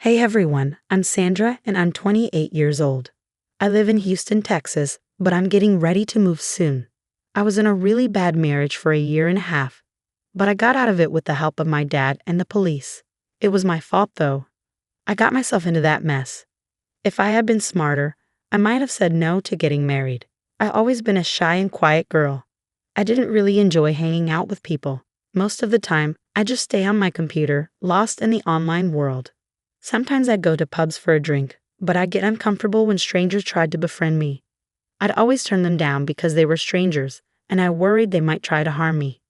Hey everyone, I'm Sandra and I'm 28 years old. I live in Houston, Texas, but I'm getting ready to move soon. I was in a really bad marriage for a year and a half, but I got out of it with the help of my dad and the police. It was my fault though. I got myself into that mess. If I had been smarter, I might have said no to getting married. I've always been a shy and quiet girl. I didn't really enjoy hanging out with people. Most of the time, I just stay on my computer, lost in the online world. Sometimes I'd go to pubs for a drink, but I'd get uncomfortable when strangers tried to befriend me. I'd always turn them down because they were strangers, and I worried they might try to harm me.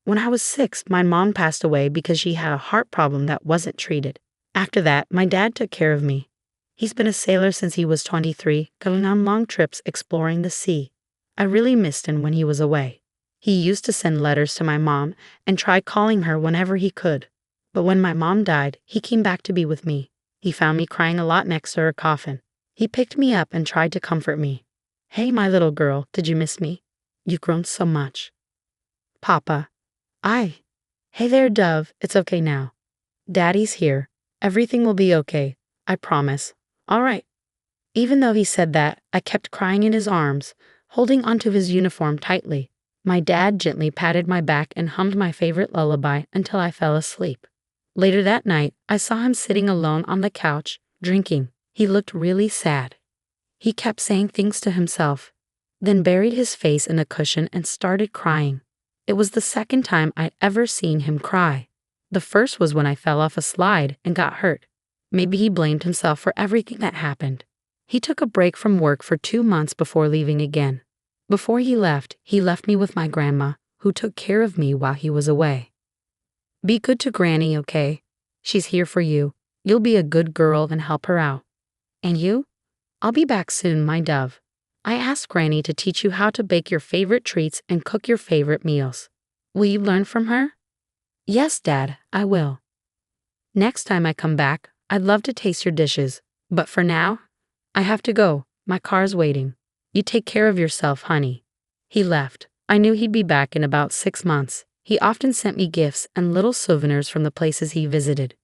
When I was 6, my mom passed away because she had a heart problem that wasn't treated. After that, my dad took care of me. He's been a sailor since he was 23, going on long trips exploring the sea. I really missed him when he was away. He used to send letters to my mom and try calling her whenever he could. But when my mom died, he came back to be with me. He found me crying a lot next to her coffin. He picked me up and tried to comfort me. "Hey, my little girl, did you miss me? You've grown so much." "Papa." "Hey there, Dove, it's okay now. Daddy's here. Everything will be okay. I promise. All right." Even though he said that, I kept crying in his arms, holding onto his uniform tightly. My dad gently patted my back and hummed my favorite lullaby until I fell asleep. Later that night, I saw him sitting alone on the couch, drinking. He looked really sad. He kept saying things to himself, then buried his face in a cushion and started crying. It was the second time I'd ever seen him cry. The first was when I fell off a slide and got hurt. Maybe he blamed himself for everything that happened. He took a break from work for 2 months before leaving again. Before he left me with my grandma, who took care of me while he was away. "Be good to Granny, okay? She's here for you. You'll be a good girl and help her out. And you? I'll be back soon, my dove. I asked Granny to teach you how to bake your favorite treats and cook your favorite meals. Will you learn from her?" "Yes, Dad, I will. Next time I come back, I'd love to taste your dishes. But for now, I have to go. My car's waiting. You take care of yourself, honey." He left. I knew he'd be back in about 6 months. He often sent me gifts and little souvenirs from the places he visited.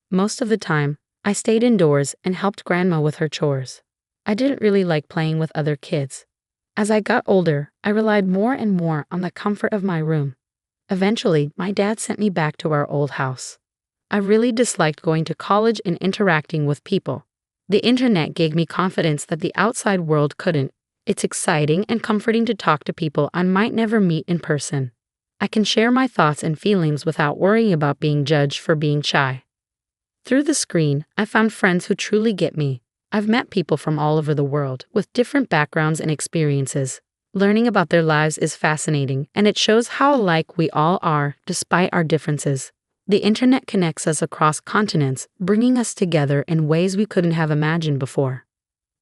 Most of the time, I stayed indoors and helped Grandma with her chores. I didn't really like playing with other kids. As I got older, I relied more and more on the comfort of my room. Eventually, my dad sent me back to our old house. I really disliked going to college and interacting with people. The internet gave me confidence that the outside world couldn't. It's exciting and comforting to talk to people I might never meet in person. I can share my thoughts and feelings without worrying about being judged for being shy. Through the screen, I found friends who truly get me. I've met people from all over the world with different backgrounds and experiences. Learning about their lives is fascinating, and it shows how alike we all are despite our differences. The internet connects us across continents, bringing us together in ways we couldn't have imagined before.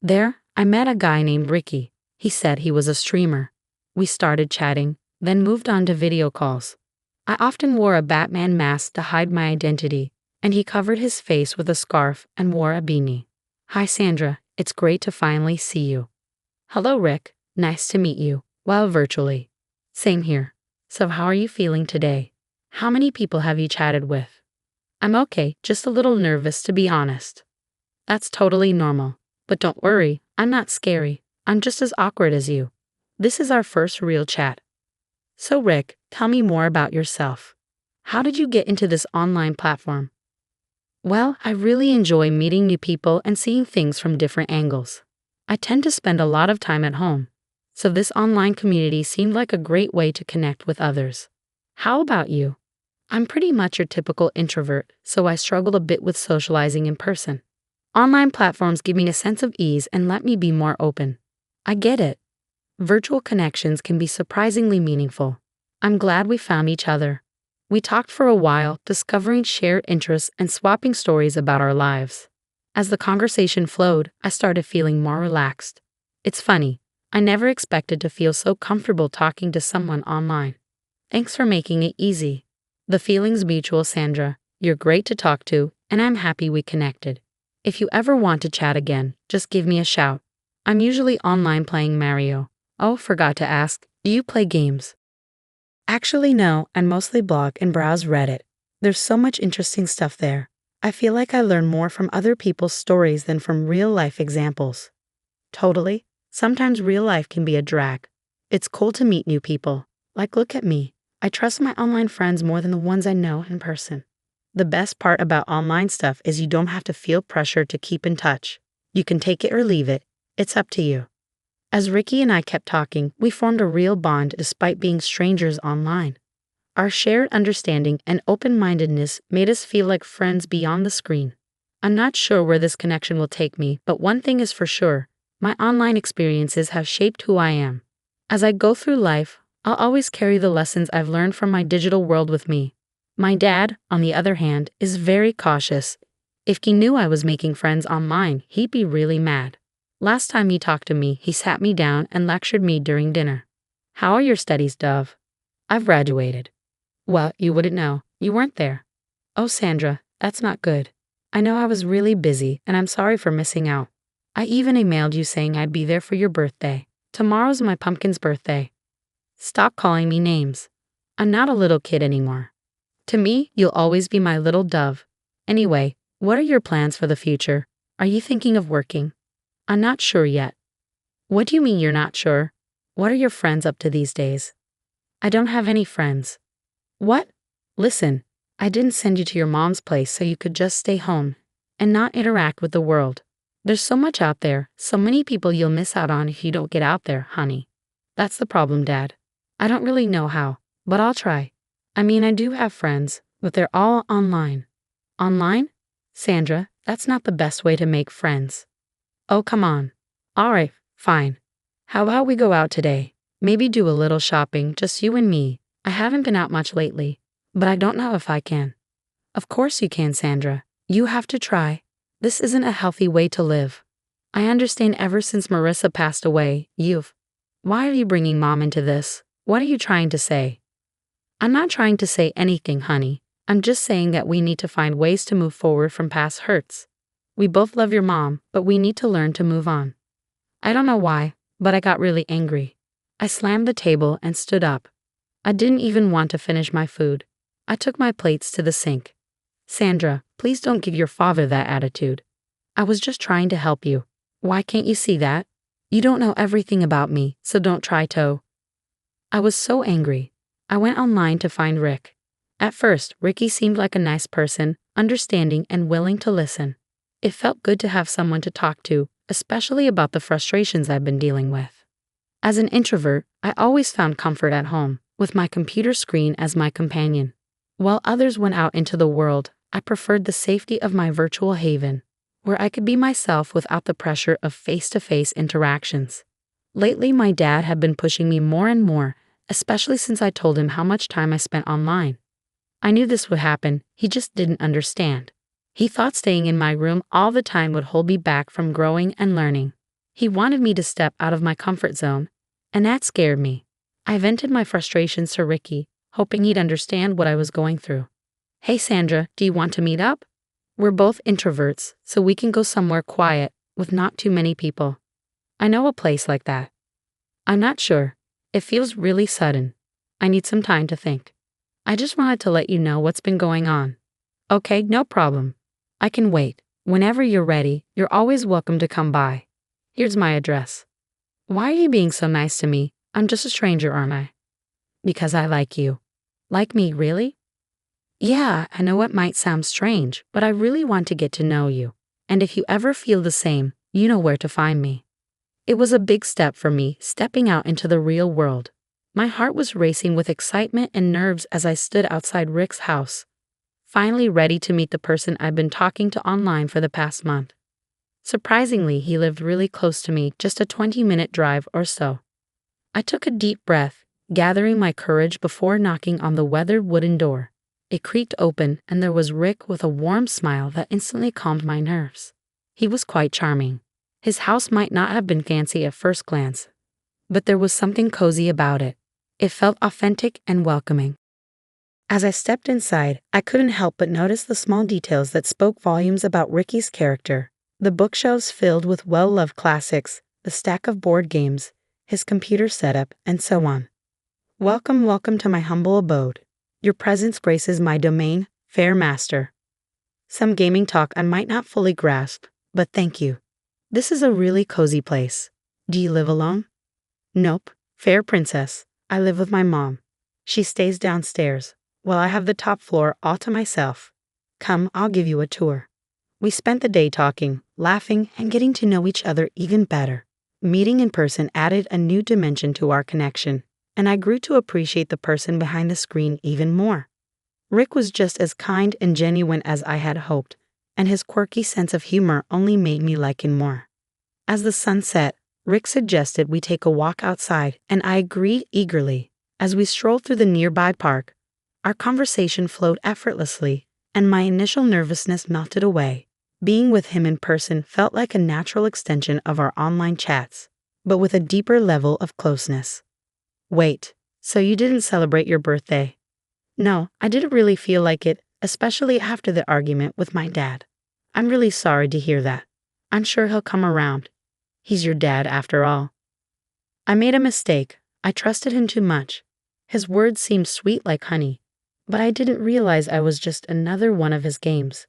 There, I met a guy named Ricky. He said he was a streamer. We started chatting, then moved on to video calls. I often wore a Batman mask to hide my identity, and he covered his face with a scarf and wore a beanie. "Hi Sandra, it's great to finally see you." "Hello Rick, nice to meet you," well virtually. "Same here. So how are you feeling today? How many people have you chatted with?" "I'm okay, just a little nervous to be honest." "That's totally normal. But don't worry, I'm not scary. I'm just as awkward as you. This is our first real chat." "So Rick, tell me more about yourself. How did you get into this online platform?" "Well, I really enjoy meeting new people and seeing things from different angles. I tend to spend a lot of time at home, so this online community seemed like a great way to connect with others. How about you?" "I'm pretty much your typical introvert, so I struggle a bit with socializing in person. Online platforms give me a sense of ease and let me be more open." "I get it. Virtual connections can be surprisingly meaningful. I'm glad we found each other." We talked for a while, discovering shared interests and swapping stories about our lives. As the conversation flowed, I started feeling more relaxed. It's funny, I never expected to feel so comfortable talking to someone online. Thanks for making it easy. The feeling's mutual, Sandra. You're great to talk to, and I'm happy we connected. If you ever want to chat again, just give me a shout. I'm usually online playing Mario. Oh, forgot to ask, do you play games? Actually, no, I mostly blog and browse Reddit. There's so much interesting stuff there. I feel like I learn more from other people's stories than from real-life examples. Totally. Sometimes real life can be a drag. It's cool to meet new people. Like, look at me. I trust my online friends more than the ones I know in person. The best part about online stuff is you don't have to feel pressure to keep in touch. You can take it or leave it. It's up to you. As Ricky and I kept talking, we formed a real bond despite being strangers online. Our shared understanding and open-mindedness made us feel like friends beyond the screen. I'm not sure where this connection will take me, but one thing is for sure. My online experiences have shaped who I am. As I go through life, I'll always carry the lessons I've learned from my digital world with me. My dad, on the other hand, is very cautious. If he knew I was making friends online, he'd be really mad. Last time he talked to me, he sat me down and lectured me during dinner. "How are your studies, Dove?" "I've graduated." "Well, you wouldn't know. You weren't there." "Oh, Sandra, that's not good. I know I was really busy, and I'm sorry for missing out. I even emailed you saying I'd be there for your birthday. Tomorrow's my pumpkin's birthday." "Stop calling me names. I'm not a little kid anymore. To me, you'll always be my little Dove. Anyway, what are your plans for the future? Are you thinking of working?" "I'm not sure yet." "What do you mean you're not sure? What are your friends up to these days?" "I don't have any friends." "What?" "Listen, I didn't send you to your mom's place so you could just stay home and not interact with the world. There's so much out there, so many people you'll miss out on if you don't get out there, honey." "That's the problem, Dad. I don't really know how, but I'll try. I mean, I do have friends, but they're all online." "Online? Sandra, that's not the best way to make friends." "Oh, come on." "All right, fine. How about we go out today? Maybe do a little shopping, just you and me. I haven't been out much lately, but I don't know if I can." "Of course you can, Sandra. You have to try. This isn't a healthy way to live. I understand ever since Marissa passed away, you've... Why are you bringing Mom into this? What are you trying to say?" "I'm not trying to say anything, honey. I'm just saying that we need to find ways to move forward from past hurts. We both love your mom, but we need to learn to move on." I don't know why, but I got really angry. I slammed the table and stood up. I didn't even want to finish my food. I took my plates to the sink. "Sandra, please don't give your father that attitude. I was just trying to help you. Why can't you see that? You don't know everything about me, so don't try to." I was so angry. I went online to find Rick. At first, Ricky seemed like a nice person, understanding and willing to listen. It felt good to have someone to talk to, especially about the frustrations I've been dealing with. As an introvert, I always found comfort at home, with my computer screen as my companion. While others went out into the world, I preferred the safety of my virtual haven, where I could be myself without the pressure of face-to-face interactions. Lately, my dad had been pushing me more and more, especially since I told him how much time I spent online. I knew this would happen, he just didn't understand. He thought staying in my room all the time would hold me back from growing and learning. He wanted me to step out of my comfort zone, and that scared me. I vented my frustrations to Ricky, hoping he'd understand what I was going through. "Hey Sandra, do you want to meet up? We're both introverts, so we can go somewhere quiet, with not too many people." "I know a place like that." "I'm not sure. It feels really sudden. I need some time to think. I just wanted to let you know what's been going on." "Okay, no problem. I can wait. Whenever you're ready, you're always welcome to come by. Here's my address." "Why are you being so nice to me? I'm just a stranger, aren't I?" "Because I like you." "Like me, really?" "Yeah, I know it might sound strange, but I really want to get to know you. And if you ever feel the same, you know where to find me." It was a big step for me, stepping out into the real world. My heart was racing with excitement and nerves as I stood outside Rick's house, finally ready to meet the person I've been talking to online for the past month. Surprisingly, he lived really close to me, just a 20-minute drive or so. I took a deep breath, gathering my courage before knocking on the weathered wooden door. It creaked open, and there was Rick with a warm smile that instantly calmed my nerves. He was quite charming. His house might not have been fancy at first glance, but there was something cozy about it. It felt authentic and welcoming. As I stepped inside, I couldn't help but notice the small details that spoke volumes about Ricky's character. The bookshelves filled with well-loved classics, the stack of board games, his computer setup, and so on. "Welcome, welcome to my humble abode. Your presence graces my domain, fair master." Some gaming talk I might not fully grasp, but thank you. This is a really cozy place. Do you live alone? Nope. Fair princess. I live with my mom. She stays downstairs, while I have the top floor all to myself. Come, I'll give you a tour. We spent the day talking, laughing, and getting to know each other even better. Meeting in person added a new dimension to our connection, and I grew to appreciate the person behind the screen even more. Rick was just as kind and genuine as I had hoped, and his quirky sense of humor only made me like him more. As the sun set, Rick suggested we take a walk outside, and I agreed eagerly. As we strolled through the nearby park, our conversation flowed effortlessly, and my initial nervousness melted away. Being with him in person felt like a natural extension of our online chats, but with a deeper level of closeness. Wait, so you didn't celebrate your birthday? No, I didn't really feel like it, especially after the argument with my dad. I'm really sorry to hear that. I'm sure he'll come around. He's your dad after all. I made a mistake. I trusted him too much. His words seemed sweet like honey, but I didn't realize I was just another one of his games.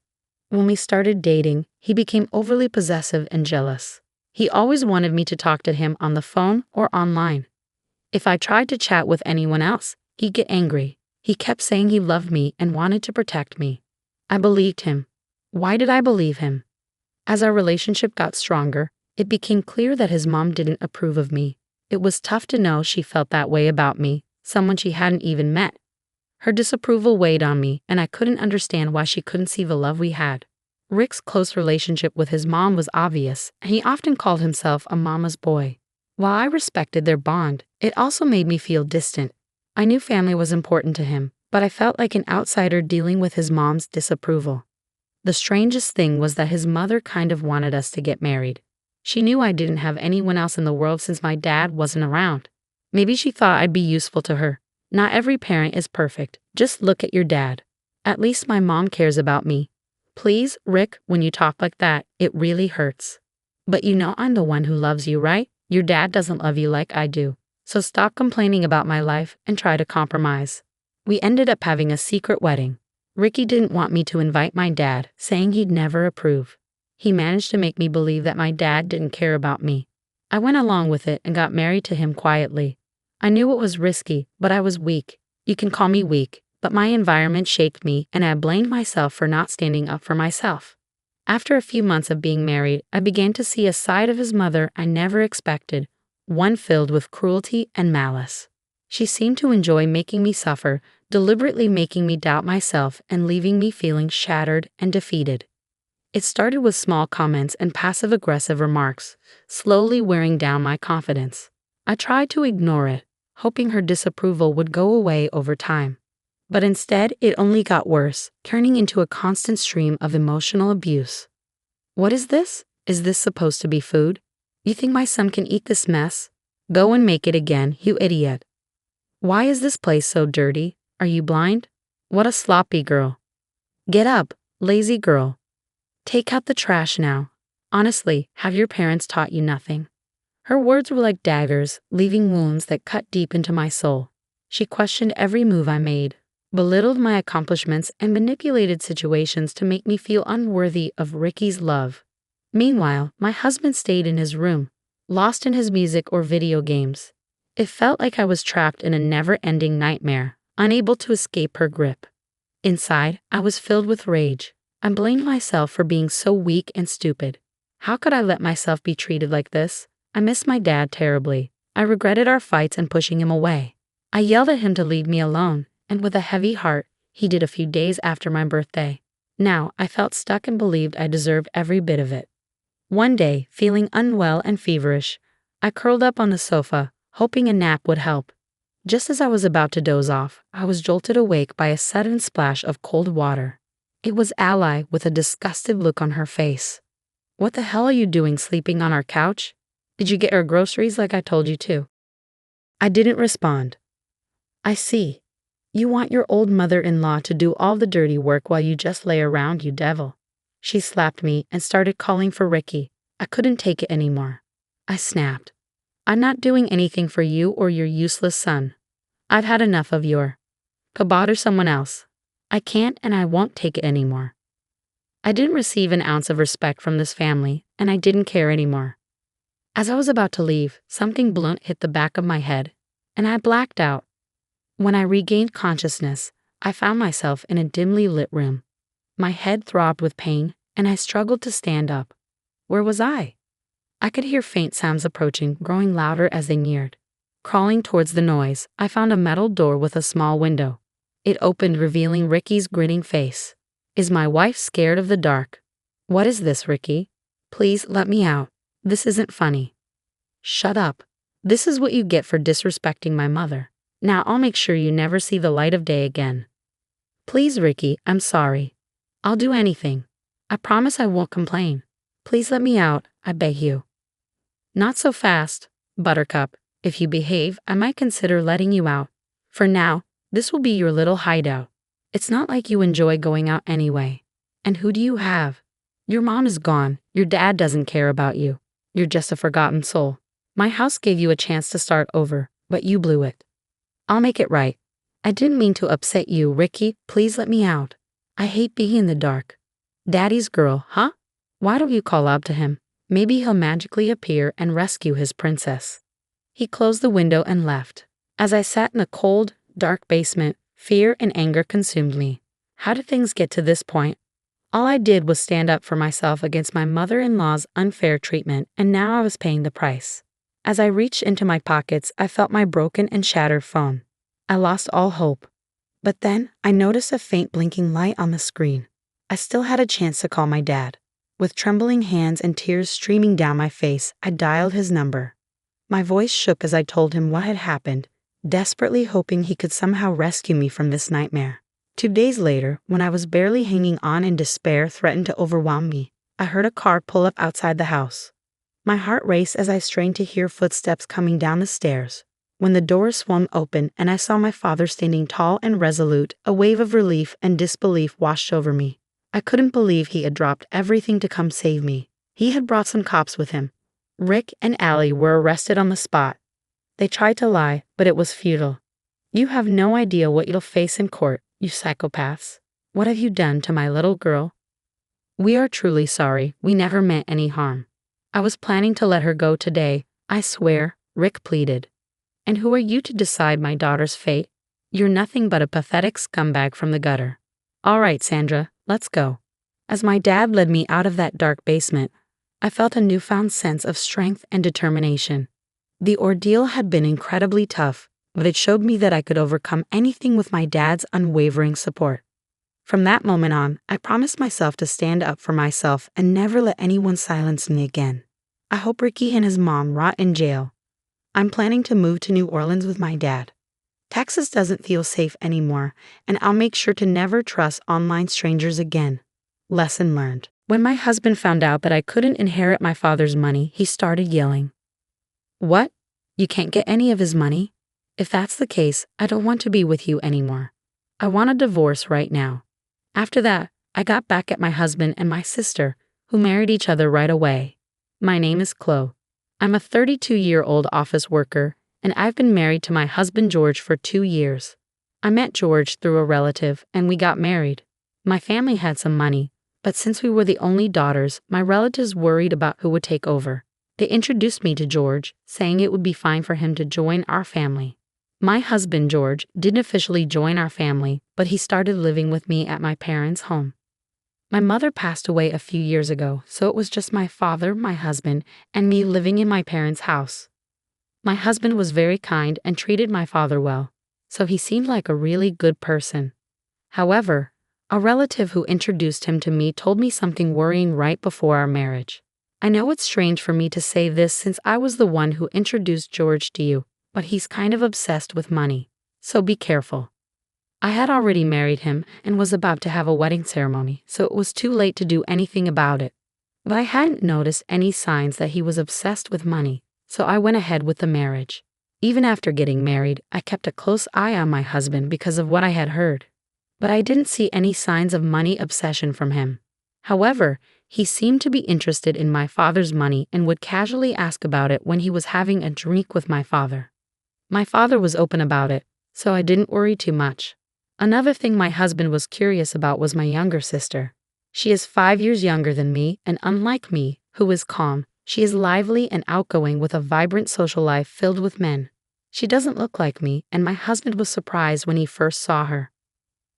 When we started dating, he became overly possessive and jealous. He always wanted me to talk to him on the phone or online. If I tried to chat with anyone else, he'd get angry. He kept saying he loved me and wanted to protect me. I believed him. Why did I believe him? As our relationship got stronger, it became clear that his mom didn't approve of me. It was tough to know she felt that way about me, someone she hadn't even met. Her disapproval weighed on me, and I couldn't understand why she couldn't see the love we had. Rick's close relationship with his mom was obvious, and he often called himself a mama's boy. While I respected their bond, it also made me feel distant. I knew family was important to him, but I felt like an outsider dealing with his mom's disapproval. The strangest thing was that his mother kind of wanted us to get married. She knew I didn't have anyone else in the world since my dad wasn't around. Maybe she thought I'd be useful to her. Not every parent is perfect. Just look at your dad. At least my mom cares about me. Please, Rick, when you talk like that, it really hurts. But you know I'm the one who loves you, right? Your dad doesn't love you like I do. So stop complaining about my life and try to compromise. We ended up having a secret wedding. Ricky didn't want me to invite my dad, saying he'd never approve. He managed to make me believe that my dad didn't care about me. I went along with it and got married to him quietly. I knew it was risky, but I was weak. You can call me weak, but my environment shaped me and I blamed myself for not standing up for myself. After a few months of being married, I began to see a side of his mother I never expected, one filled with cruelty and malice. She seemed to enjoy making me suffer, deliberately making me doubt myself and leaving me feeling shattered and defeated. It started with small comments and passive-aggressive remarks, slowly wearing down my confidence. I tried to ignore it, hoping her disapproval would go away over time. But instead, it only got worse, turning into a constant stream of emotional abuse. What is this? Is this supposed to be food? You think my son can eat this mess? Go and make it again, you idiot. Why is this place so dirty? Are you blind? What a sloppy girl. Get up, lazy girl. Take out the trash now. Honestly, have your parents taught you nothing? Her words were like daggers, leaving wounds that cut deep into my soul. She questioned every move I made, belittled my accomplishments, and manipulated situations to make me feel unworthy of Ricky's love. Meanwhile, my husband stayed in his room, lost in his music or video games. It felt like I was trapped in a never-ending nightmare, unable to escape her grip. Inside, I was filled with rage. I blamed myself for being so weak and stupid. How could I let myself be treated like this? I missed my dad terribly. I regretted our fights and pushing him away. I yelled at him to leave me alone, and with a heavy heart, he did a few days after my birthday. Now, I felt stuck and believed I deserved every bit of it. One day, feeling unwell and feverish, I curled up on the sofa, hoping a nap would help. Just as I was about to doze off, I was jolted awake by a sudden splash of cold water. It was Ally with a disgusted look on her face. What the hell are you doing sleeping on our couch? Did you get our groceries like I told you to? I didn't respond. I see. You want your old mother-in-law to do all the dirty work while you just lay around, you devil. She slapped me and started calling for Ricky. I couldn't take it anymore. I snapped. I'm not doing anything for you or your useless son. I've had enough of your. Go bother someone else. I can't and I won't take it anymore. I didn't receive an ounce of respect from this family, and I didn't care anymore. As I was about to leave, something blunt hit the back of my head, and I blacked out. When I regained consciousness, I found myself in a dimly lit room. My head throbbed with pain, and I struggled to stand up. Where was I? I could hear faint sounds approaching, growing louder as they neared. Crawling towards the noise, I found a metal door with a small window. It opened, revealing Ricky's grinning face. Is my wife scared of the dark? What is this, Ricky? Please let me out. This isn't funny. Shut up. This is what you get for disrespecting my mother. Now I'll make sure you never see the light of day again. Please, Ricky, I'm sorry. I'll do anything. I promise I won't complain. Please let me out, I beg you. Not so fast, Buttercup. If you behave, I might consider letting you out. For now, this will be your little hideout. It's not like you enjoy going out anyway. And who do you have? Your mom is gone. Your dad doesn't care about you. You're just a forgotten soul. My house gave you a chance to start over, but you blew it. I'll make it right. I didn't mean to upset you, Ricky. Please let me out. I hate being in the dark. Daddy's girl, huh? Why don't you call out to him? Maybe he'll magically appear and rescue his princess. He closed the window and left. As I sat in the cold, dark basement, fear and anger consumed me. How did things get to this point? All I did was stand up for myself against my mother-in-law's unfair treatment, and now I was paying the price. As I reached into my pockets, I felt my broken and shattered phone. I lost all hope. But then, I noticed a faint blinking light on the screen. I still had a chance to call my dad. With trembling hands and tears streaming down my face, I dialed his number. My voice shook as I told him what had happened, desperately hoping he could somehow rescue me from this nightmare. 2 days later, when I was barely hanging on and despair threatened to overwhelm me, I heard a car pull up outside the house. My heart raced as I strained to hear footsteps coming down the stairs. When the door swung open and I saw my father standing tall and resolute, a wave of relief and disbelief washed over me. I couldn't believe he had dropped everything to come save me. He had brought some cops with him. Rick and Allie were arrested on the spot. They tried to lie, but it was futile. You have no idea what you'll face in court, you psychopaths. What have you done to my little girl? We are truly sorry. We never meant any harm. I was planning to let her go today, I swear, Rick pleaded. And who are you to decide my daughter's fate? You're nothing but a pathetic scumbag from the gutter. All right, Sandra, let's go. As my dad led me out of that dark basement, I felt a newfound sense of strength and determination. The ordeal had been incredibly tough, but it showed me that I could overcome anything with my dad's unwavering support. From that moment on, I promised myself to stand up for myself and never let anyone silence me again. I hope Ricky and his mom rot in jail. I'm planning to move to New Orleans with my dad. Texas doesn't feel safe anymore, and I'll make sure to never trust online strangers again. Lesson learned. When my husband found out that I couldn't inherit my father's money, he started yelling. What? You can't get any of his money? If that's the case, I don't want to be with you anymore. I want a divorce right now. After that, I got back at my husband and my sister, who married each other right away. My name is Chloe. I'm a 32-year-old office worker, and I've been married to my husband George for 2 years. I met George through a relative, and we got married. My family had some money, but since we were the only daughters, my relatives worried about who would take over. They introduced me to George, saying it would be fine for him to join our family. My husband, George, didn't officially join our family, but he started living with me at my parents' home. My mother passed away a few years ago, so it was just my father, my husband, and me living in my parents' house. My husband was very kind and treated my father well, so he seemed like a really good person. However, a relative who introduced him to me told me something worrying right before our marriage. I know it's strange for me to say this since I was the one who introduced George to you, but he's kind of obsessed with money, so be careful. I had already married him and was about to have a wedding ceremony, so it was too late to do anything about it. But I hadn't noticed any signs that he was obsessed with money, so I went ahead with the marriage. Even after getting married, I kept a close eye on my husband because of what I had heard. But I didn't see any signs of money obsession from him. However, he seemed to be interested in my father's money and would casually ask about it when he was having a drink with my father. My father was open about it, so I didn't worry too much. Another thing my husband was curious about was my younger sister. She is 5 years younger than me, and unlike me, who is calm, she is lively and outgoing with a vibrant social life filled with men. She doesn't look like me, and my husband was surprised when he first saw her.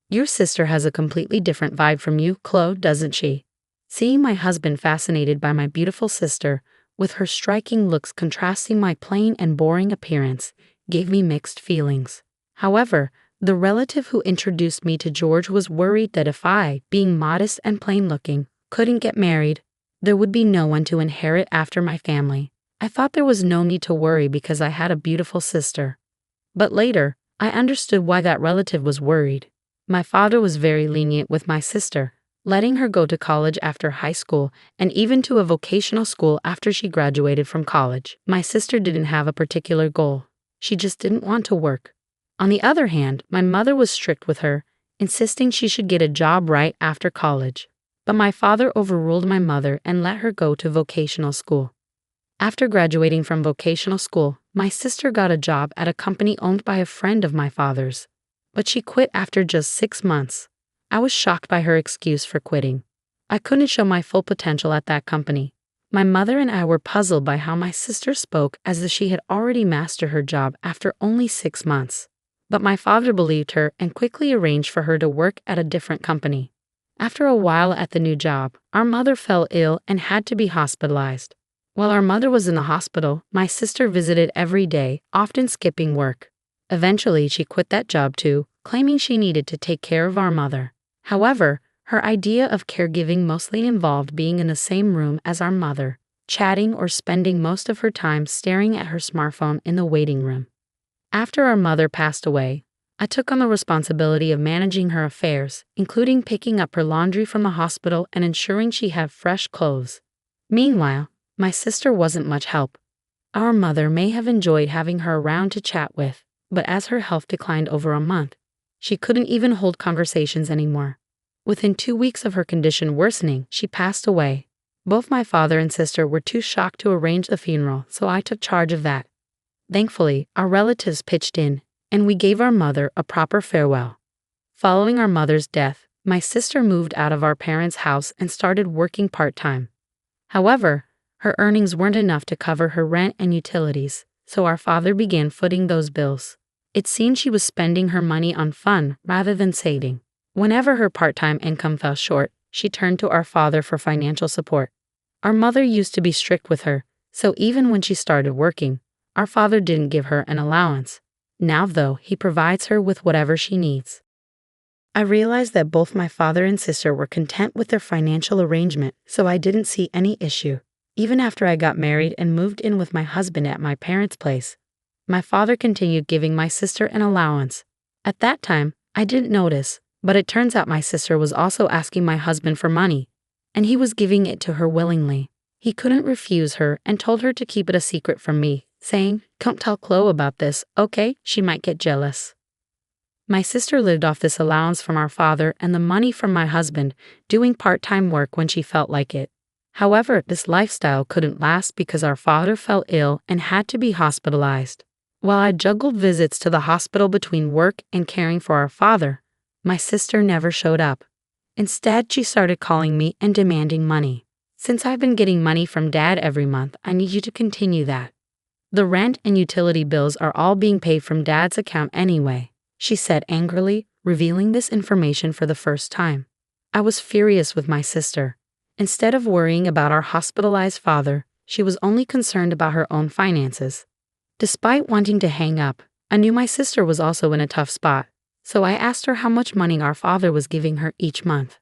Your sister has a completely different vibe from you, Chloe, doesn't she? Seeing my husband fascinated by my beautiful sister, with her striking looks contrasting my plain and boring appearance, gave me mixed feelings. However, the relative who introduced me to George was worried that if I, being modest and plain-looking, couldn't get married, there would be no one to inherit after my family. I thought there was no need to worry because I had a beautiful sister. But later, I understood why that relative was worried. My father was very lenient with my sister, letting her go to college after high school and even to a vocational school after she graduated from college. My sister didn't have a particular goal. She just didn't want to work. On the other hand, my mother was strict with her, insisting she should get a job right after college. But my father overruled my mother and let her go to vocational school. After graduating from vocational school, my sister got a job at a company owned by a friend of my father's. But she quit after just 6 months. I was shocked by her excuse for quitting. I couldn't show my full potential at that company. My mother and I were puzzled by how my sister spoke as if she had already mastered her job after only 6 months. But my father believed her and quickly arranged for her to work at a different company. After a while at the new job, our mother fell ill and had to be hospitalized. While our mother was in the hospital, my sister visited every day, often skipping work. Eventually, she quit that job too, claiming she needed to take care of our mother. However, her idea of caregiving mostly involved being in the same room as our mother, chatting or spending most of her time staring at her smartphone in the waiting room. After our mother passed away, I took on the responsibility of managing her affairs, including picking up her laundry from the hospital and ensuring she had fresh clothes. Meanwhile, my sister wasn't much help. Our mother may have enjoyed having her around to chat with, but as her health declined over a month, she couldn't even hold conversations anymore. Within 2 weeks of her condition worsening, she passed away. Both my father and sister were too shocked to arrange the funeral, so I took charge of that. Thankfully, our relatives pitched in, and we gave our mother a proper farewell. Following our mother's death, my sister moved out of our parents' house and started working part-time. However, her earnings weren't enough to cover her rent and utilities, so our father began footing those bills. It seemed she was spending her money on fun rather than saving. Whenever her part-time income fell short, she turned to our father for financial support. Our mother used to be strict with her, so even when she started working, our father didn't give her an allowance. Now, though, he provides her with whatever she needs. I realized that both my father and sister were content with their financial arrangement, so I didn't see any issue. Even after I got married and moved in with my husband at my parents' place, my father continued giving my sister an allowance. At that time, I didn't notice, but it turns out my sister was also asking my husband for money, and he was giving it to her willingly. He couldn't refuse her and told her to keep it a secret from me, saying, "Don't tell Chloe about this, okay? She might get jealous." My sister lived off this allowance from our father and the money from my husband, doing part-time work when she felt like it. However, this lifestyle couldn't last because our father fell ill and had to be hospitalized. While I juggled visits to the hospital between work and caring for our father, my sister never showed up. Instead, she started calling me and demanding money. "Since I've been getting money from Dad every month, I need you to continue that. The rent and utility bills are all being paid from Dad's account anyway," she said angrily, revealing this information for the first time. I was furious with my sister. Instead of worrying about our hospitalized father, she was only concerned about her own finances. Despite wanting to hang up, I knew my sister was also in a tough spot, so I asked her how much money our father was giving her each month.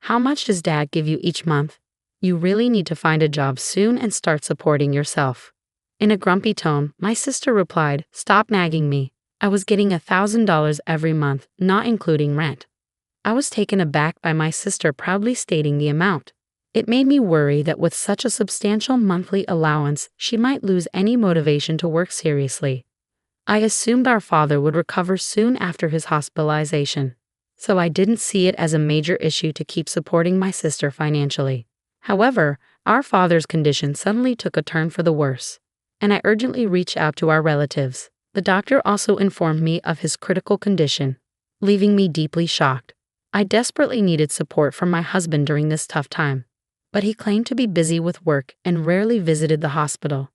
"How much does Dad give you each month? You really need to find a job soon and start supporting yourself." In a grumpy tone, my sister replied, "Stop nagging me. I was getting $1,000 every month, not including rent." I was taken aback by my sister proudly stating the amount. It made me worry that with such a substantial monthly allowance, she might lose any motivation to work seriously. I assumed our father would recover soon after his hospitalization, so I didn't see it as a major issue to keep supporting my sister financially. However, our father's condition suddenly took a turn for the worse, and I urgently reached out to our relatives. The doctor also informed me of his critical condition, leaving me deeply shocked. I desperately needed support from my husband during this tough time, but he claimed to be busy with work and rarely visited the hospital.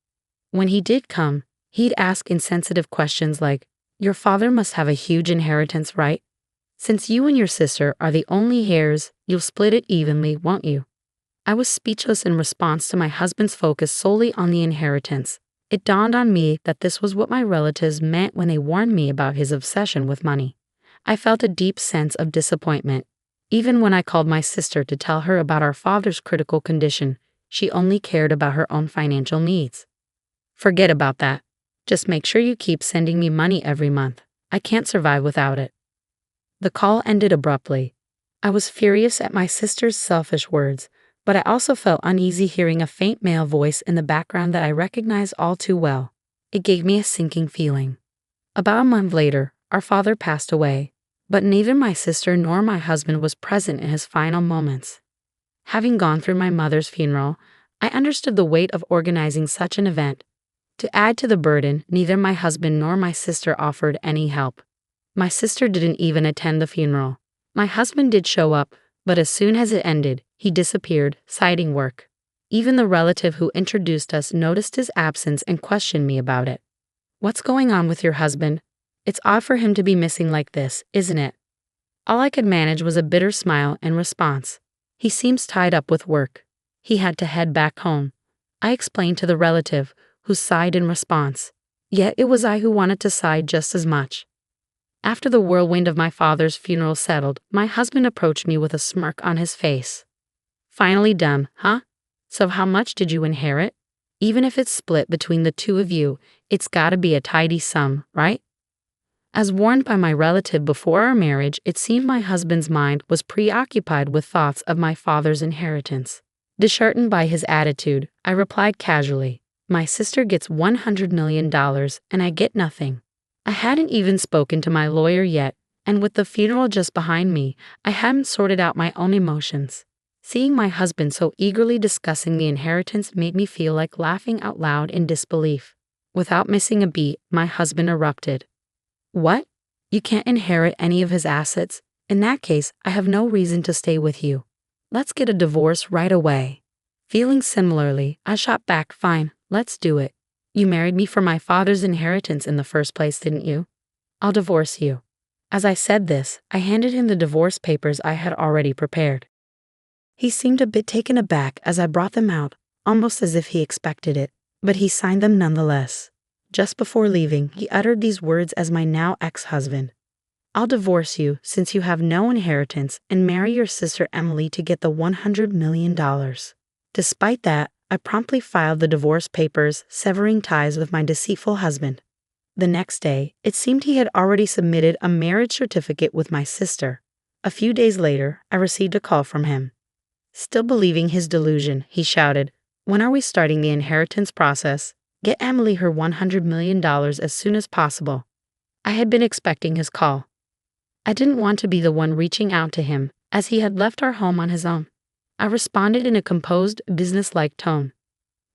When he did come, he'd ask insensitive questions like, "Your father must have a huge inheritance, right? Since you and your sister are the only heirs, you'll split it evenly, won't you?" I was speechless in response to my husband's focus solely on the inheritance. It dawned on me that this was what my relatives meant when they warned me about his obsession with money. I felt a deep sense of disappointment. Even when I called my sister to tell her about our father's critical condition, she only cared about her own financial needs. "Forget about that. Just make sure you keep sending me money every month. I can't survive without it." The call ended abruptly. I was furious at my sister's selfish words, but I also felt uneasy hearing a faint male voice in the background that I recognized all too well. It gave me a sinking feeling. About a month later, our father passed away, but neither my sister nor my husband was present in his final moments. Having gone through my mother's funeral, I understood the weight of organizing such an event. To add to the burden, neither my husband nor my sister offered any help. My sister didn't even attend the funeral. My husband did show up, but as soon as it ended, he disappeared, citing work. Even the relative who introduced us noticed his absence and questioned me about it. "What's going on with your husband? It's odd for him to be missing like this, isn't it?" All I could manage was a bitter smile in response. "He seems tied up with work. He had to head back home," I explained to the relative, who sighed in response. Yet it was I who wanted to sigh just as much. After the whirlwind of my father's funeral settled, my husband approached me with a smirk on his face. "Finally done, huh? So how much did you inherit? Even if it's split between the two of you, it's gotta be a tidy sum, right?" As warned by my relative before our marriage, it seemed my husband's mind was preoccupied with thoughts of my father's inheritance. Disheartened by his attitude, I replied casually, "My sister gets $100 million and I get nothing." I hadn't even spoken to my lawyer yet, and with the funeral just behind me, I hadn't sorted out my own emotions. Seeing my husband so eagerly discussing the inheritance made me feel like laughing out loud in disbelief. Without missing a beat, my husband erupted. "What? You can't inherit any of his assets? In that case, I have no reason to stay with you. Let's get a divorce right away." Feeling similarly, I shot back, "Fine, let's do it. You married me for my father's inheritance in the first place, didn't you? I'll divorce you." As I said this, I handed him the divorce papers I had already prepared. He seemed a bit taken aback as I brought them out, almost as if he expected it, but he signed them nonetheless. Just before leaving, he uttered these words as my now ex-husband. "I'll divorce you since you have no inheritance and marry your sister Emily to get the $100 million. Despite that, I promptly filed the divorce papers, severing ties with my deceitful husband. The next day, it seemed he had already submitted a marriage certificate with my sister. A few days later, I received a call from him. Still believing his delusion, he shouted, "When are we starting the inheritance process? Get Emily her $100 million as soon as possible." I had been expecting his call. I didn't want to be the one reaching out to him, as he had left our home on his own. I responded in a composed, business-like tone.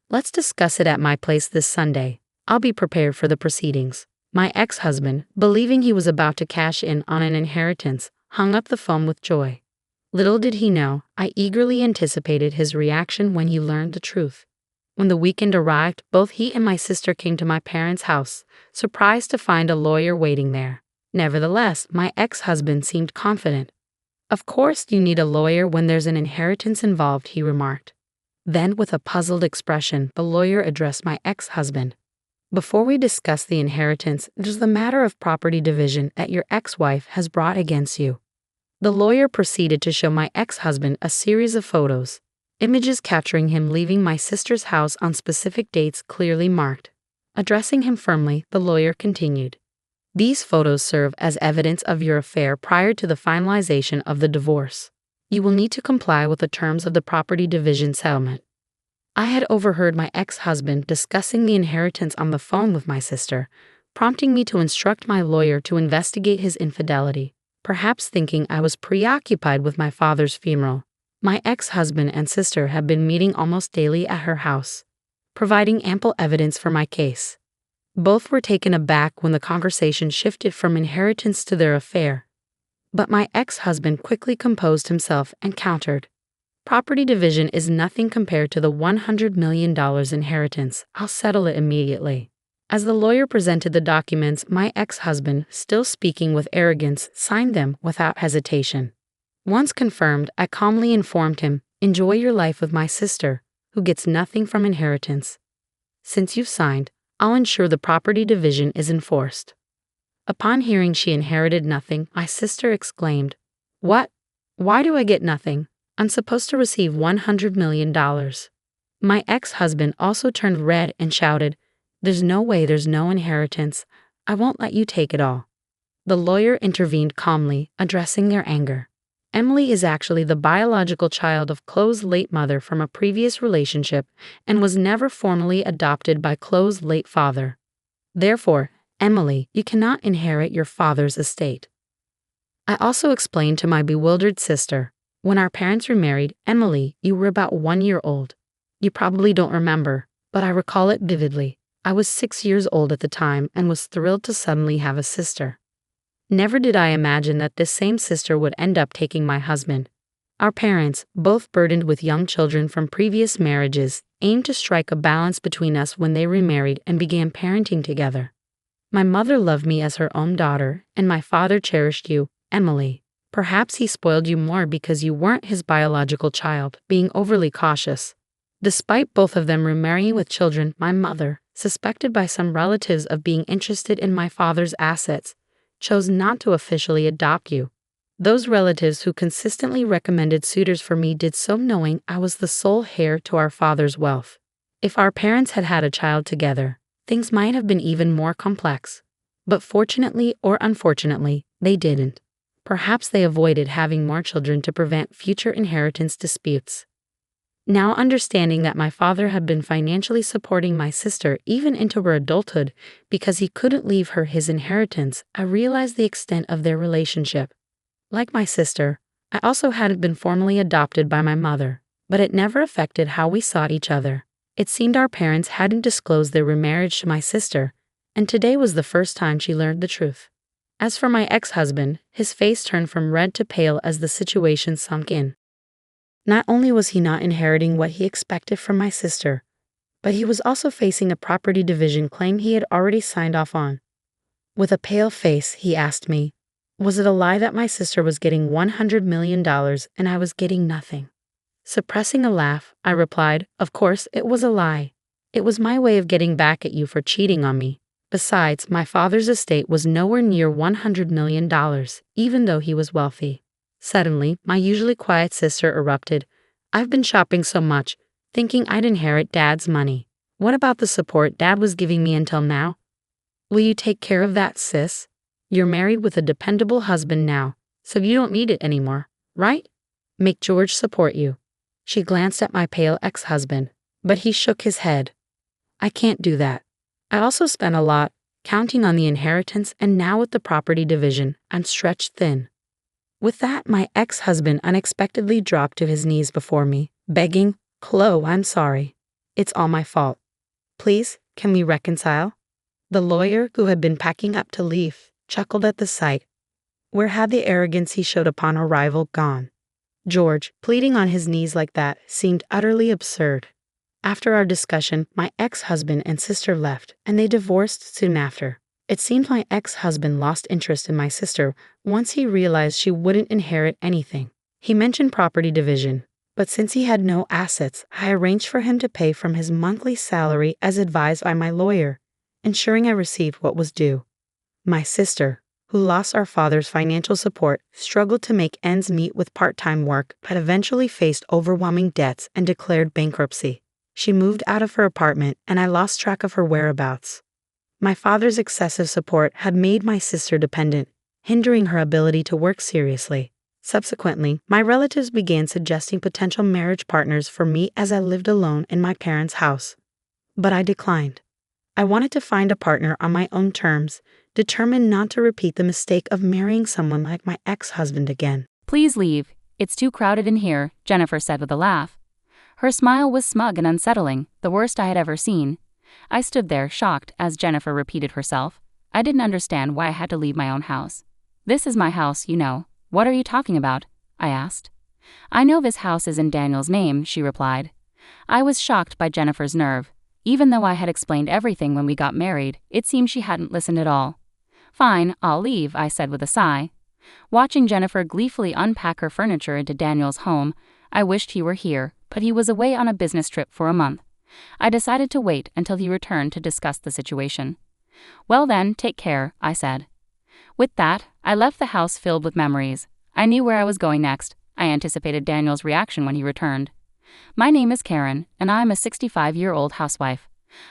"Let's discuss it at my place this Sunday. I'll be prepared for the proceedings." My ex-husband, believing he was about to cash in on an inheritance, hung up the phone with joy. Little did he know, I eagerly anticipated his reaction when he learned the truth. When the weekend arrived, both he and my sister came to my parents' house, surprised to find a lawyer waiting there. Nevertheless, my ex-husband seemed confident. "Of course you need a lawyer when there's an inheritance involved," he remarked. Then, with a puzzled expression, the lawyer addressed my ex-husband. "Before we discuss the inheritance, there's the matter of property division that your ex-wife has brought against you." The lawyer proceeded to show my ex-husband a series of photos, images capturing him leaving my sister's house on specific dates clearly marked. Addressing him firmly, the lawyer continued, "These photos serve as evidence of your affair prior to the finalization of the divorce. You will need to comply with the terms of the property division settlement." I had overheard my ex-husband discussing the inheritance on the phone with my sister, prompting me to instruct my lawyer to investigate his infidelity. Perhaps thinking I was preoccupied with my father's funeral, my ex-husband and sister had been meeting almost daily at her house, providing ample evidence for my case. Both were taken aback when the conversation shifted from inheritance to their affair. But my ex-husband quickly composed himself and countered. Property division is nothing compared to the $100 million inheritance. I'll settle it immediately. As the lawyer presented the documents, my ex-husband, still speaking with arrogance, signed them without hesitation. Once confirmed, I calmly informed him, "Enjoy your life with my sister, who gets nothing from inheritance. Since you've signed, I'll ensure the property division is enforced." Upon hearing she inherited nothing, my sister exclaimed, "What? Why do I get nothing? I'm supposed to receive $100 million. My ex-husband also turned red and shouted, "There's no way, there's no inheritance. I won't let you take it all." The lawyer intervened calmly, addressing their anger. Emily is actually the biological child of Chloe's late mother from a previous relationship and was never formally adopted by Chloe's late father. Therefore, Emily, you cannot inherit your father's estate. I also explained to my bewildered sister, "When our parents remarried, Emily, you were about 1 year old. You probably don't remember, but I recall it vividly. I was 6 years old at the time and was thrilled to suddenly have a sister. Never did I imagine that this same sister would end up taking my husband. Our parents, both burdened with young children from previous marriages, aimed to strike a balance between us when they remarried and began parenting together. My mother loved me as her own daughter, and my father cherished you, Emily. Perhaps he spoiled you more because you weren't his biological child, being overly cautious. Despite both of them remarrying with children, my mother, suspected by some relatives of being interested in my father's assets, chose not to officially adopt you. Those relatives who consistently recommended suitors for me did so knowing I was the sole heir to our father's wealth. If our parents had had a child together, things might have been even more complex. But fortunately or unfortunately, they didn't. Perhaps they avoided having more children to prevent future inheritance disputes. Now understanding that my father had been financially supporting my sister even into her adulthood because he couldn't leave her his inheritance, I realized the extent of their relationship. Like my sister, I also hadn't been formally adopted by my mother, but it never affected how we saw each other. It seemed our parents hadn't disclosed their remarriage to my sister, and today was the first time she learned the truth. As for my ex-husband, his face turned from red to pale as the situation sunk in. Not only was he not inheriting what he expected from my sister, but he was also facing a property division claim he had already signed off on. With a pale face, he asked me, was it a lie that my sister was getting $100 million and I was getting nothing? Suppressing a laugh, I replied, "Of course, it was a lie. It was my way of getting back at you for cheating on me. Besides, my father's estate was nowhere near $100 million, even though he was wealthy." Suddenly, my usually quiet sister erupted, "I've been shopping so much, thinking I'd inherit Dad's money. What about the support Dad was giving me until now? Will you take care of that, sis? You're married with a dependable husband now, so you don't need it anymore, right? Make George support you." She glanced at my pale ex-husband, but he shook his head. "I can't do that. I also spent a lot, counting on the inheritance, and now with the property division, I'm stretched thin." With that, my ex-husband unexpectedly dropped to his knees before me, begging, "Chloe, I'm sorry. It's all my fault. Please, can we reconcile?" The lawyer, who had been packing up to leave, chuckled at the sight. Where had the arrogance he showed upon arrival gone? George, pleading on his knees like that, seemed utterly absurd. After our discussion, my ex-husband and sister left, and they divorced soon after. It seemed my ex-husband lost interest in my sister once he realized she wouldn't inherit anything. He mentioned property division, but since he had no assets, I arranged for him to pay from his monthly salary as advised by my lawyer, ensuring I received what was due. My sister, who lost our father's financial support, struggled to make ends meet with part-time work, but eventually faced overwhelming debts and declared bankruptcy. She moved out of her apartment, and I lost track of her whereabouts. My father's excessive support had made my sister dependent, hindering her ability to work seriously. Subsequently, my relatives began suggesting potential marriage partners for me as I lived alone in my parents' house. But I declined. I wanted to find a partner on my own terms, determined not to repeat the mistake of marrying someone like my ex-husband again. "Please leave. It's too crowded in here," Jennifer said with a laugh. Her smile was smug and unsettling, the worst I had ever seen. I stood there, shocked, as Jennifer repeated herself. I didn't understand why I had to leave my own house. "This is my house, you know. What are you talking about? I asked. I know this house is in Daniel's name, she replied. I was shocked by Jennifer's nerve. Even though I had explained everything when we got married, it seemed she hadn't listened at all. Fine, I'll leave, I said with a sigh. Watching Jennifer gleefully unpack her furniture into Daniel's home, I wished he were here, but he was away on a business trip for a month. I decided to wait until he returned to discuss the situation. Well then, take care, I said. With that, I left the house filled with memories. I knew where I was going next. I anticipated Daniel's reaction when he returned. My name is Karen, and I'm a 65-year-old housewife.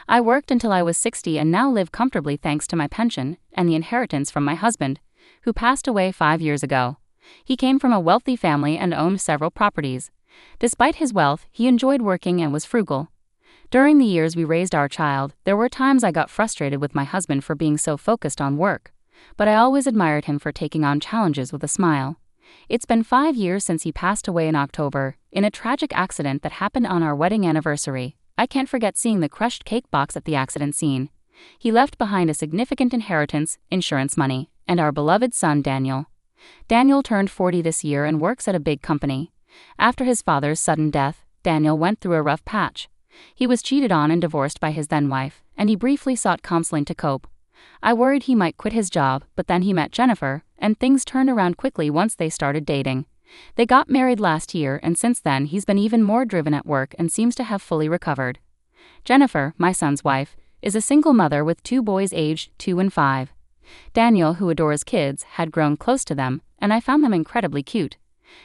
I worked until I was 60 and now live comfortably thanks to my pension and the inheritance from my husband, who passed away 5 years ago. He came from a wealthy family and owned several properties. Despite his wealth, he enjoyed working and was frugal. During the years we raised our child, there were times I got frustrated with my husband for being so focused on work, but I always admired him for taking on challenges with a smile. It's been 5 years since he passed away in October, in a tragic accident that happened on our wedding anniversary. I can't forget seeing the crushed cake box at the accident scene. He left behind a significant inheritance, insurance money, and our beloved son Daniel. Daniel turned 40 this year and works at a big company. After his father's sudden death, Daniel went through a rough patch. He was cheated on and divorced by his then-wife, and he briefly sought counseling to cope. I worried he might quit his job, but then he met Jennifer, and things turned around quickly once they started dating. They got married last year, and since then he's been even more driven at work and seems to have fully recovered. Jennifer, my son's wife, is a single mother with 2 boys aged 2 and 5. Daniel, who adores kids, had grown close to them, and I found them incredibly cute.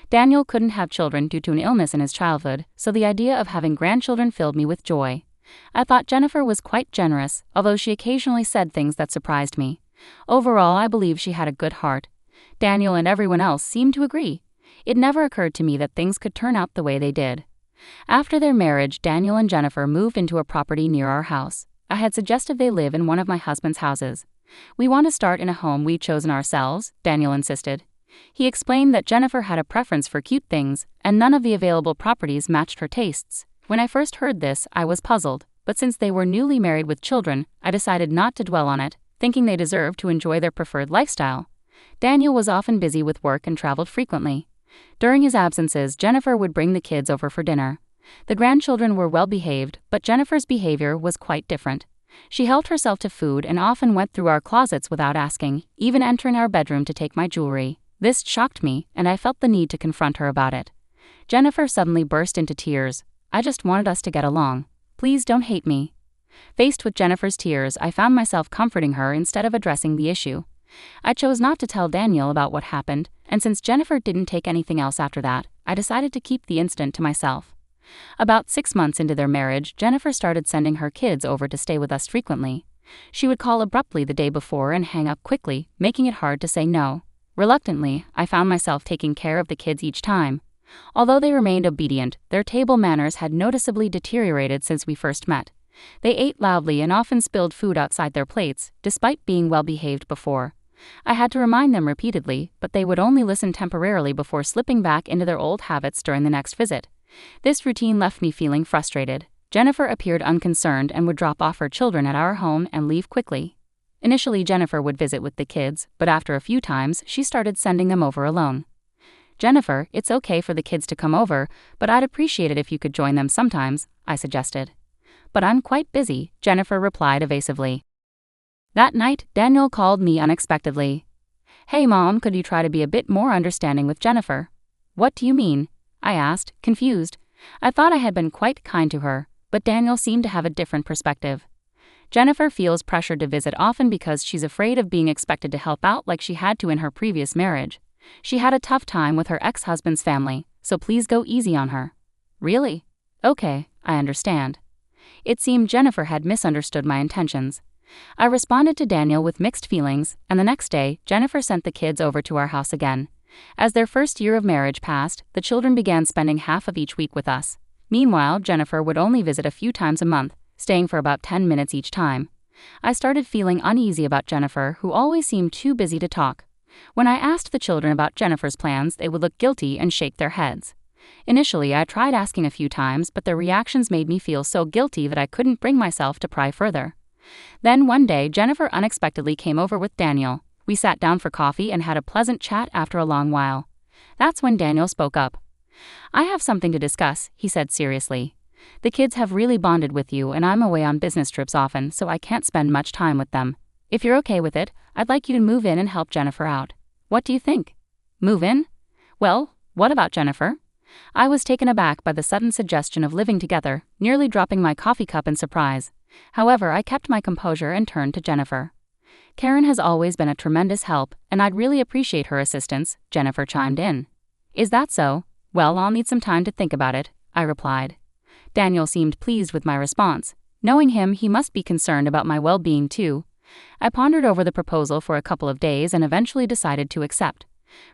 Daniel couldn't have children due to an illness in his childhood, so the idea of having grandchildren filled me with joy. I thought Jennifer was quite generous, although she occasionally said things that surprised me. Overall, I believe she had a good heart. Daniel and everyone else seemed to agree. It never occurred to me that things could turn out the way they did. After their marriage, Daniel and Jennifer moved into a property near our house. I had suggested they live in one of my husband's houses. We want to start in a home we've chosen ourselves, Daniel insisted. He explained that Jennifer had a preference for cute things, and none of the available properties matched her tastes. When I first heard this, I was puzzled, but since they were newly married with children, I decided not to dwell on it, thinking they deserved to enjoy their preferred lifestyle. Daniel was often busy with work and traveled frequently. During his absences, Jennifer would bring the kids over for dinner. The grandchildren were well behaved, but Jennifer's behavior was quite different. She helped herself to food and often went through our closets without asking, even entering our bedroom to take my jewelry. This shocked me, and I felt the need to confront her about it. Jennifer suddenly burst into tears. I just wanted us to get along. Please don't hate me. Faced with Jennifer's tears, I found myself comforting her instead of addressing the issue. I chose not to tell Daniel about what happened, and since Jennifer didn't take anything else after that, I decided to keep the incident to myself. About 6 months into their marriage, Jennifer started sending her kids over to stay with us frequently. She would call abruptly the day before and hang up quickly, making it hard to say no. Reluctantly, I found myself taking care of the kids each time. Although they remained obedient, their table manners had noticeably deteriorated since we first met. They ate loudly and often spilled food outside their plates, despite being well behaved before. I had to remind them repeatedly, but they would only listen temporarily before slipping back into their old habits during the next visit. This routine left me feeling frustrated. Jennifer appeared unconcerned and would drop off her children at our home and leave quickly. Initially, Jennifer would visit with the kids, but after a few times, she started sending them over alone. Jennifer, it's okay for the kids to come over, but I'd appreciate it if you could join them sometimes, I suggested. But I'm quite busy, Jennifer replied evasively. That night, Daniel called me unexpectedly. Hey Mom, could you try to be a bit more understanding with Jennifer? What do you mean? I asked, confused. I thought I had been quite kind to her, but Daniel seemed to have a different perspective. Jennifer feels pressured to visit often because she's afraid of being expected to help out like she had to in her previous marriage. She had a tough time with her ex-husband's family, so please go easy on her. Really? Okay, I understand. It seemed Jennifer had misunderstood my intentions. I responded to Daniel with mixed feelings, and the next day, Jennifer sent the kids over to our house again. As their first year of marriage passed, the children began spending half of each week with us. Meanwhile, Jennifer would only visit a few times a month, staying for about 10 minutes each time. I started feeling uneasy about Jennifer, who always seemed too busy to talk. When I asked the children about Jennifer's plans, they would look guilty and shake their heads. Initially, I tried asking a few times, but their reactions made me feel so guilty that I couldn't bring myself to pry further. Then one day, Jennifer unexpectedly came over with Daniel. We sat down for coffee and had a pleasant chat after a long while. That's when Daniel spoke up. "I have something to discuss," he said seriously. "The kids have really bonded with you, and I'm away on business trips often, so I can't spend much time with them. If you're okay with it, I'd like you to move in and help Jennifer out. What do you think?" "Move in? Well, what about Jennifer?" I was taken aback by the sudden suggestion of living together, nearly dropping my coffee cup in surprise. However, I kept my composure and turned to Jennifer. "Karen has always been a tremendous help, and I'd really appreciate her assistance," Jennifer chimed in. "Is that so? Well, I'll need some time to think about it," I replied. Daniel seemed pleased with my response. Knowing him, he must be concerned about my well-being too. I pondered over the proposal for a couple of days and eventually decided to accept.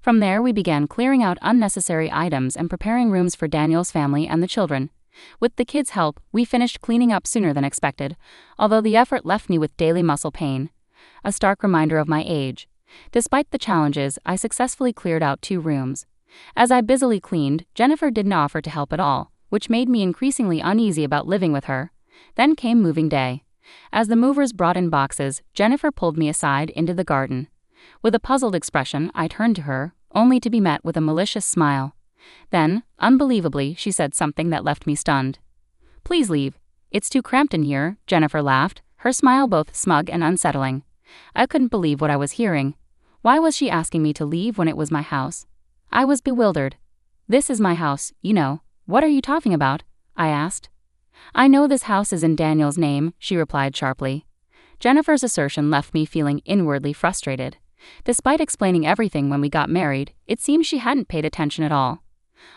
From there, we began clearing out unnecessary items and preparing rooms for Daniel's family and the children. With the kids' help, we finished cleaning up sooner than expected, although the effort left me with daily muscle pain. A stark reminder of my age. Despite the challenges, I successfully cleared out 2 rooms. As I busily cleaned, Jennifer didn't offer to help at all, which made me increasingly uneasy about living with her. Then came moving day. As the movers brought in boxes, Jennifer pulled me aside into the garden. With a puzzled expression, I turned to her, only to be met with a malicious smile. Then, unbelievably, she said something that left me stunned. "Please leave. It's too cramped in here," Jennifer laughed, her smile both smug and unsettling. I couldn't believe what I was hearing. Why was she asking me to leave when it was my house? I was bewildered. "This is my house, you know. What are you talking about?" I asked. "I know this house is in Daniel's name," she replied sharply. Jennifer's assertion left me feeling inwardly frustrated. Despite explaining everything when we got married, it seemed she hadn't paid attention at all.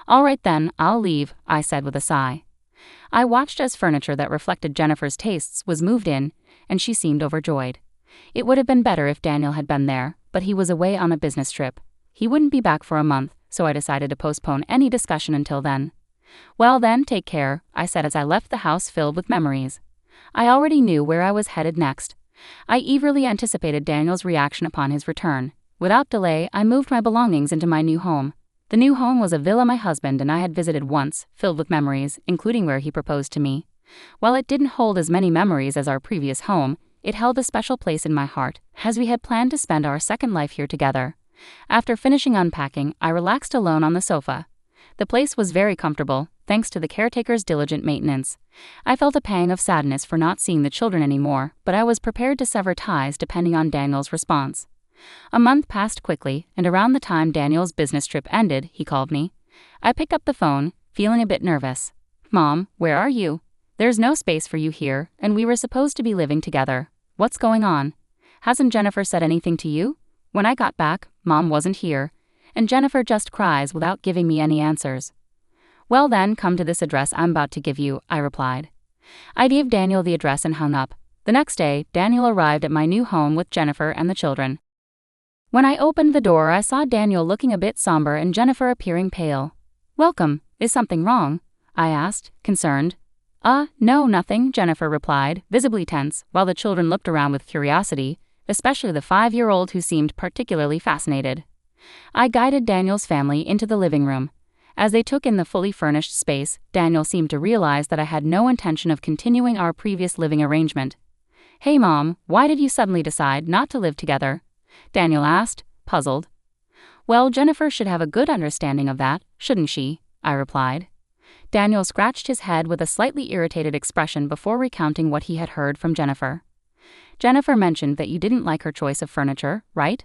"All right then, I'll leave," I said with a sigh. I watched as furniture that reflected Jennifer's tastes was moved in, and she seemed overjoyed. It would have been better if Daniel had been there, but he was away on a business trip. He wouldn't be back for a month, so I decided to postpone any discussion until then. "Well then, take care," I said as I left the house filled with memories. I already knew where I was headed next. I eagerly anticipated Daniel's reaction upon his return. Without delay, I moved my belongings into my new home. The new home was a villa my husband and I had visited once, filled with memories, including where he proposed to me. While it didn't hold as many memories as our previous home, it held a special place in my heart, as we had planned to spend our second life here together. After finishing unpacking, I relaxed alone on the sofa. The place was very comfortable, thanks to the caretaker's diligent maintenance. I felt a pang of sadness for not seeing the children anymore, but I was prepared to sever ties depending on Daniel's response. A month passed quickly, and around the time Daniel's business trip ended, he called me. I picked up the phone, feeling a bit nervous. "Mom, where are you? There's no space for you here, and we were supposed to be living together. What's going on? Hasn't Jennifer said anything to you?" When I got back, Mom wasn't here, and Jennifer just cries without giving me any answers. "Well then, come to this address I'm about to give you," I replied. I gave Daniel the address and hung up. The next day, Daniel arrived at my new home with Jennifer and the children. When I opened the door, I saw Daniel looking a bit somber and Jennifer appearing pale. "Welcome. Is something wrong?" I asked, concerned. No, nothing," Jennifer replied, visibly tense, while the children looked around with curiosity, especially the 5-year-old who seemed particularly fascinated. I guided Daniel's family into the living room. As they took in the fully furnished space, Daniel seemed to realize that I had no intention of continuing our previous living arrangement. "Hey Mom, why did you suddenly decide not to live together?" Daniel asked, puzzled. "Well, Jennifer should have a good understanding of that, shouldn't she?" I replied. Daniel scratched his head with a slightly irritated expression before recounting what he had heard from Jennifer. "Jennifer mentioned that you didn't like her choice of furniture, right?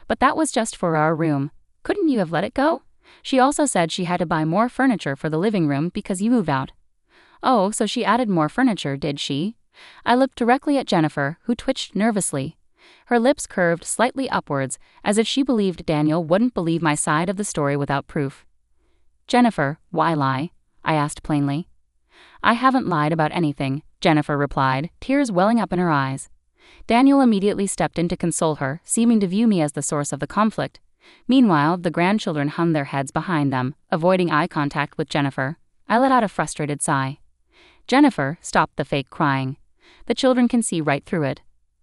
But that was just for our room. Couldn't you have let it go? She also said she had to buy more furniture for the living room because you moved out." "Oh, so she added more furniture, did she?" I looked directly at Jennifer, who twitched nervously. Her lips curved slightly upwards, as if she believed Daniel wouldn't believe my side of the story without proof. "Jennifer, why lie?" I asked plainly. "I haven't lied about anything," Jennifer replied, tears welling up in her eyes. Daniel immediately stepped in to console her, seeming to view me as the source of the conflict. Meanwhile, the grandchildren hung their heads behind them, avoiding eye contact with Jennifer. I let out a frustrated sigh. "Jennifer, stop the fake crying. The children can see right through it."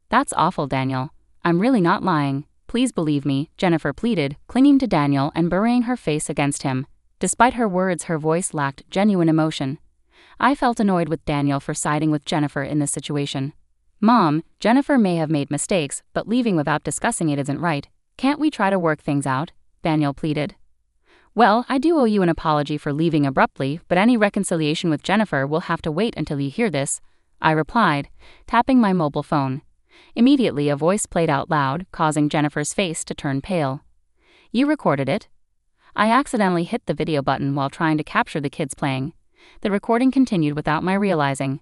"That's awful, Daniel. I'm really not lying. Please believe me," Jennifer pleaded, clinging to Daniel and burying her face against him. Despite her words, her voice lacked genuine emotion. I felt annoyed with Daniel for siding with Jennifer in this situation. "Mom, Jennifer may have made mistakes, but leaving without discussing it isn't right. Can't we try to work things out?" Daniel pleaded. "Well, I do owe you an apology for leaving abruptly, but any reconciliation with Jennifer will have to wait until you hear this," I replied, tapping my mobile phone. Immediately, a voice played out loud, causing Jennifer's face to turn pale. "You recorded it?" I accidentally hit the video button while trying to capture the kids playing. The recording continued without my realizing.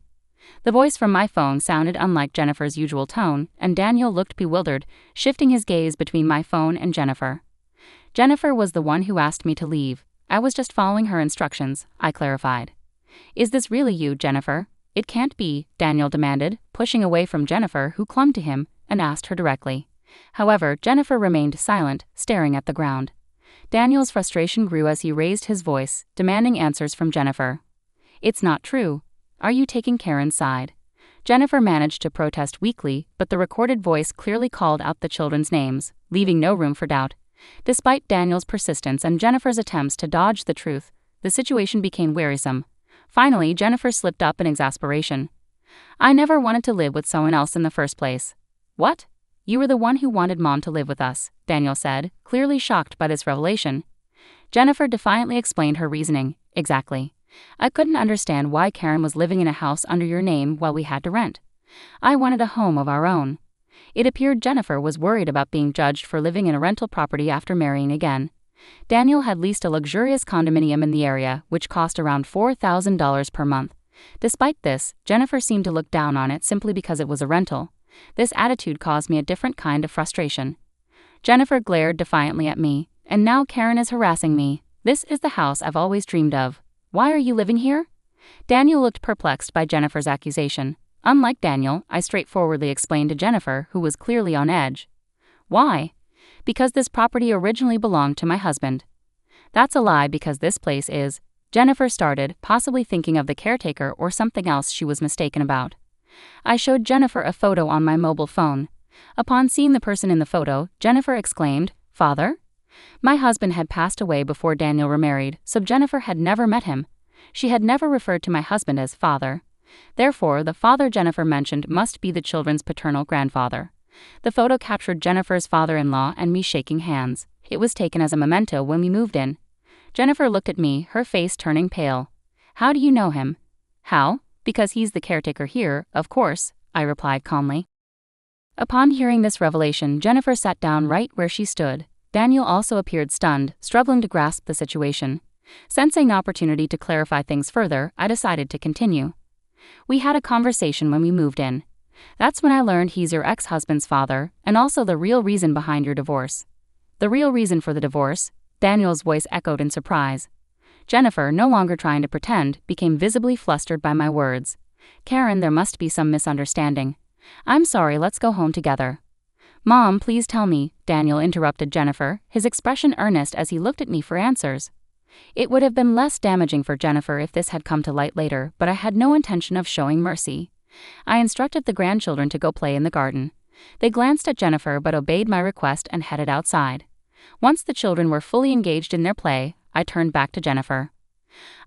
The voice from my phone sounded unlike Jennifer's usual tone, and Daniel looked bewildered, shifting his gaze between my phone and Jennifer. "Jennifer was the one who asked me to leave. I was just following her instructions," I clarified. "Is this really you, Jennifer?" "It can't be," Daniel demanded, pushing away from Jennifer, who clung to him, and asked her directly. However, Jennifer remained silent, staring at the ground. Daniel's frustration grew as he raised his voice, demanding answers from Jennifer. "It's not true. Are you taking Karen's side?" Jennifer managed to protest weakly, but the recorded voice clearly called out the children's names, leaving no room for doubt. Despite Daniel's persistence and Jennifer's attempts to dodge the truth, the situation became wearisome. Finally, Jennifer slipped up in exasperation. "I never wanted to live with someone else in the first place." "What? You were the one who wanted Mom to live with us," Daniel said, clearly shocked by this revelation. Jennifer defiantly explained her reasoning. "Exactly. I couldn't understand why Karen was living in a house under your name while we had to rent. I wanted a home of our own." It appeared Jennifer was worried about being judged for living in a rental property after marrying again. Daniel had leased a luxurious condominium in the area, which cost around $4,000 per month. Despite this, Jennifer seemed to look down on it simply because it was a rental. This attitude caused me a different kind of frustration. Jennifer glared defiantly at me. "And now Karen is harassing me. This is the house I've always dreamed of. Why are you living here?" Daniel looked perplexed by Jennifer's accusation. Unlike Daniel, I straightforwardly explained to Jennifer, who was clearly on edge. "Why?" "Because this property originally belonged to my husband." "That's a lie because this place is," Jennifer started, possibly thinking of the caretaker or something else she was mistaken about. I showed Jennifer a photo on my mobile phone. Upon seeing the person in the photo, Jennifer exclaimed, "Father?" My husband had passed away before Daniel remarried, so Jennifer had never met him. She had never referred to my husband as father. Therefore, the father Jennifer mentioned must be the children's paternal grandfather. The photo captured Jennifer's father-in-law and me shaking hands. It was taken as a memento when we moved in. Jennifer looked at me, her face turning pale. "How do you know him?" "How? Because he's the caretaker here, of course," I replied calmly. Upon hearing this revelation, Jennifer sat down right where she stood. Daniel also appeared stunned, struggling to grasp the situation. Sensing an opportunity to clarify things further, I decided to continue. "We had a conversation when we moved in. That's when I learned he's your ex-husband's father, and also the real reason behind your divorce." "The real reason for the divorce?" Daniel's voice echoed in surprise. Jennifer, no longer trying to pretend, became visibly flustered by my words. "Karen, there must be some misunderstanding. I'm sorry, let's go home together." "Mom, please tell me," Daniel interrupted Jennifer, his expression earnest as he looked at me for answers. It would have been less damaging for Jennifer if this had come to light later, but I had no intention of showing mercy. I instructed the grandchildren to go play in the garden. They glanced at Jennifer but obeyed my request and headed outside. Once the children were fully engaged in their play, I turned back to Jennifer.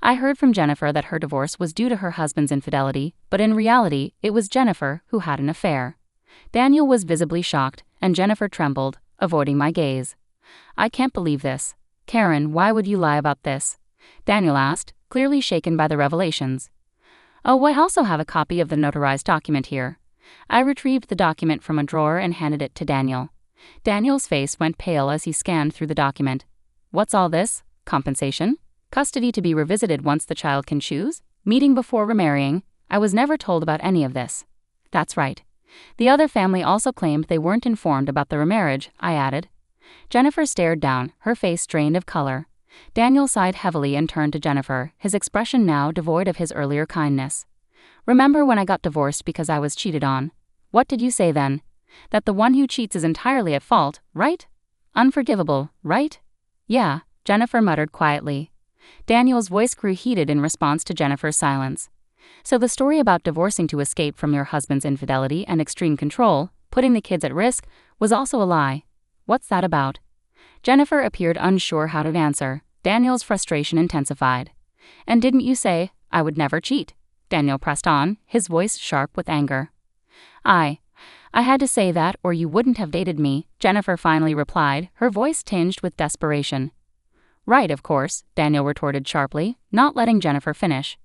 I heard from Jennifer that her divorce was due to her husband's infidelity, but in reality, it was Jennifer who had an affair. Daniel was visibly shocked, and Jennifer trembled, avoiding my gaze. "I can't believe this. Karen, why would you lie about this?" Daniel asked, clearly shaken by the revelations. "Oh, I also have a copy of the notarized document here." I retrieved the document from a drawer and handed it to Daniel. Daniel's face went pale as he scanned through the document. "What's all this? Compensation? Custody to be revisited once the child can choose? Meeting before remarrying? I was never told about any of this." "That's right. The other family also claimed they weren't informed about the remarriage," I added. Jennifer stared down, her face drained of color. Daniel sighed heavily and turned to Jennifer, his expression now devoid of his earlier kindness. "Remember when I got divorced because I was cheated on? What did you say then? That the one who cheats is entirely at fault, right? Unforgivable, right?" "Yeah," Jennifer muttered quietly. Daniel's voice grew heated in response to Jennifer's silence. "So the story about divorcing to escape from your husband's infidelity and extreme control, putting the kids at risk, was also a lie. What's that about?" Jennifer appeared unsure how to answer. Daniel's frustration intensified. "And didn't you say, I would never cheat?" Daniel pressed on, his voice sharp with anger. I had to say that or you wouldn't have dated me, Jennifer finally replied, her voice tinged with desperation. Right, of course, Daniel retorted sharply, not letting Jennifer finish.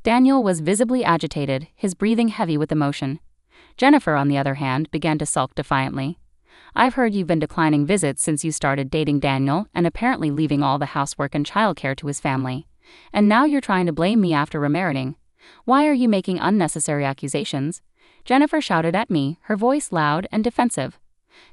Daniel was visibly agitated, his breathing heavy with emotion. Jennifer, on the other hand, began to sulk defiantly. I've heard you've been declining visits since you started dating Daniel and apparently leaving all the housework and childcare to his family. And now you're trying to blame me after remarrying. Why are you making unnecessary accusations? Jennifer shouted at me, her voice loud and defensive.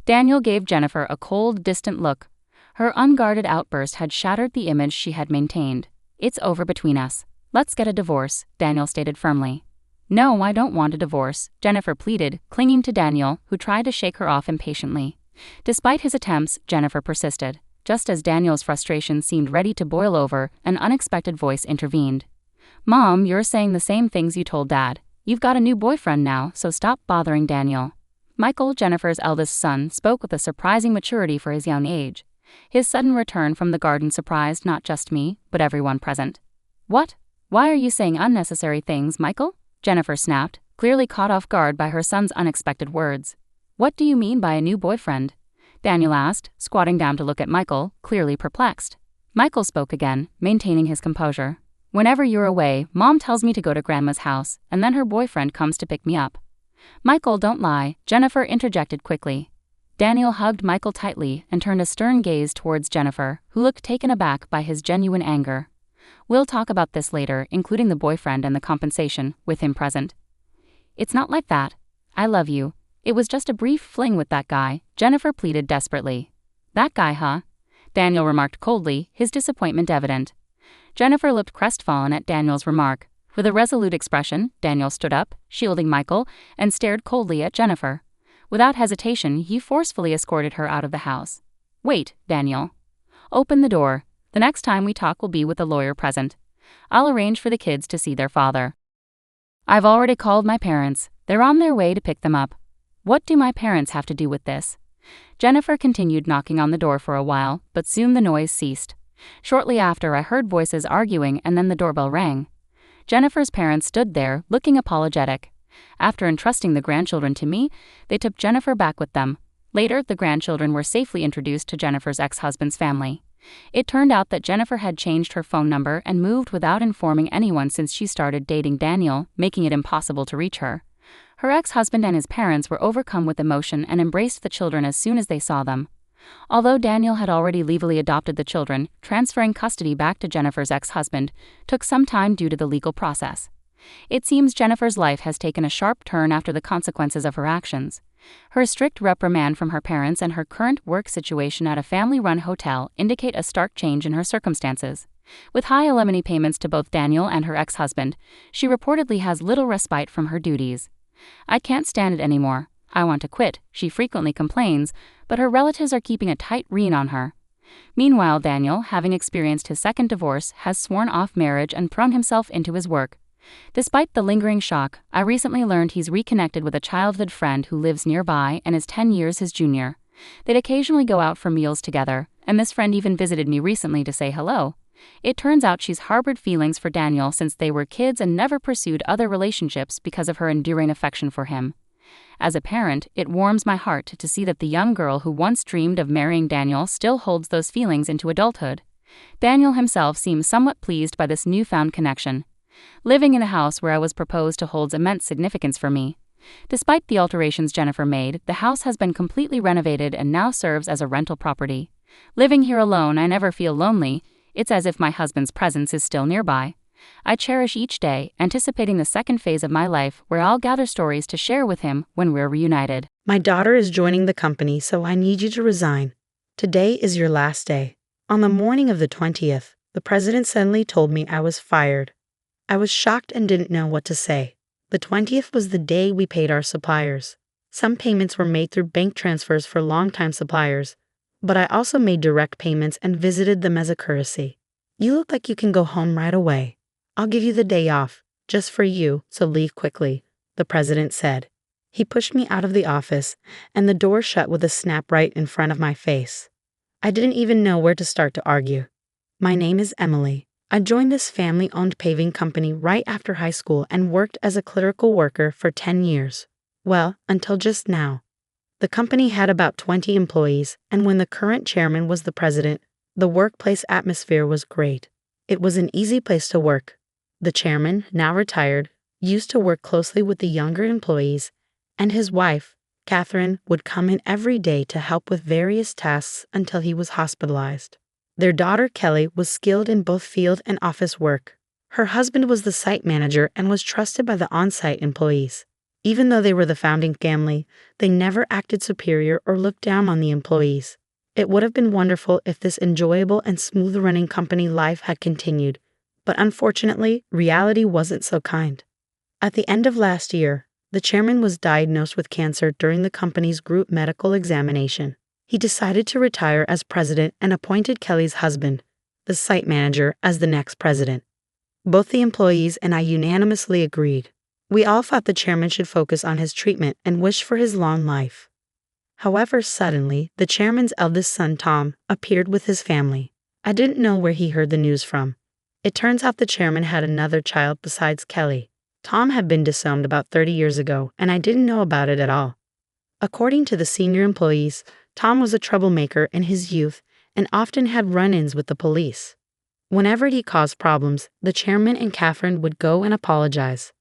Daniel gave Jennifer a cold, distant look. Her unguarded outburst had shattered the image she had maintained. It's over between us. Let's get a divorce, Daniel stated firmly. No, I don't want a divorce, Jennifer pleaded, clinging to Daniel, who tried to shake her off impatiently. Despite his attempts, Jennifer persisted. Just as Daniel's frustration seemed ready to boil over, an unexpected voice intervened. Mom, you're saying the same things you told Dad. You've got a new boyfriend now, so stop bothering Daniel. Michael, Jennifer's eldest son, spoke with a surprising maturity for his young age. His sudden return from the garden surprised not just me, but everyone present. What? Why are you saying unnecessary things, Michael? Jennifer snapped, clearly caught off guard by her son's unexpected words. What do you mean by a new boyfriend? Daniel asked, squatting down to look at Michael, clearly perplexed. Michael spoke again, maintaining his composure. Whenever you're away, Mom tells me to go to Grandma's house, and then her boyfriend comes to pick me up. Michael, don't lie, Jennifer interjected quickly. Daniel hugged Michael tightly and turned a stern gaze towards Jennifer, who looked taken aback by his genuine anger. We'll talk about this later, including the boyfriend and the compensation, with him present. It's not like that. I love you. It was just a brief fling with that guy, Jennifer pleaded desperately. That guy, huh? Daniel remarked coldly, his disappointment evident. Jennifer looked crestfallen at Daniel's remark. With a resolute expression, Daniel stood up, shielding Michael, and stared coldly at Jennifer. Without hesitation, he forcefully escorted her out of the house. Wait, Daniel. Open the door. The next time we talk will be with a lawyer present. I'll arrange for the kids to see their father. I've already called my parents. They're on their way to pick them up. What do my parents have to do with this? Jennifer continued knocking on the door for a while, but soon the noise ceased. Shortly after, I heard voices arguing and then the doorbell rang. Jennifer's parents stood there, looking apologetic. After entrusting the grandchildren to me, they took Jennifer back with them. Later, the grandchildren were safely introduced to Jennifer's ex-husband's family. It turned out that Jennifer had changed her phone number and moved without informing anyone since she started dating Daniel, making it impossible to reach her. Her ex-husband and his parents were overcome with emotion and embraced the children as soon as they saw them. Although Daniel had already legally adopted the children, transferring custody back to Jennifer's ex-husband took some time due to the legal process. It seems Jennifer's life has taken a sharp turn after the consequences of her actions. Her strict reprimand from her parents and her current work situation at a family-run hotel indicate a stark change in her circumstances. With high alimony payments to both Daniel and her ex-husband, she reportedly has little respite from her duties. I can't stand it anymore. I want to quit, she frequently complains, but her relatives are keeping a tight rein on her. Meanwhile, Daniel, having experienced his second divorce, has sworn off marriage and thrown himself into his work. Despite the lingering shock, I recently learned he's reconnected with a childhood friend who lives nearby and is 10 years his junior. They'd occasionally go out for meals together, and this friend even visited me recently to say hello. It turns out she's harbored feelings for Daniel since they were kids and never pursued other relationships because of her enduring affection for him. As a parent, it warms my heart to see that the young girl who once dreamed of marrying Daniel still holds those feelings into adulthood. Daniel himself seems somewhat pleased by this newfound connection. Living in a house where I was proposed to holds immense significance for me. Despite the alterations Jennifer made, the house has been completely renovated and now serves as a rental property. Living here alone, I never feel lonely. It's as if my husband's presence is still nearby. I cherish each day, anticipating the second phase of my life where I'll gather stories to share with him when we're reunited. My daughter is joining the company, so I need you to resign. Today is your last day. On the morning of the 20th, the president suddenly told me I was fired. I was shocked and didn't know what to say. The 20th was the day we paid our suppliers. Some payments were made through bank transfers for longtime suppliers, but I also made direct payments and visited them as a courtesy. You look like you can go home right away. I'll give you the day off, just for you, so leave quickly, the president said. He pushed me out of the office, and the door shut with a snap right in front of my face. I didn't even know where to start to argue. My name is Emily. I joined this family-owned paving company right after high school and worked as a clerical worker for 10 years. Well, until just now. The company had about 20 employees, and when the current chairman was the president, the workplace atmosphere was great. It was an easy place to work. The chairman, now retired, used to work closely with the younger employees, and his wife, Catherine, would come in every day to help with various tasks until he was hospitalized. Their daughter Kelly was skilled in both field and office work. Her husband was the site manager and was trusted by the on-site employees. Even though they were the founding family, they never acted superior or looked down on the employees. It would have been wonderful if this enjoyable and smooth-running company life had continued, but unfortunately, reality wasn't so kind. At the end of last year, the chairman was diagnosed with cancer during the company's group medical examination. He decided to retire as president and appointed Kelly's husband, the site manager, as the next president. Both the employees and I unanimously agreed. We all thought the chairman should focus on his treatment and wish for his long life. However, suddenly, the chairman's eldest son, Tom, appeared with his family. I didn't know where he heard the news from. It turns out the chairman had another child besides Kelly. Tom had been disowned about 30 years ago, and I didn't know about it at all. According to the senior employees, Tom was a troublemaker in his youth and often had run-ins with the police. Whenever he caused problems, the chairman and Catherine would go and apologize.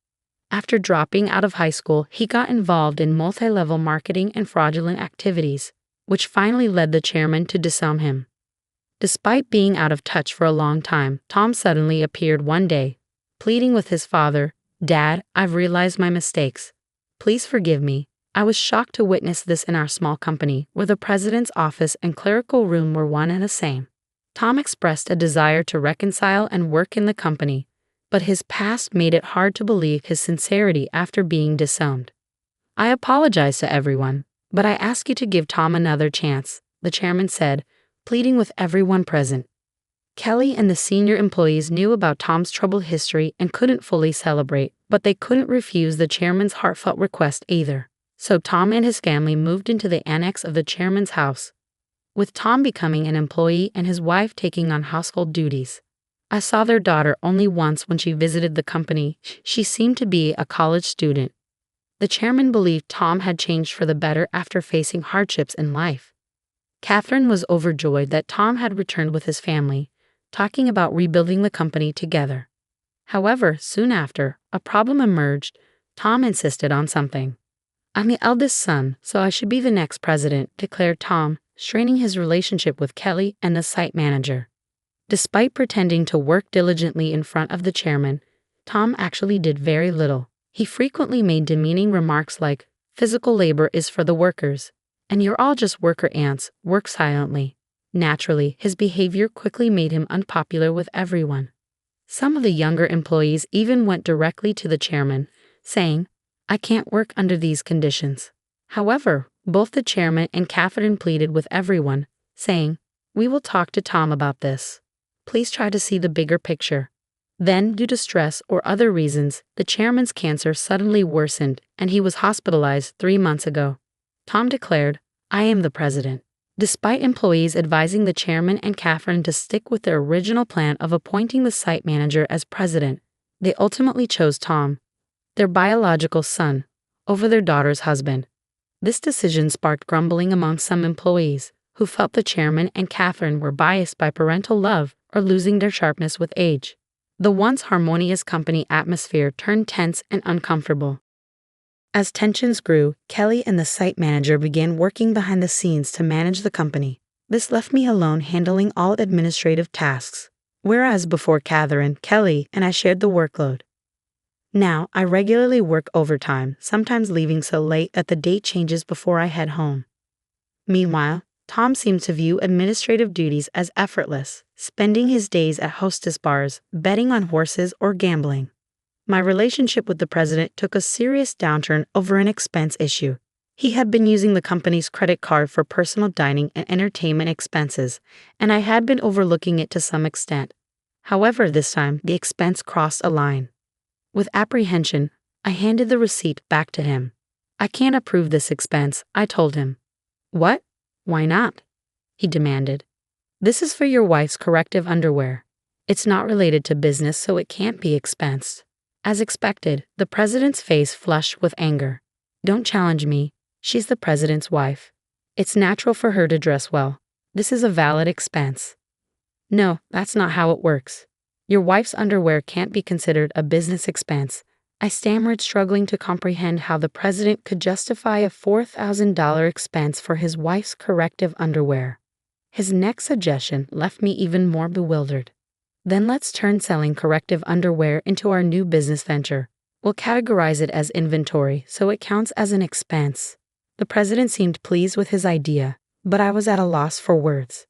After dropping out of high school, he got involved in multi-level marketing and fraudulent activities, which finally led the chairman to disown him. Despite being out of touch for a long time, Tom suddenly appeared one day, pleading with his father, "Dad, I've realized my mistakes. Please forgive me." I was shocked to witness this in our small company, where the president's office and clerical room were one and the same. Tom expressed a desire to reconcile and work in the company, but his past made it hard to believe his sincerity after being disowned. "I apologize to everyone, but I ask you to give Tom another chance," the chairman said, pleading with everyone present. Kelly and the senior employees knew about Tom's troubled history and couldn't fully celebrate, but they couldn't refuse the chairman's heartfelt request either. So Tom and his family moved into the annex of the chairman's house, with Tom becoming an employee and his wife taking on household duties. I saw their daughter only once when she visited the company. She seemed to be a college student. The chairman believed Tom had changed for the better after facing hardships in life. Catherine was overjoyed that Tom had returned with his family, talking about rebuilding the company together. However, soon after, a problem emerged. Tom insisted on something. "I'm the eldest son, so I should be the next president," declared Tom, straining his relationship with Kelly and the site manager. Despite pretending to work diligently in front of the chairman, Tom actually did very little. He frequently made demeaning remarks like, "Physical labor is for the workers, and you're all just worker ants, work silently." Naturally, his behavior quickly made him unpopular with everyone. Some of the younger employees even went directly to the chairman, saying, "I can't work under these conditions." However, both the chairman and Catherine pleaded with everyone, saying, "We will talk to Tom about this. Please try to see the bigger picture." Then, due to stress or other reasons, the chairman's cancer suddenly worsened and he was hospitalized 3 months ago. Tom declared, "I am the president." Despite employees advising the chairman and Catherine to stick with their original plan of appointing the site manager as president, they ultimately chose Tom, their biological son, over their daughter's husband. This decision sparked grumbling among some employees, who felt the chairman and Catherine were biased by parental love or losing their sharpness with age. The once harmonious company atmosphere turned tense and uncomfortable. As tensions grew, Kelly and the site manager began working behind the scenes to manage the company. This left me alone handling all administrative tasks, whereas before Catherine, Kelly, and I shared the workload. Now, I regularly work overtime, sometimes leaving so late that the date changes before I head home. Meanwhile, Tom seemed to view administrative duties as effortless, spending his days at hostess bars, betting on horses, or gambling. My relationship with the president took a serious downturn over an expense issue. He had been using the company's credit card for personal dining and entertainment expenses, and I had been overlooking it to some extent. However, this time, the expense crossed a line. With apprehension, I handed the receipt back to him. "I can't approve this expense," I told him. "What? Why not?" he demanded. "This is for your wife's corrective underwear. It's not related to business, so it can't be expensed." As expected, the president's face flushed with anger. Don't challenge me. She's the president's wife. It's natural for her to dress well. This is a valid expense. No, that's not how it works. Your wife's underwear can't be considered a business expense. I stammered, struggling to comprehend how the president could justify a $4,000 expense for his wife's corrective underwear. His next suggestion left me even more bewildered. Then let's turn selling corrective underwear into our new business venture. We'll categorize it as inventory so it counts as an expense. The president seemed pleased with his idea, but I was at a loss for words.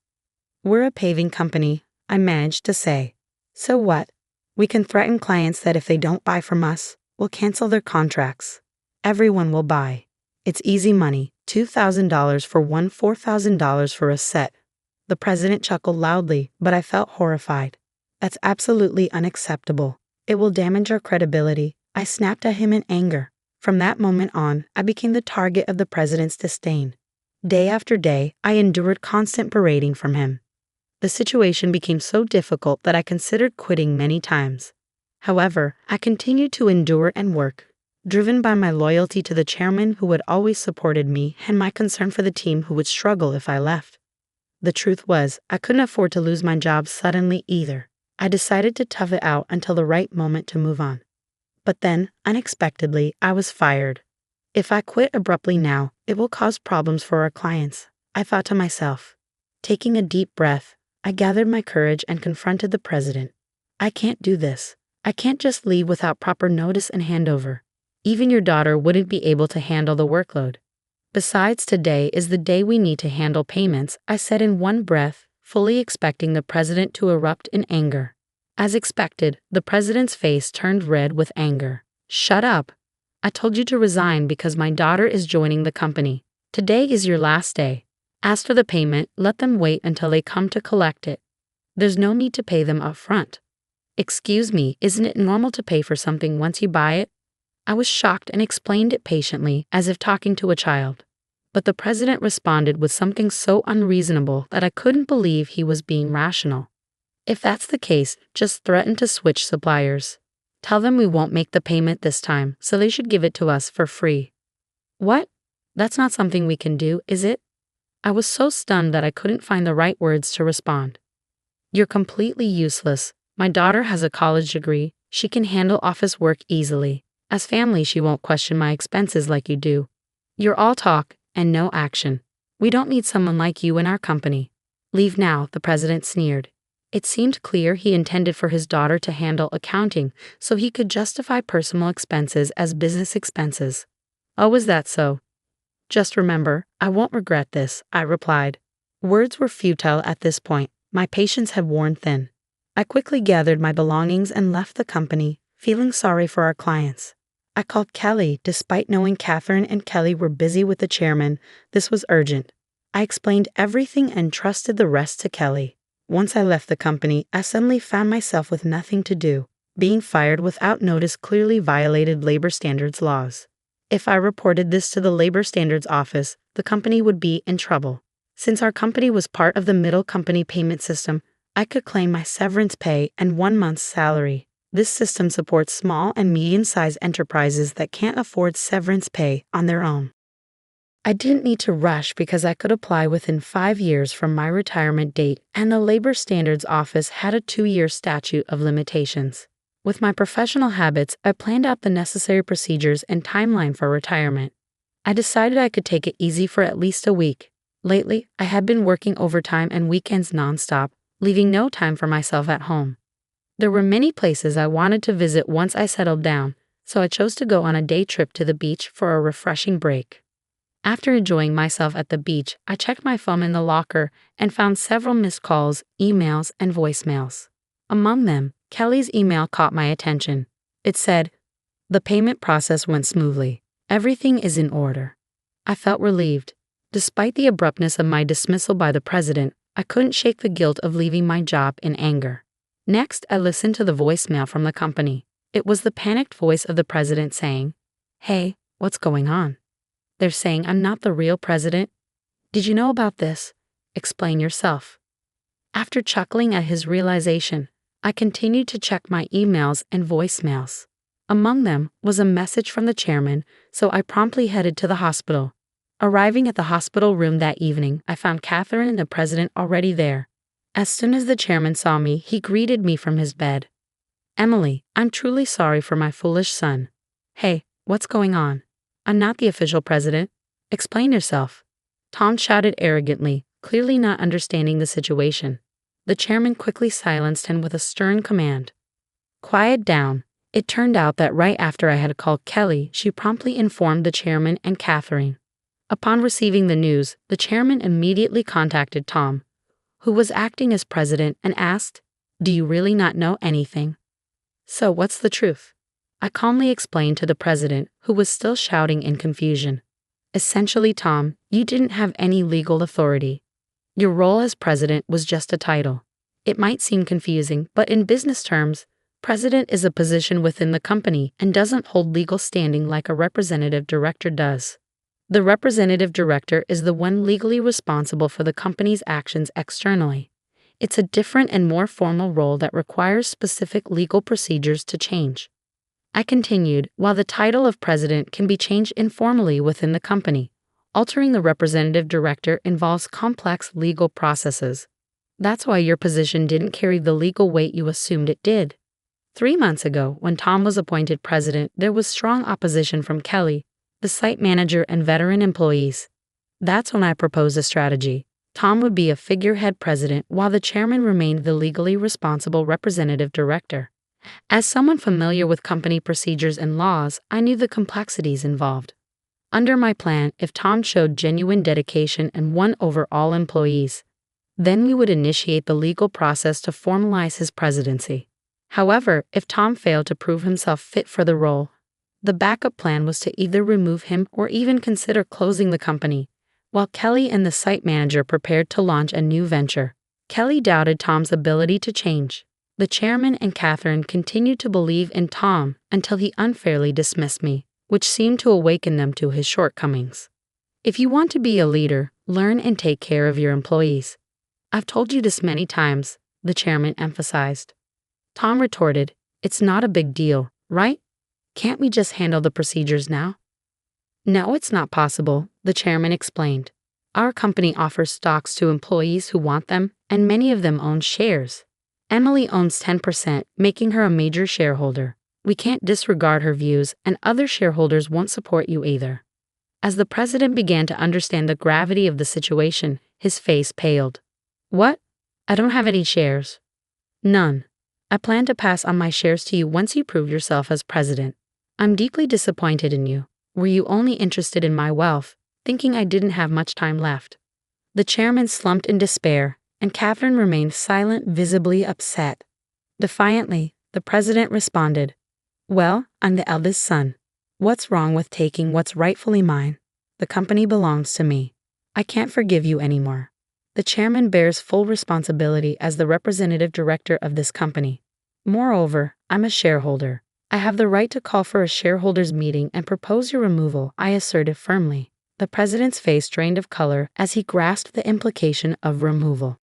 We're a paving company, I managed to say. So what? We can threaten clients that if they don't buy from us, we'll cancel their contracts. Everyone will buy. It's easy money, $2,000 for one, $4,000 for a set. The president chuckled loudly, but I felt horrified. That's absolutely unacceptable. It will damage our credibility. I snapped at him in anger. From that moment on, I became the target of the president's disdain. Day after day, I endured constant berating from him. The situation became so difficult that I considered quitting many times. However, I continued to endure and work, driven by my loyalty to the chairman who had always supported me and my concern for the team who would struggle if I left. The truth was, I couldn't afford to lose my job suddenly either. I decided to tough it out until the right moment to move on. But then, unexpectedly, I was fired. If I quit abruptly now, it will cause problems for our clients, I thought to myself. Taking a deep breath, I gathered my courage and confronted the president. I can't do this. I can't just leave without proper notice and handover. Even your daughter wouldn't be able to handle the workload. Besides, today is the day we need to handle payments, I said in one breath, fully expecting the president to erupt in anger. As expected, the president's face turned red with anger. Shut up. I told you to resign because my daughter is joining the company. Today is your last day. As for the payment, let them wait until they come to collect it. There's no need to pay them up front. Excuse me, isn't it normal to pay for something once you buy it? I was shocked and explained it patiently, as if talking to a child. But the president responded with something so unreasonable that I couldn't believe he was being rational. If that's the case, just threaten to switch suppliers. Tell them we won't make the payment this time, so they should give it to us for free. What? That's not something we can do, is it? I was so stunned that I couldn't find the right words to respond. You're completely useless. My daughter has a college degree. She can handle office work easily. As family, she won't question my expenses like you do. You're all talk and no action. We don't need someone like you in our company. Leave now, the president sneered. It seemed clear he intended for his daughter to handle accounting so he could justify personal expenses as business expenses. Oh, is that so? Just remember, I won't regret this, I replied. Words were futile at this point. My patience had worn thin. I quickly gathered my belongings and left the company, feeling sorry for our clients. I called Kelly, despite knowing Catherine and Kelly were busy with the chairman. This was urgent. I explained everything and trusted the rest to Kelly. Once I left the company, I suddenly found myself with nothing to do. Being fired without notice clearly violated labor standards laws. If I reported this to the labor standards office, the company would be in trouble. Since our company was part of the middle company payment system, I could claim my severance pay and 1 month's salary. This system supports small and medium-sized enterprises that can't afford severance pay on their own. I didn't need to rush because I could apply within 5 years from my retirement date, and the Labor Standards Office had a 2-year statute of limitations. With my professional habits, I planned out the necessary procedures and timeline for retirement. I decided I could take it easy for at least a week. Lately, I had been working overtime and weekends nonstop, leaving no time for myself at home. There were many places I wanted to visit once I settled down, so I chose to go on a day trip to the beach for a refreshing break. After enjoying myself at the beach, I checked my phone in the locker and found several missed calls, emails, and voicemails. Among them, Kelly's email caught my attention. It said, "The payment process went smoothly. Everything is in order." I felt relieved. Despite the abruptness of my dismissal by the president, I couldn't shake the guilt of leaving my job in anger. Next, I listened to the voicemail from the company. It was the panicked voice of the president saying, "Hey, what's going on? They're saying I'm not the real president. Did you know about this? Explain yourself." After chuckling at his realization, I continued to check my emails and voicemails. Among them was a message from the chairman, so I promptly headed to the hospital. Arriving at the hospital room that evening, I found Catherine and the president already there. As soon as the chairman saw me, he greeted me from his bed. "Emily, I'm truly sorry for my foolish son." "Hey, what's going on? I'm not the official president. Explain yourself." Tom shouted arrogantly, clearly not understanding the situation. The chairman quickly silenced him with a stern command. "Quiet down." It turned out that right after I had called Kelly, she promptly informed the chairman and Catherine. Upon receiving the news, the chairman immediately contacted Tom, who was acting as president, and asked, "Do you really not know anything? So what's the truth?" I calmly explained to the president, who was still shouting in confusion. "Essentially, Tom, you didn't have any legal authority. Your role as president was just a title. It might seem confusing, but in business terms, president is a position within the company and doesn't hold legal standing like a representative director does. The representative director is the one legally responsible for the company's actions externally. It's a different and more formal role that requires specific legal procedures to change." I continued, "While the title of president can be changed informally within the company, altering the representative director involves complex legal processes. That's why your position didn't carry the legal weight you assumed it did." 3 months ago, when Tom was appointed president, there was strong opposition from Kelly, the site manager, and veteran employees. That's when I proposed a strategy. Tom would be a figurehead president while the chairman remained the legally responsible representative director. As someone familiar with company procedures and laws, I knew the complexities involved. Under my plan, if Tom showed genuine dedication and won over all employees, then we would initiate the legal process to formalize his presidency. However, if Tom failed to prove himself fit for the role, the backup plan was to either remove him or even consider closing the company, while Kelly and the site manager prepared to launch a new venture. Kelly doubted Tom's ability to change. The chairman and Catherine continued to believe in Tom until he unfairly dismissed me, which seemed to awaken them to his shortcomings. "If you want to be a leader, learn and take care of your employees. I've told you this many times," the chairman emphasized. Tom retorted, "It's not a big deal, right? Can't we just handle the procedures now?" "No, it's not possible," the chairman explained. "Our company offers stocks to employees who want them, and many of them own shares. Emily owns 10%, making her a major shareholder. We can't disregard her views, and other shareholders won't support you either." As the president began to understand the gravity of the situation, his face paled. "What? I don't have any shares." "None. I plan to pass on my shares to you once you prove yourself as president. I'm deeply disappointed in you. Were you only interested in my wealth, thinking I didn't have much time left?" The chairman slumped in despair, and Catherine remained silent, visibly upset. Defiantly, the president responded, "Well, I'm the eldest son. What's wrong with taking what's rightfully mine? The company belongs to me. I can't forgive you anymore. The chairman bears full responsibility as the representative director of this company. Moreover, I'm a shareholder. I have the right to call for a shareholders' meeting and propose your removal," I asserted firmly. The president's face drained of color as he grasped the implication of removal.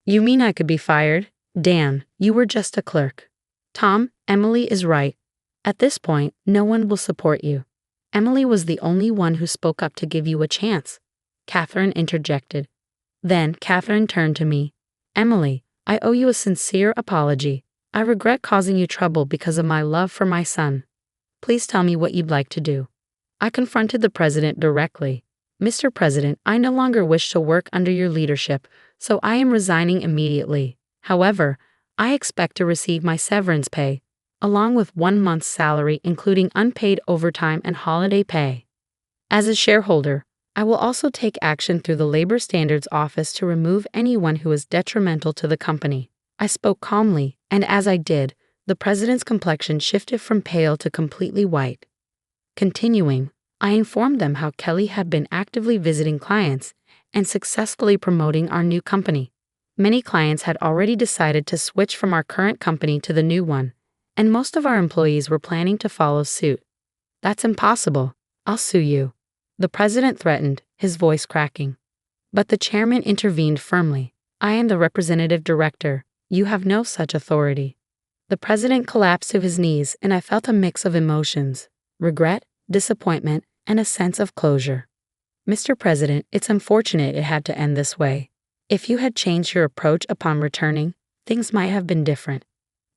"You mean I could be fired? Dan, you were just a clerk." "Tom, Emily is right. At this point, no one will support you." "Emily was the only one who spoke up to give you a chance," Catherine interjected. Then Catherine turned to me. "Emily, I owe you a sincere apology. I regret causing you trouble because of my love for my son. Please tell me what you'd like to do." I confronted the president directly. "Mr. President, I no longer wish to work under your leadership, so I am resigning immediately. However, I expect to receive my severance pay, along with 1 month's salary including unpaid overtime and holiday pay. As a shareholder, I will also take action through the Labor Standards Office to remove anyone who is detrimental to the company." I spoke calmly, and as I did, the president's complexion shifted from pale to completely white. Continuing, I informed them how Kelly had been actively visiting clients and successfully promoting our new company. Many clients had already decided to switch from our current company to the new one, and most of our employees were planning to follow suit. "That's impossible. I'll sue you," the president threatened, his voice cracking. But the chairman intervened firmly. "I am the representative director. You have no such authority." The president collapsed to his knees, and I felt a mix of emotions: regret, disappointment, and a sense of closure. Mr. President, it's unfortunate it had to end this way. If you had changed your approach upon returning, things might have been different.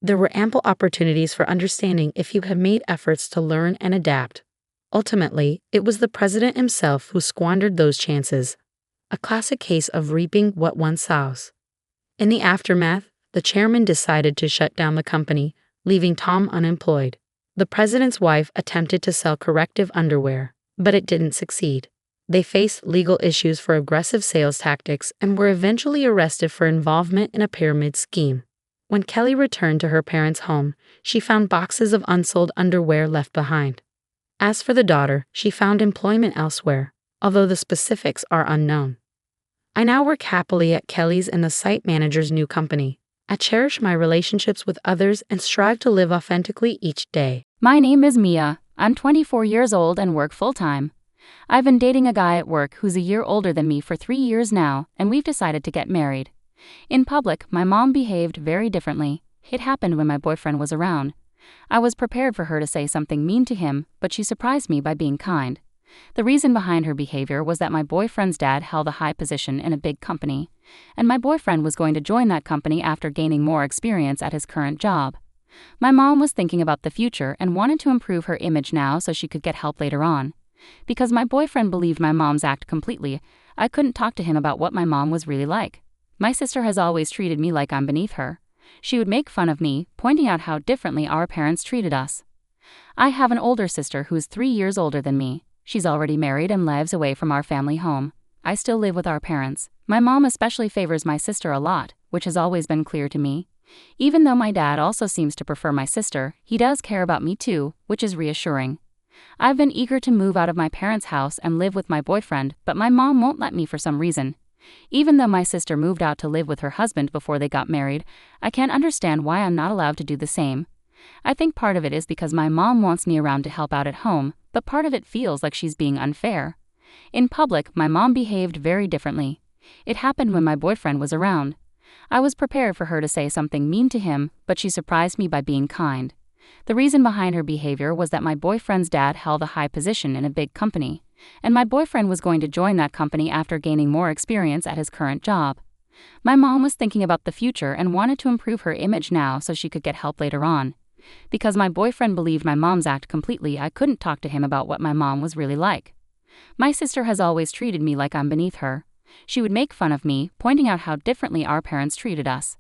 There were ample opportunities for understanding if you had made efforts to learn and adapt. Ultimately, it was the president himself who squandered those chances. A classic case of reaping what one sows. In the aftermath, the chairman decided to shut down the company, leaving Tom unemployed. The president's wife attempted to sell corrective underwear, but it didn't succeed. They faced legal issues for aggressive sales tactics and were eventually arrested for involvement in a pyramid scheme. When Kelly returned to her parents' home, she found boxes of unsold underwear left behind. As for the daughter, she found employment elsewhere, although the specifics are unknown. I now work happily at Kelly's and the site manager's new company. I cherish my relationships with others and strive to live authentically each day. My name is Mia. I'm 24 years old and work full-time. I've been dating a guy at work who's a year older than me for 3 years now, and we've decided to get married. In public, my mom behaved very differently. It happened when my boyfriend was around. I was prepared for her to say something mean to him, but she surprised me by being kind. The reason behind her behavior was that my boyfriend's dad held a high position in a big company, and my boyfriend was going to join that company after gaining more experience at his current job. My mom was thinking about the future and wanted to improve her image now so she could get help later on. Because my boyfriend believed my mom's act completely, I couldn't talk to him about what my mom was really like. My sister has always treated me like I'm beneath her. She would make fun of me, pointing out how differently our parents treated us. I have an older sister who's 3 years older than me. She's already married and lives away from our family home. I still live with our parents. My mom especially favors my sister a lot, which has always been clear to me. Even though my dad also seems to prefer my sister, he does care about me too, which is reassuring. I've been eager to move out of my parents' house and live with my boyfriend, but my mom won't let me for some reason. Even though my sister moved out to live with her husband before they got married, I can't understand why I'm not allowed to do the same. I think part of it is because my mom wants me around to help out at home, but part of it feels like she's being unfair. In public, my mom behaved very differently. It happened when my boyfriend was around. I was prepared for her to say something mean to him, but she surprised me by being kind. The reason behind her behavior was that my boyfriend's dad held a high position in a big company, and my boyfriend was going to join that company after gaining more experience at his current job. My mom was thinking about the future and wanted to improve her image now so she could get help later on. Because my boyfriend believed my mom's act completely, I couldn't talk to him about what my mom was really like. My sister has always treated me like I'm beneath her. She would make fun of me, pointing out how differently our parents treated us.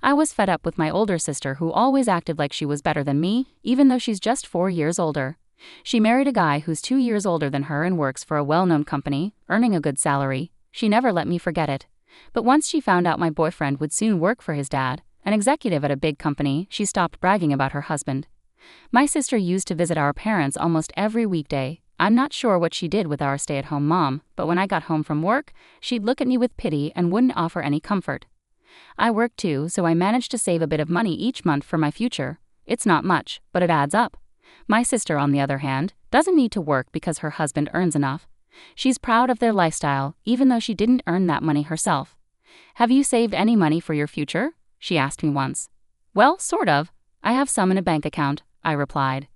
I was fed up with my older sister who always acted like she was better than me, even though she's just 4 years older. She married a guy who's 2 years older than her and works for a well-known company, earning a good salary. She never let me forget it. But once she found out my boyfriend would soon work for his dad, an executive at a big company, she stopped bragging about her husband. My sister used to visit our parents almost every weekday. I'm not sure what she did with our stay-at-home mom, but when I got home from work, she'd look at me with pity and wouldn't offer any comfort. I work too, so I managed to save a bit of money each month for my future. It's not much, but it adds up. My sister, on the other hand, doesn't need to work because her husband earns enough. She's proud of their lifestyle, even though she didn't earn that money herself. "Have you saved any money for your future?" she asked me once. "Well, sort of. I have some in a bank account," I replied.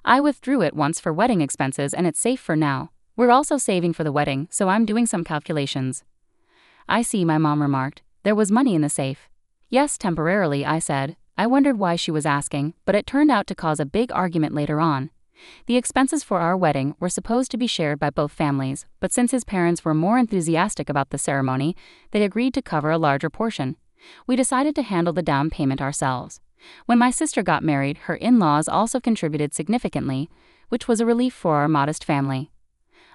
"I withdrew it once for wedding expenses and it's safe for now. We're also saving for the wedding, so I'm doing some calculations." "I see," my mom remarked. "There was money in the safe." "Yes, temporarily," I said. I wondered why she was asking, but it turned out to cause a big argument later on. The expenses for our wedding were supposed to be shared by both families, but since his parents were more enthusiastic about the ceremony, they agreed to cover a larger portion. We decided to handle the down payment ourselves. When my sister got married, her in-laws also contributed significantly, which was a relief for our modest family.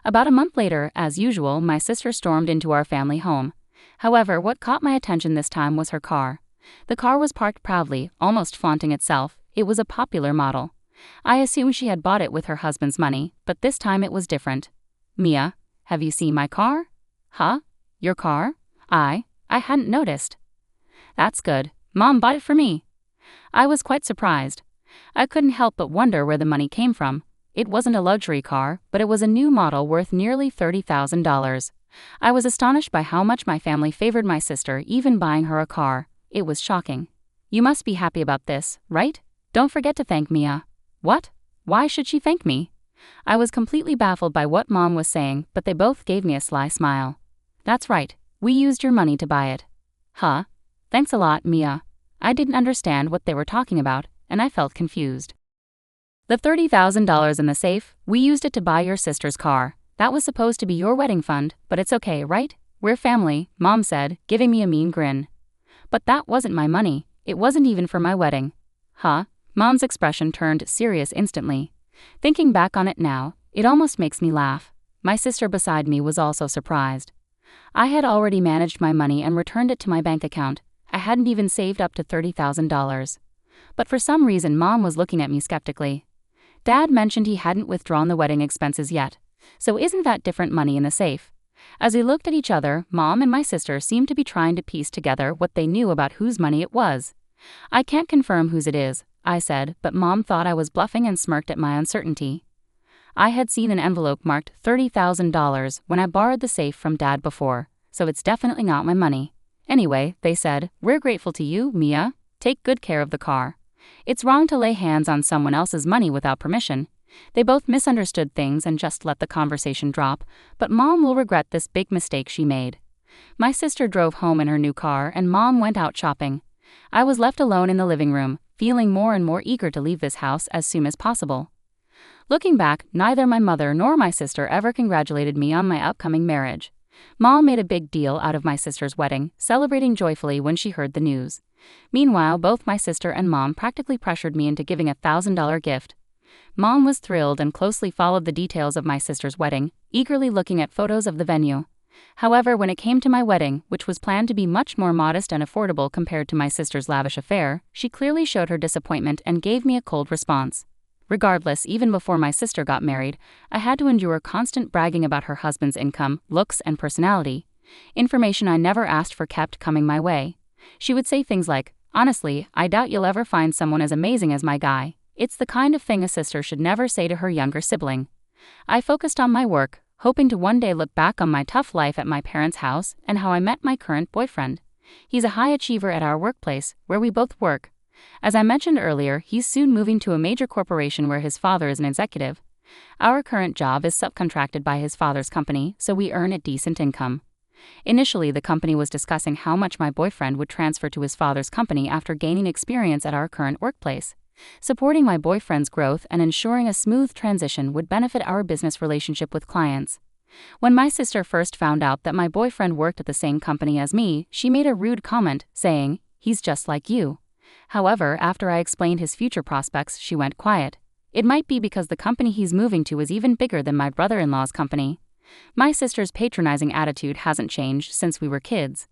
About a month later, as usual, my sister stormed into our family home. However, what caught my attention this time was her car. The car was parked proudly, almost flaunting itself. It was a popular model. I assumed she had bought it with her husband's money, but this time it was different. "Mia, have you seen my car?" "Huh? Your car?" I hadn't noticed." "That's good. Mom bought it for me." I was quite surprised. I couldn't help but wonder where the money came from. It wasn't a luxury car, but it was a new model worth nearly $30,000. I was astonished by how much my family favored my sister, even buying her a car. It was shocking. You must be happy about this, right? Don't forget to thank Mia. What? Why should she thank me? I was completely baffled by what Mom was saying, but they both gave me a sly smile. That's right, we used your money to buy it. Huh? Thanks a lot, Mia. I didn't understand what they were talking about, and I felt confused. The $30,000 in the safe, we used it to buy your sister's car. That was supposed to be your wedding fund, but it's okay, right? We're family, Mom said, giving me a mean grin. But that wasn't my money. It wasn't even for my wedding. Huh? Mom's expression turned serious instantly. Thinking back on it now, it almost makes me laugh. My sister beside me was also surprised. I had already managed my money and returned it to my bank account. I hadn't even saved up to $30,000. But for some reason Mom was looking at me skeptically. Dad mentioned he hadn't withdrawn the wedding expenses yet. So isn't that different money in the safe? As we looked at each other, Mom and my sister seemed to be trying to piece together what they knew about whose money it was. I can't confirm whose it is, I said, but Mom thought I was bluffing and smirked at my uncertainty. I had seen an envelope marked $30,000 when I borrowed the safe from Dad before, so it's definitely not my money. Anyway, they said, we're grateful to you, Mia. Take good care of the car. It's wrong to lay hands on someone else's money without permission. They both misunderstood things and just let the conversation drop, but Mom will regret this big mistake she made. My sister drove home in her new car and Mom went out shopping. I was left alone in the living room, feeling more and more eager to leave this house as soon as possible. Looking back, neither my mother nor my sister ever congratulated me on my upcoming marriage. Mom made a big deal out of my sister's wedding, celebrating joyfully when she heard the news. Meanwhile, both my sister and Mom practically pressured me into giving a $1,000 gift. Mom was thrilled and closely followed the details of my sister's wedding, eagerly looking at photos of the venue. However, when it came to my wedding, which was planned to be much more modest and affordable compared to my sister's lavish affair, she clearly showed her disappointment and gave me a cold response. Regardless, even before my sister got married, I had to endure constant bragging about her husband's income, looks, and personality. Information I never asked for kept coming my way. She would say things like, "Honestly, I doubt you'll ever find someone as amazing as my guy." It's the kind of thing a sister should never say to her younger sibling. I focused on my work, hoping to one day look back on my tough life at my parents' house and how I met my current boyfriend. He's a high achiever at our workplace, where we both work. As I mentioned earlier, he's soon moving to a major corporation where his father is an executive. Our current job is subcontracted by his father's company, so we earn a decent income. Initially, the company was discussing how much my boyfriend would transfer to his father's company after gaining experience at our current workplace. Supporting my boyfriend's growth and ensuring a smooth transition would benefit our business relationship with clients. When my sister first found out that my boyfriend worked at the same company as me, she made a rude comment, saying, "He's just like you." However, after I explained his future prospects, she went quiet. It might be because the company he's moving to is even bigger than my brother-in-law's company. My sister's patronizing attitude hasn't changed since we were kids.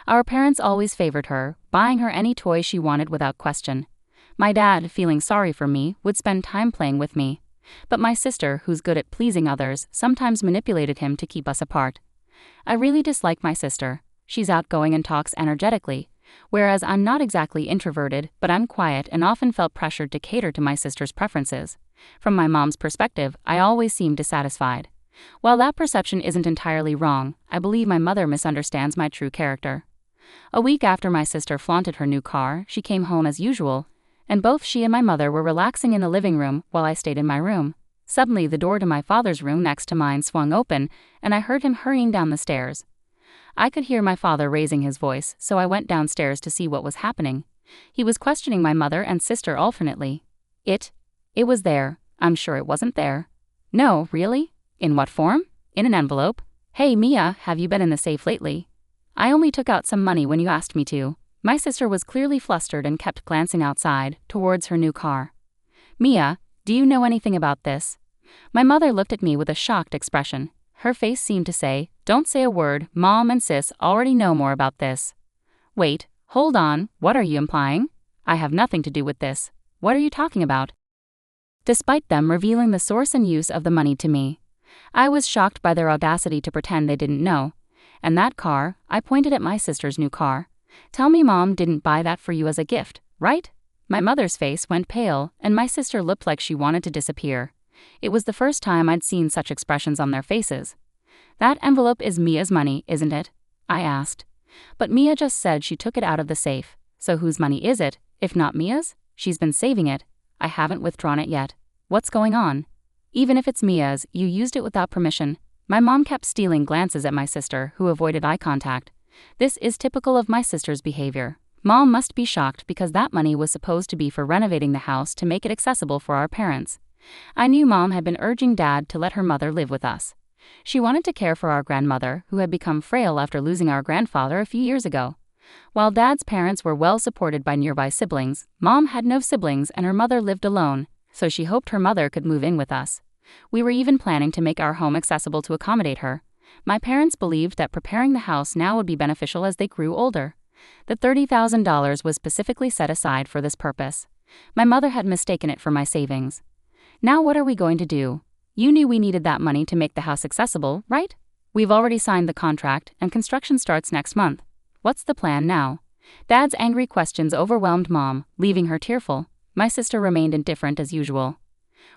Our parents always favored her, buying her any toy she wanted without question. My dad, feeling sorry for me, would spend time playing with me. But my sister, who's good at pleasing others, sometimes manipulated him to keep us apart. I really dislike my sister. She's outgoing and talks energetically, whereas I'm not exactly introverted, but I'm quiet and often felt pressured to cater to my sister's preferences. From my mom's perspective, I always seem dissatisfied. While that perception isn't entirely wrong, I believe my mother misunderstands my true character. A week after my sister flaunted her new car, she came home as usual, and both she and my mother were relaxing in the living room while I stayed in my room. Suddenly, the door to my father's room next to mine swung open, and I heard him hurrying down the stairs. I could hear my father raising his voice, so I went downstairs to see what was happening. He was questioning my mother and sister alternately. It was there. I'm sure it wasn't there. No, really? In what form? In an envelope. Hey Mia, have you been in the safe lately? I only took out some money when you asked me to. My sister was clearly flustered and kept glancing outside, towards her new car. Mia, do you know anything about this? My mother looked at me with a shocked expression. Her face seemed to say, "Don't say a word, Mom and Sis already know more about this." Wait, hold on, what are you implying? I have nothing to do with this. What are you talking about? Despite them revealing the source and use of the money to me, I was shocked by their audacity to pretend they didn't know. And that car, I pointed at my sister's new car. Tell me Mom didn't buy that for you as a gift, right? My mother's face went pale, and my sister looked like she wanted to disappear. It was the first time I'd seen such expressions on their faces. That envelope is Mia's money, isn't it? I asked. But Mia just said she took it out of the safe, so whose money is it? If not Mia's? She's been saving it. I haven't withdrawn it yet. What's going on? Even if it's Mia's, you used it without permission. My mom kept stealing glances at my sister, who avoided eye contact. This is typical of my sister's behavior. Mom must be shocked because that money was supposed to be for renovating the house to make it accessible for our parents. I knew Mom had been urging Dad to let her mother live with us. She wanted to care for our grandmother, who had become frail after losing our grandfather a few years ago. While Dad's parents were well supported by nearby siblings, Mom had no siblings and her mother lived alone, so she hoped her mother could move in with us. We were even planning to make our home accessible to accommodate her. My parents believed that preparing the house now would be beneficial as they grew older. The $30,000 was specifically set aside for this purpose. My mother had mistaken it for my savings. Now what are we going to do? You knew we needed that money to make the house accessible, right? We've already signed the contract and construction starts next month. What's the plan now? Dad's angry questions overwhelmed Mom, leaving her tearful. My sister remained indifferent as usual.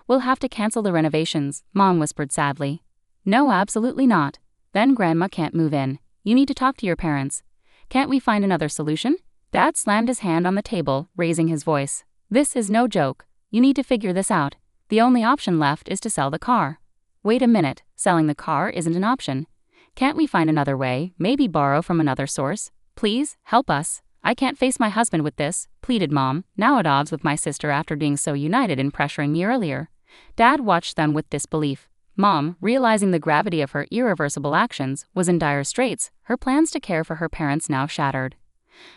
We'll have to cancel the renovations, Mom whispered sadly. No, absolutely not. Then Grandma can't move in. You need to talk to your parents. Can't we find another solution? Dad slammed his hand on the table, raising his voice. This is no joke. You need to figure this out. The only option left is to sell the car. Wait a minute, selling the car isn't an option. Can't we find another way, maybe borrow from another source? Please, help us. I can't face my husband with this, pleaded Mom, now at odds with my sister after being so united in pressuring me earlier. Dad watched them with disbelief. Mom, realizing the gravity of her irreversible actions, was in dire straits, her plans to care for her parents now shattered.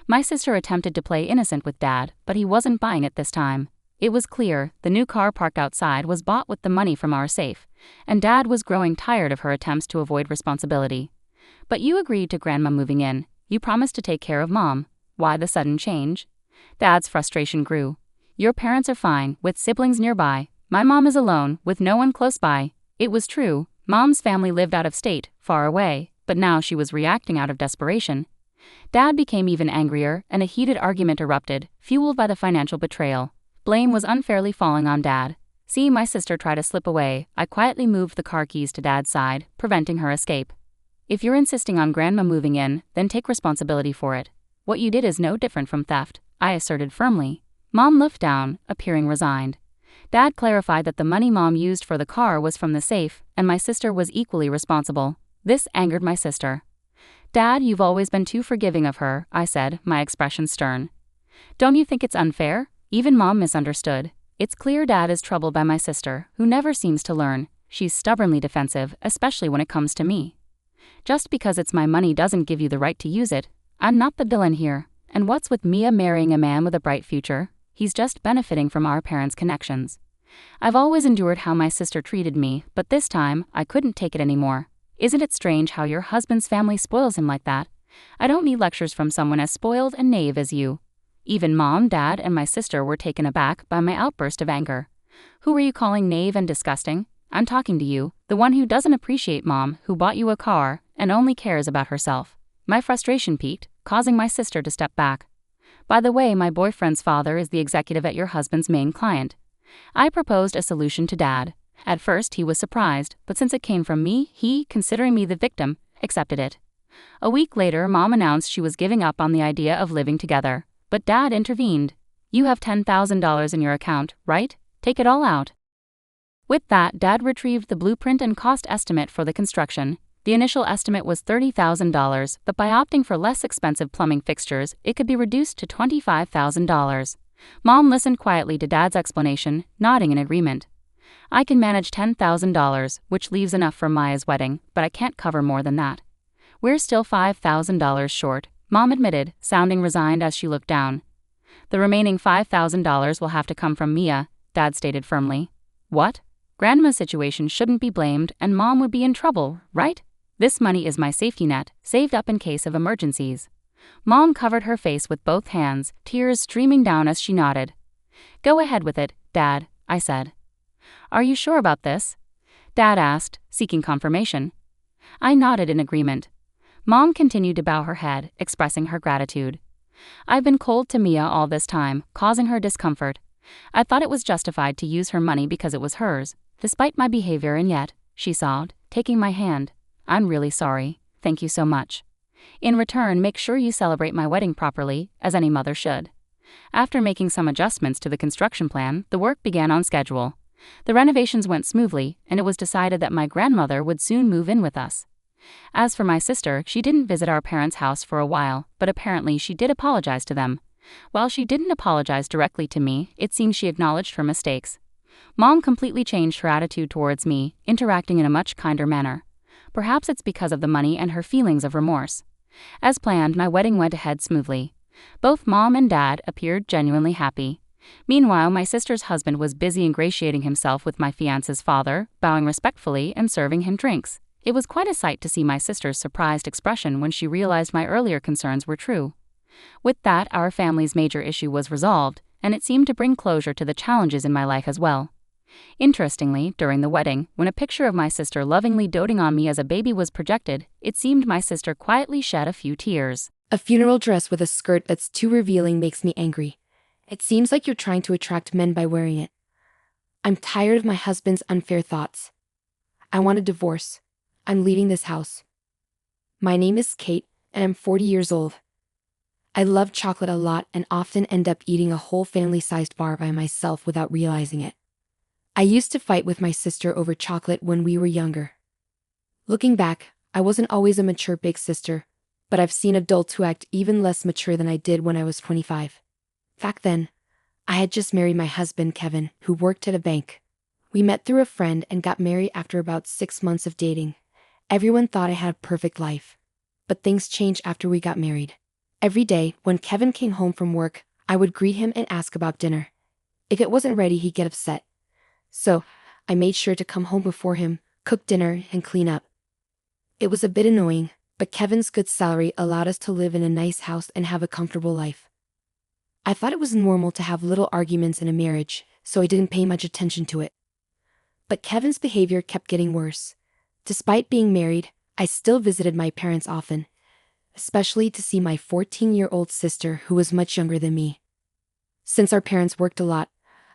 My sister attempted to play innocent with Dad, but he wasn't buying it this time. It was clear the new car parked outside was bought with the money from our safe, and Dad was growing tired of her attempts to avoid responsibility. But you agreed to Grandma moving in. You promised to take care of Mom. Why the sudden change? Dad's frustration grew. Your parents are fine, with siblings nearby. My mom is alone, with no one close by. It was true, Mom's family lived out of state, far away, but now she was reacting out of desperation. Dad became even angrier, and a heated argument erupted, fueled by the financial betrayal. Blame was unfairly falling on Dad. Seeing my sister try to slip away, I quietly moved the car keys to Dad's side, preventing her escape. If you're insisting on Grandma moving in, then take responsibility for it. What you did is no different from theft, I asserted firmly. Mom looked down, appearing resigned. Dad clarified that the money Mom used for the car was from the safe, and my sister was equally responsible. This angered my sister. Dad, you've always been too forgiving of her, I said, my expression stern. Don't you think it's unfair? Even Mom misunderstood. It's clear Dad is troubled by my sister, who never seems to learn. She's stubbornly defensive, especially when it comes to me. Just because it's my money doesn't give you the right to use it. I'm not the villain here. And what's with Mia marrying a man with a bright future? He's just benefiting from our parents' connections. I've always endured how my sister treated me, but this time, I couldn't take it anymore. Isn't it strange how your husband's family spoils him like that? I don't need lectures from someone as spoiled and naive as you. Even Mom, Dad, and my sister were taken aback by my outburst of anger. Who are you calling naive and disgusting? I'm talking to you, the one who doesn't appreciate Mom, who bought you a car, and only cares about herself. My frustration peaked, causing my sister to step back. By the way, my boyfriend's father is the executive at your husband's main client. I proposed a solution to Dad. At first he was surprised, but since it came from me, he, considering me the victim, accepted it. A week later, Mom announced she was giving up on the idea of living together. But Dad intervened. You have $10,000 in your account, right? Take it all out. With that, Dad retrieved the blueprint and cost estimate for the construction. The initial estimate was $30,000, but by opting for less expensive plumbing fixtures, it could be reduced to $25,000. Mom listened quietly to Dad's explanation, nodding in agreement. I can manage $10,000, which leaves enough for Maya's wedding, but I can't cover more than that. We're still $5,000 short, Mom admitted, sounding resigned as she looked down. The remaining $5,000 will have to come from Mia, Dad stated firmly. What? Grandma's situation shouldn't be blamed, and Mom would be in trouble, right? This money is my safety net, saved up in case of emergencies. Mom covered her face with both hands, tears streaming down as she nodded. Go ahead with it, Dad, I said. Are you sure about this? Dad asked, seeking confirmation. I nodded in agreement. Mom continued to bow her head, expressing her gratitude. I've been cold to Mia all this time, causing her discomfort. I thought it was justified to use her money because it was hers, despite my behavior, and yet, she sobbed, taking my hand. I'm really sorry. Thank you so much. In return, make sure you celebrate my wedding properly, as any mother should. After making some adjustments to the construction plan, the work began on schedule. The renovations went smoothly, and it was decided that my grandmother would soon move in with us. As for my sister, she didn't visit our parents' house for a while, but apparently she did apologize to them. While she didn't apologize directly to me, it seems she acknowledged her mistakes. Mom completely changed her attitude towards me, interacting in a much kinder manner. Perhaps it's because of the money and her feelings of remorse. As planned, my wedding went ahead smoothly. Both Mom and Dad appeared genuinely happy. Meanwhile, my sister's husband was busy ingratiating himself with my fiance's father, bowing respectfully and serving him drinks. It was quite a sight to see my sister's surprised expression when she realized my earlier concerns were true. With that, our family's major issue was resolved, and it seemed to bring closure to the challenges in my life as well. Interestingly, during the wedding, when a picture of my sister lovingly doting on me as a baby was projected, it seemed my sister quietly shed a few tears. A funeral dress with a skirt that's too revealing makes me angry. It seems like you're trying to attract men by wearing it. I'm tired of my husband's unfair thoughts. I want a divorce. I'm leaving this house. My name is Kate, and I'm 40 years old. I love chocolate a lot and often end up eating a whole family-sized bar by myself without realizing it. I used to fight with my sister over chocolate when we were younger. Looking back, I wasn't always a mature big sister, but I've seen adults who act even less mature than I did when I was 25. Back then, I had just married my husband Kevin, who worked at a bank. We met through a friend and got married after about 6 months of dating. Everyone thought I had a perfect life. But things changed after we got married. Every day, when Kevin came home from work, I would greet him and ask about dinner. If it wasn't ready, he'd get upset. So, I made sure to come home before him, cook dinner, and clean up. It was a bit annoying, but Kevin's good salary allowed us to live in a nice house and have a comfortable life. I thought it was normal to have little arguments in a marriage, so I didn't pay much attention to it. But Kevin's behavior kept getting worse. Despite being married, I still visited my parents often, especially to see my 14-year-old sister who was much younger than me. Since our parents worked a lot,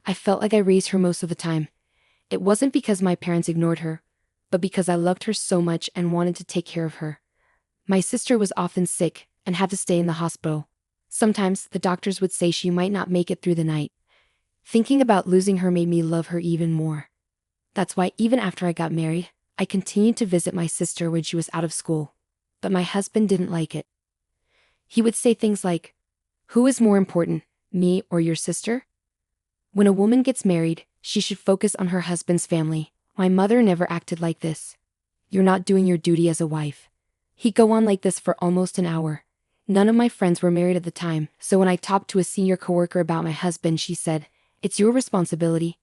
I felt like I raised her most of the time. It wasn't because my parents ignored her, but because I loved her so much and wanted to take care of her. My sister was often sick and had to stay in the hospital. Sometimes the doctors would say she might not make it through the night. Thinking about losing her made me love her even more. That's why even after I got married, I continued to visit my sister when she was out of school. But my husband didn't like it. He would say things like, "Who is more important, me or your sister? When a woman gets married, she should focus on her husband's family. My mother never acted like this. You're not doing your duty as a wife." He'd go on like this for almost an hour. None of my friends were married at the time, so when I talked to a senior coworker about my husband, she said, "It's your responsibility.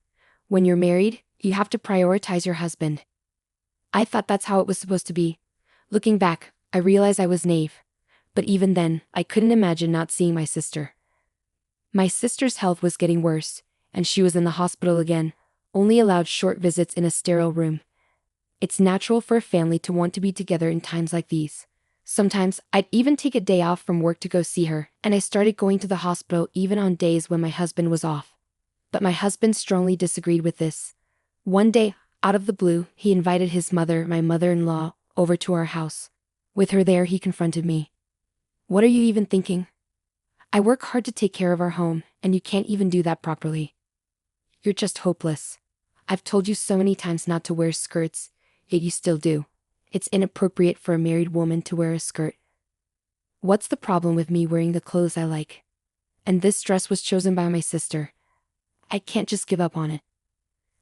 When you're married, you have to prioritize your husband." I thought that's how it was supposed to be. Looking back, I realized I was naive. But even then, I couldn't imagine not seeing my sister. My sister's health was getting worse, and she was in the hospital again, only allowed short visits in a sterile room. It's natural for a family to want to be together in times like these. Sometimes, I'd even take a day off from work to go see her, and I started going to the hospital even on days when my husband was off. But my husband strongly disagreed with this. One day, out of the blue, he invited his mother, my mother-in-law, over to our house. With her there, he confronted me. "What are you even thinking? I work hard to take care of our home, and you can't even do that properly. You're just hopeless. I've told you so many times not to wear skirts, yet you still do. It's inappropriate for a married woman to wear a skirt. What's the problem with me wearing the clothes I like? And this dress was chosen by my sister. I can't just give up on it."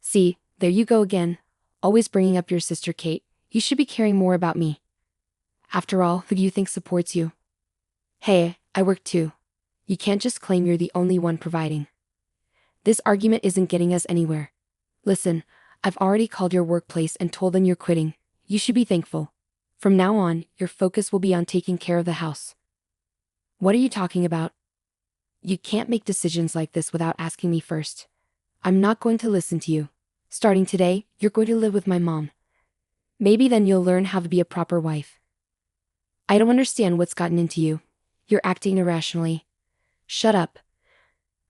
See, there you go again, always bringing up your sister Kate. You should be caring more about me. After all, who do you think supports you? Hey, I work too. You can't just claim you're the only one providing. This argument isn't getting us anywhere. Listen, I've already called your workplace and told them you're quitting. You should be thankful. From now on, your focus will be on taking care of the house. What are you talking about? You can't make decisions like this without asking me first. I'm not going to listen to you. Starting today, you're going to live with my mom. Maybe then you'll learn how to be a proper wife. I don't understand what's gotten into you. You're acting irrationally. Shut up.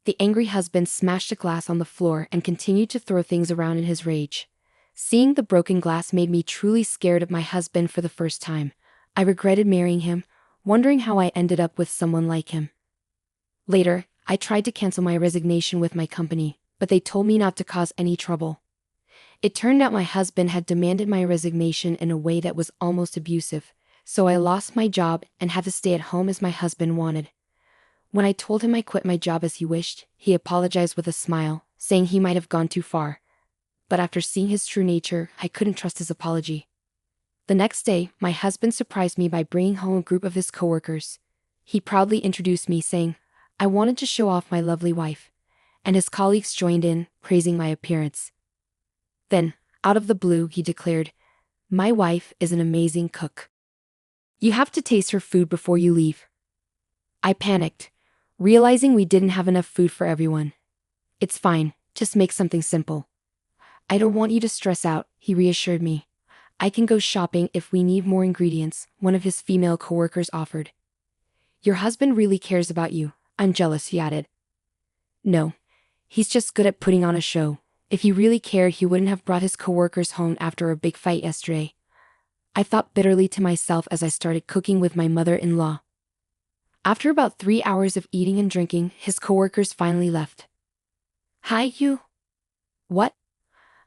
The angry husband smashed a glass on the floor and continued to throw things around in his rage. Seeing the broken glass made me truly scared of my husband for the first time. I regretted marrying him, wondering how I ended up with someone like him. Later, I tried to cancel my resignation with my company, but they told me not to cause any trouble. It turned out my husband had demanded my resignation in a way that was almost abusive, so I lost my job and had to stay at home as my husband wanted. When I told him I quit my job as he wished, he apologized with a smile, saying he might have gone too far. But after seeing his true nature, I couldn't trust his apology. The next day, my husband surprised me by bringing home a group of his coworkers. He proudly introduced me, saying, "I wanted to show off my lovely wife." And his colleagues joined in, praising my appearance. Then, out of the blue, he declared, "My wife is an amazing cook. You have to taste her food before you leave." I panicked, realizing we didn't have enough food for everyone. "It's fine, just make something simple." "I don't want you to stress out," he reassured me. "I can go shopping if we need more ingredients," one of his female coworkers offered. "Your husband really cares about you. I'm jealous," he added. "No, he's just good at putting on a show. If he really cared, he wouldn't have brought his coworkers home after a big fight yesterday." I thought bitterly to myself as I started cooking with my mother-in-law. After about 3 hours of eating and drinking, his coworkers finally left. "Hi, you." "What?"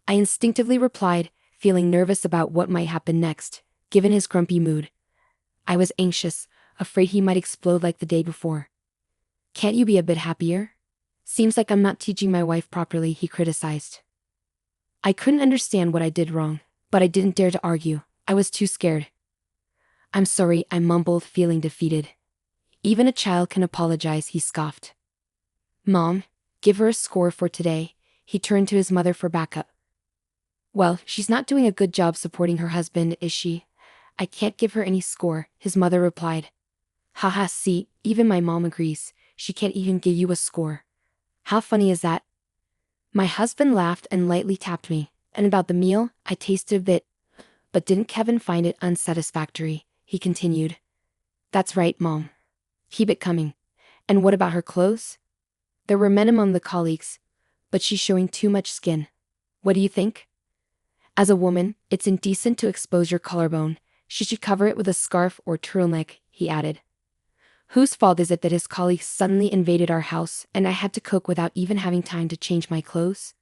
I instinctively replied, feeling nervous about what might happen next, given his grumpy mood. I was anxious, afraid he might explode like the day before. "Can't you be a bit happier? Seems like I'm not teaching my wife properly," he criticized. I couldn't understand what I did wrong, but I didn't dare to argue. I was too scared. "I'm sorry," I mumbled, feeling defeated. "Even a child can apologize," he scoffed. "Mom, give her a score for today." He turned to his mother for backup. "Well, she's not doing a good job supporting her husband, is she?" "I can't give her any score," his mother replied. "Haha, see, even my mom agrees. She can't even give you a score. How funny is that?" My husband laughed and lightly tapped me. "And about the meal, I tasted a bit. But didn't Kevin find it unsatisfactory?" he continued. "That's right, Mom. Keep it coming. And what about her clothes?" "There were men among the colleagues, but she's showing too much skin. What do you think?" "As a woman, it's indecent to expose your collarbone. She should cover it with a scarf or turtleneck," he added. Whose fault is it that his colleagues suddenly invaded our house and I had to cook without even having time to change my clothes?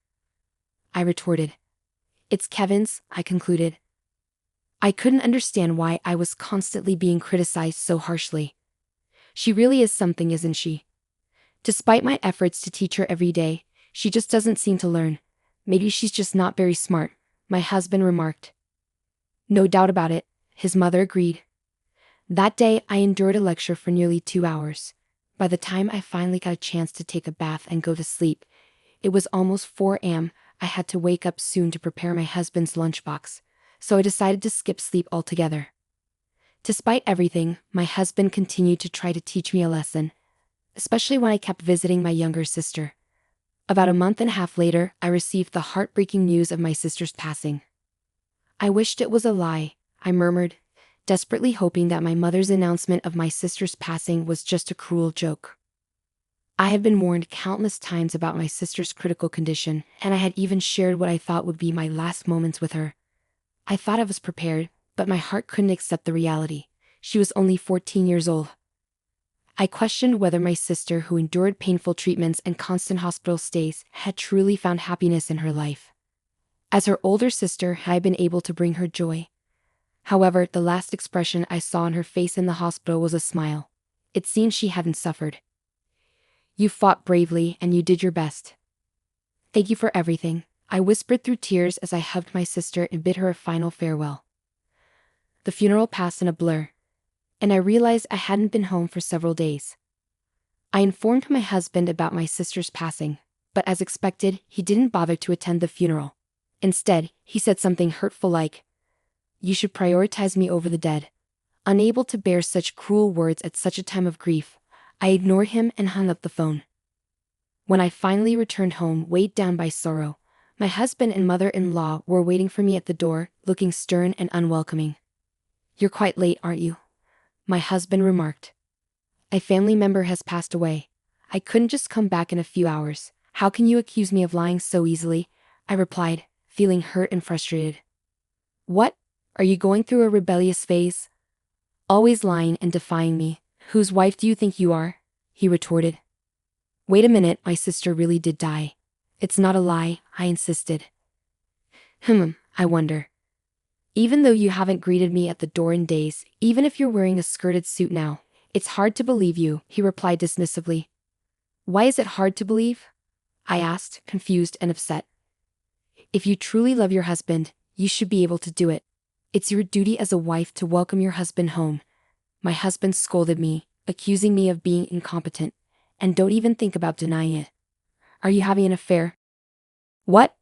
I retorted. "It's Kevin's," I concluded. I couldn't understand why I was constantly being criticized so harshly. She really is something, isn't she? Despite my efforts to teach her every day, she just doesn't seem to learn. "Maybe she's just not very smart," my husband remarked. "No doubt about it," his mother agreed. That day, I endured a lecture for nearly 2 hours. By the time I finally got a chance to take a bath and go to sleep, it was almost 4 a.m. I had to wake up soon to prepare my husband's lunchbox, so I decided to skip sleep altogether. Despite everything, my husband continued to try to teach me a lesson, especially when I kept visiting my younger sister. About a month and a half later, I received the heartbreaking news of my sister's passing. "I wished it was a lie," I murmured, desperately hoping that my mother's announcement of my sister's passing was just a cruel joke. I had been warned countless times about my sister's critical condition, and I had even shared what I thought would be my last moments with her. I thought I was prepared, but my heart couldn't accept the reality. She was only 14 years old. I questioned whether my sister, who endured painful treatments and constant hospital stays, had truly found happiness in her life. As her older sister, had I been able to bring her joy? However, the last expression I saw on her face in the hospital was a smile. It seemed she hadn't suffered. "You fought bravely and you did your best. Thank you for everything," I whispered through tears as I hugged my sister and bid her a final farewell. The funeral passed in a blur, and I realized I hadn't been home for several days. I informed my husband about my sister's passing, but as expected, he didn't bother to attend the funeral. Instead, he said something hurtful like, "You should prioritize me over the dead." Unable to bear such cruel words at such a time of grief, I ignored him and hung up the phone. When I finally returned home, weighed down by sorrow, my husband and mother-in-law were waiting for me at the door, looking stern and unwelcoming. "You're quite late, aren't you?" my husband remarked. "A family member has passed away. I couldn't just come back in a few hours. How can you accuse me of lying so easily?" I replied, feeling hurt and frustrated. "What? Are you going through a rebellious phase? Always lying and defying me. Whose wife do you think you are?" he retorted. Wait a minute, my sister really did die. It's not a lie, I insisted. I wonder. Even though you haven't greeted me at the door in days, even if you're wearing a skirted suit now, it's hard to believe you, he replied dismissively. Why is it hard to believe? I asked, confused and upset. If you truly love your husband, you should be able to do it. It's your duty as a wife to welcome your husband home. My husband scolded me, accusing me of being incompetent, and don't even think about denying it. Are you having an affair? What?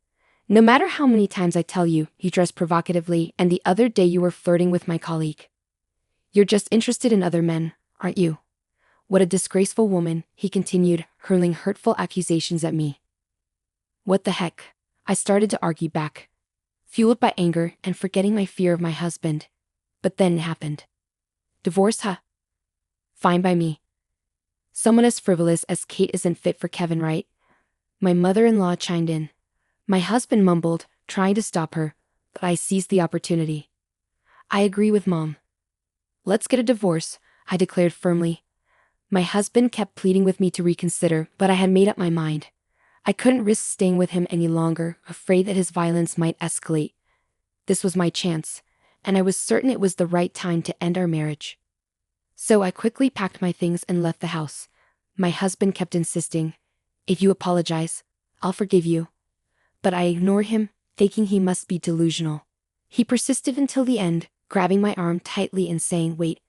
No matter how many times I tell you, he dressed provocatively, and the other day you were flirting with my colleague. You're just interested in other men, aren't you? What a disgraceful woman, he continued, hurling hurtful accusations at me. What the heck? I started to argue back, fueled by anger and forgetting my fear of my husband. But then it happened. Divorce, huh? Fine by me. Someone as frivolous as Kate isn't fit for Kevin, right? My mother-in-law chimed in. My husband mumbled, trying to stop her, but I seized the opportunity. I agree with Mom. Let's get a divorce, I declared firmly. My husband kept pleading with me to reconsider, but I had made up my mind. I couldn't risk staying with him any longer, afraid that his violence might escalate. This was my chance, and I was certain it was the right time to end our marriage. So I quickly packed my things and left the house. My husband kept insisting, if you apologize, I'll forgive you. But I ignored him, thinking he must be delusional. He persisted until the end, grabbing my arm tightly and saying, wait.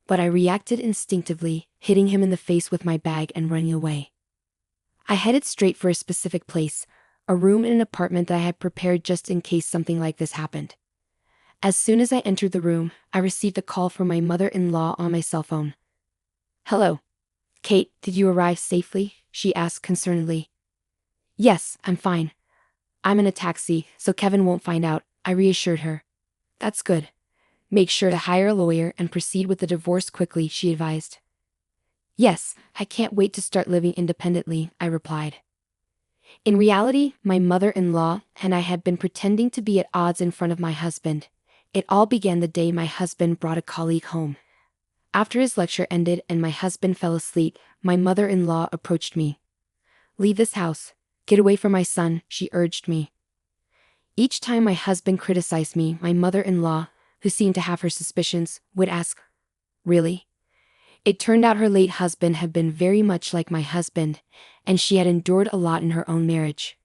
But I reacted instinctively, hitting him in the face with my bag and running away. I headed straight for a specific place, a room in an apartment that I had prepared just in case something like this happened. As soon as I entered the room, I received a call from my mother-in-law on my cell phone. Hello. Kate, did you arrive safely? She asked concernedly. Yes, I'm fine. I'm in a taxi, so Kevin won't find out, I reassured her. That's good. Make sure to hire a lawyer and proceed with the divorce quickly, she advised. Yes, I can't wait to start living independently, I replied. In reality, my mother-in-law and I had been pretending to be at odds in front of my husband. It all began the day my husband brought a colleague home. After his lecture ended and my husband fell asleep, my mother-in-law approached me. Leave this house. Get away from my son, she urged me. Each time my husband criticized me, my mother-in-law, who seemed to have her suspicions, would ask, really? It turned out her late husband had been very much like my husband, and she had endured a lot in her own marriage.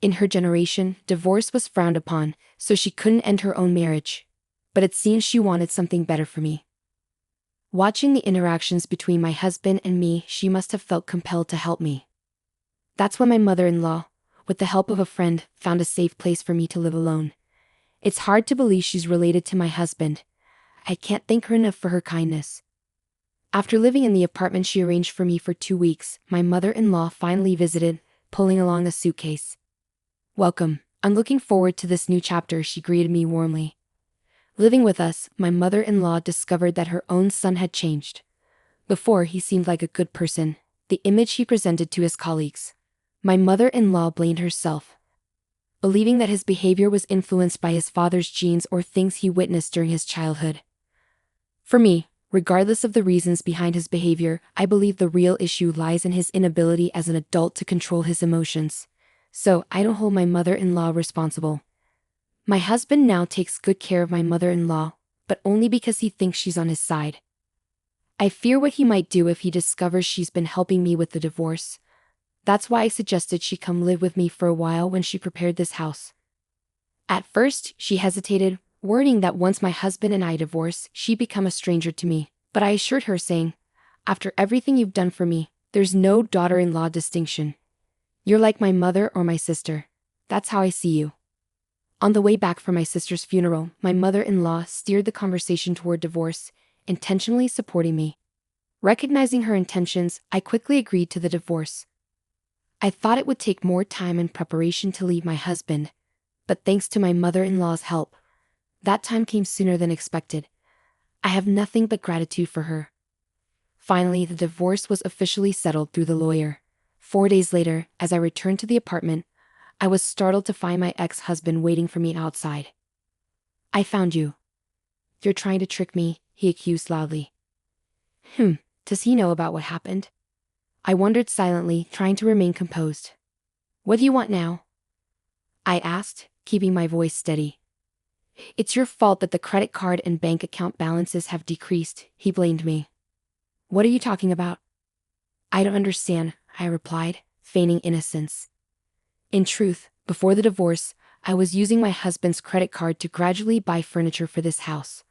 In her generation, divorce was frowned upon, so she couldn't end her own marriage. But it seems she wanted something better for me. Watching the interactions between my husband and me, she must have felt compelled to help me. That's when my mother-in-law, with the help of a friend, found a safe place for me to live alone. It's hard to believe she's related to my husband. I can't thank her enough for her kindness. After living in the apartment she arranged for me for 2 weeks, my mother-in-law finally visited, pulling along a suitcase. Welcome. I'm looking forward to this new chapter, she greeted me warmly. Living with us, my mother-in-law discovered that her own son had changed. Before, he seemed like a good person, the image he presented to his colleagues. My mother-in-law blamed herself, believing that his behavior was influenced by his father's genes or things he witnessed during his childhood. For me, regardless of the reasons behind his behavior, I believe the real issue lies in his inability as an adult to control his emotions. So, I don't hold my mother-in-law responsible. My husband now takes good care of my mother-in-law, but only because he thinks she's on his side. I fear what he might do if he discovers she's been helping me with the divorce. That's why I suggested she come live with me for a while when she prepared this house. At first, she hesitated, worrying that once my husband and I divorce, she'd become a stranger to me, but I assured her, saying, after everything you've done for me, there's no daughter-in-law distinction. You're like my mother or my sister. That's how I see you. On the way back from my sister's funeral, my mother-in-law steered the conversation toward divorce, intentionally supporting me. Recognizing her intentions, I quickly agreed to the divorce. I thought it would take more time and preparation to leave my husband, but thanks to my mother-in-law's help, that time came sooner than expected. I have nothing but gratitude for her. Finally, the divorce was officially settled through the lawyer. 4 days later, as I returned to the apartment, I was startled to find my ex-husband waiting for me outside. I found you. You're trying to trick me, he accused loudly. Does he know about what happened? I wondered silently, trying to remain composed. What do you want now? I asked, keeping my voice steady. It's your fault that the credit card and bank account balances have decreased, he blamed me. What are you talking about? I don't understand, I replied, feigning innocence. In truth, before the divorce, I was using my husband's credit card to gradually buy furniture for this house.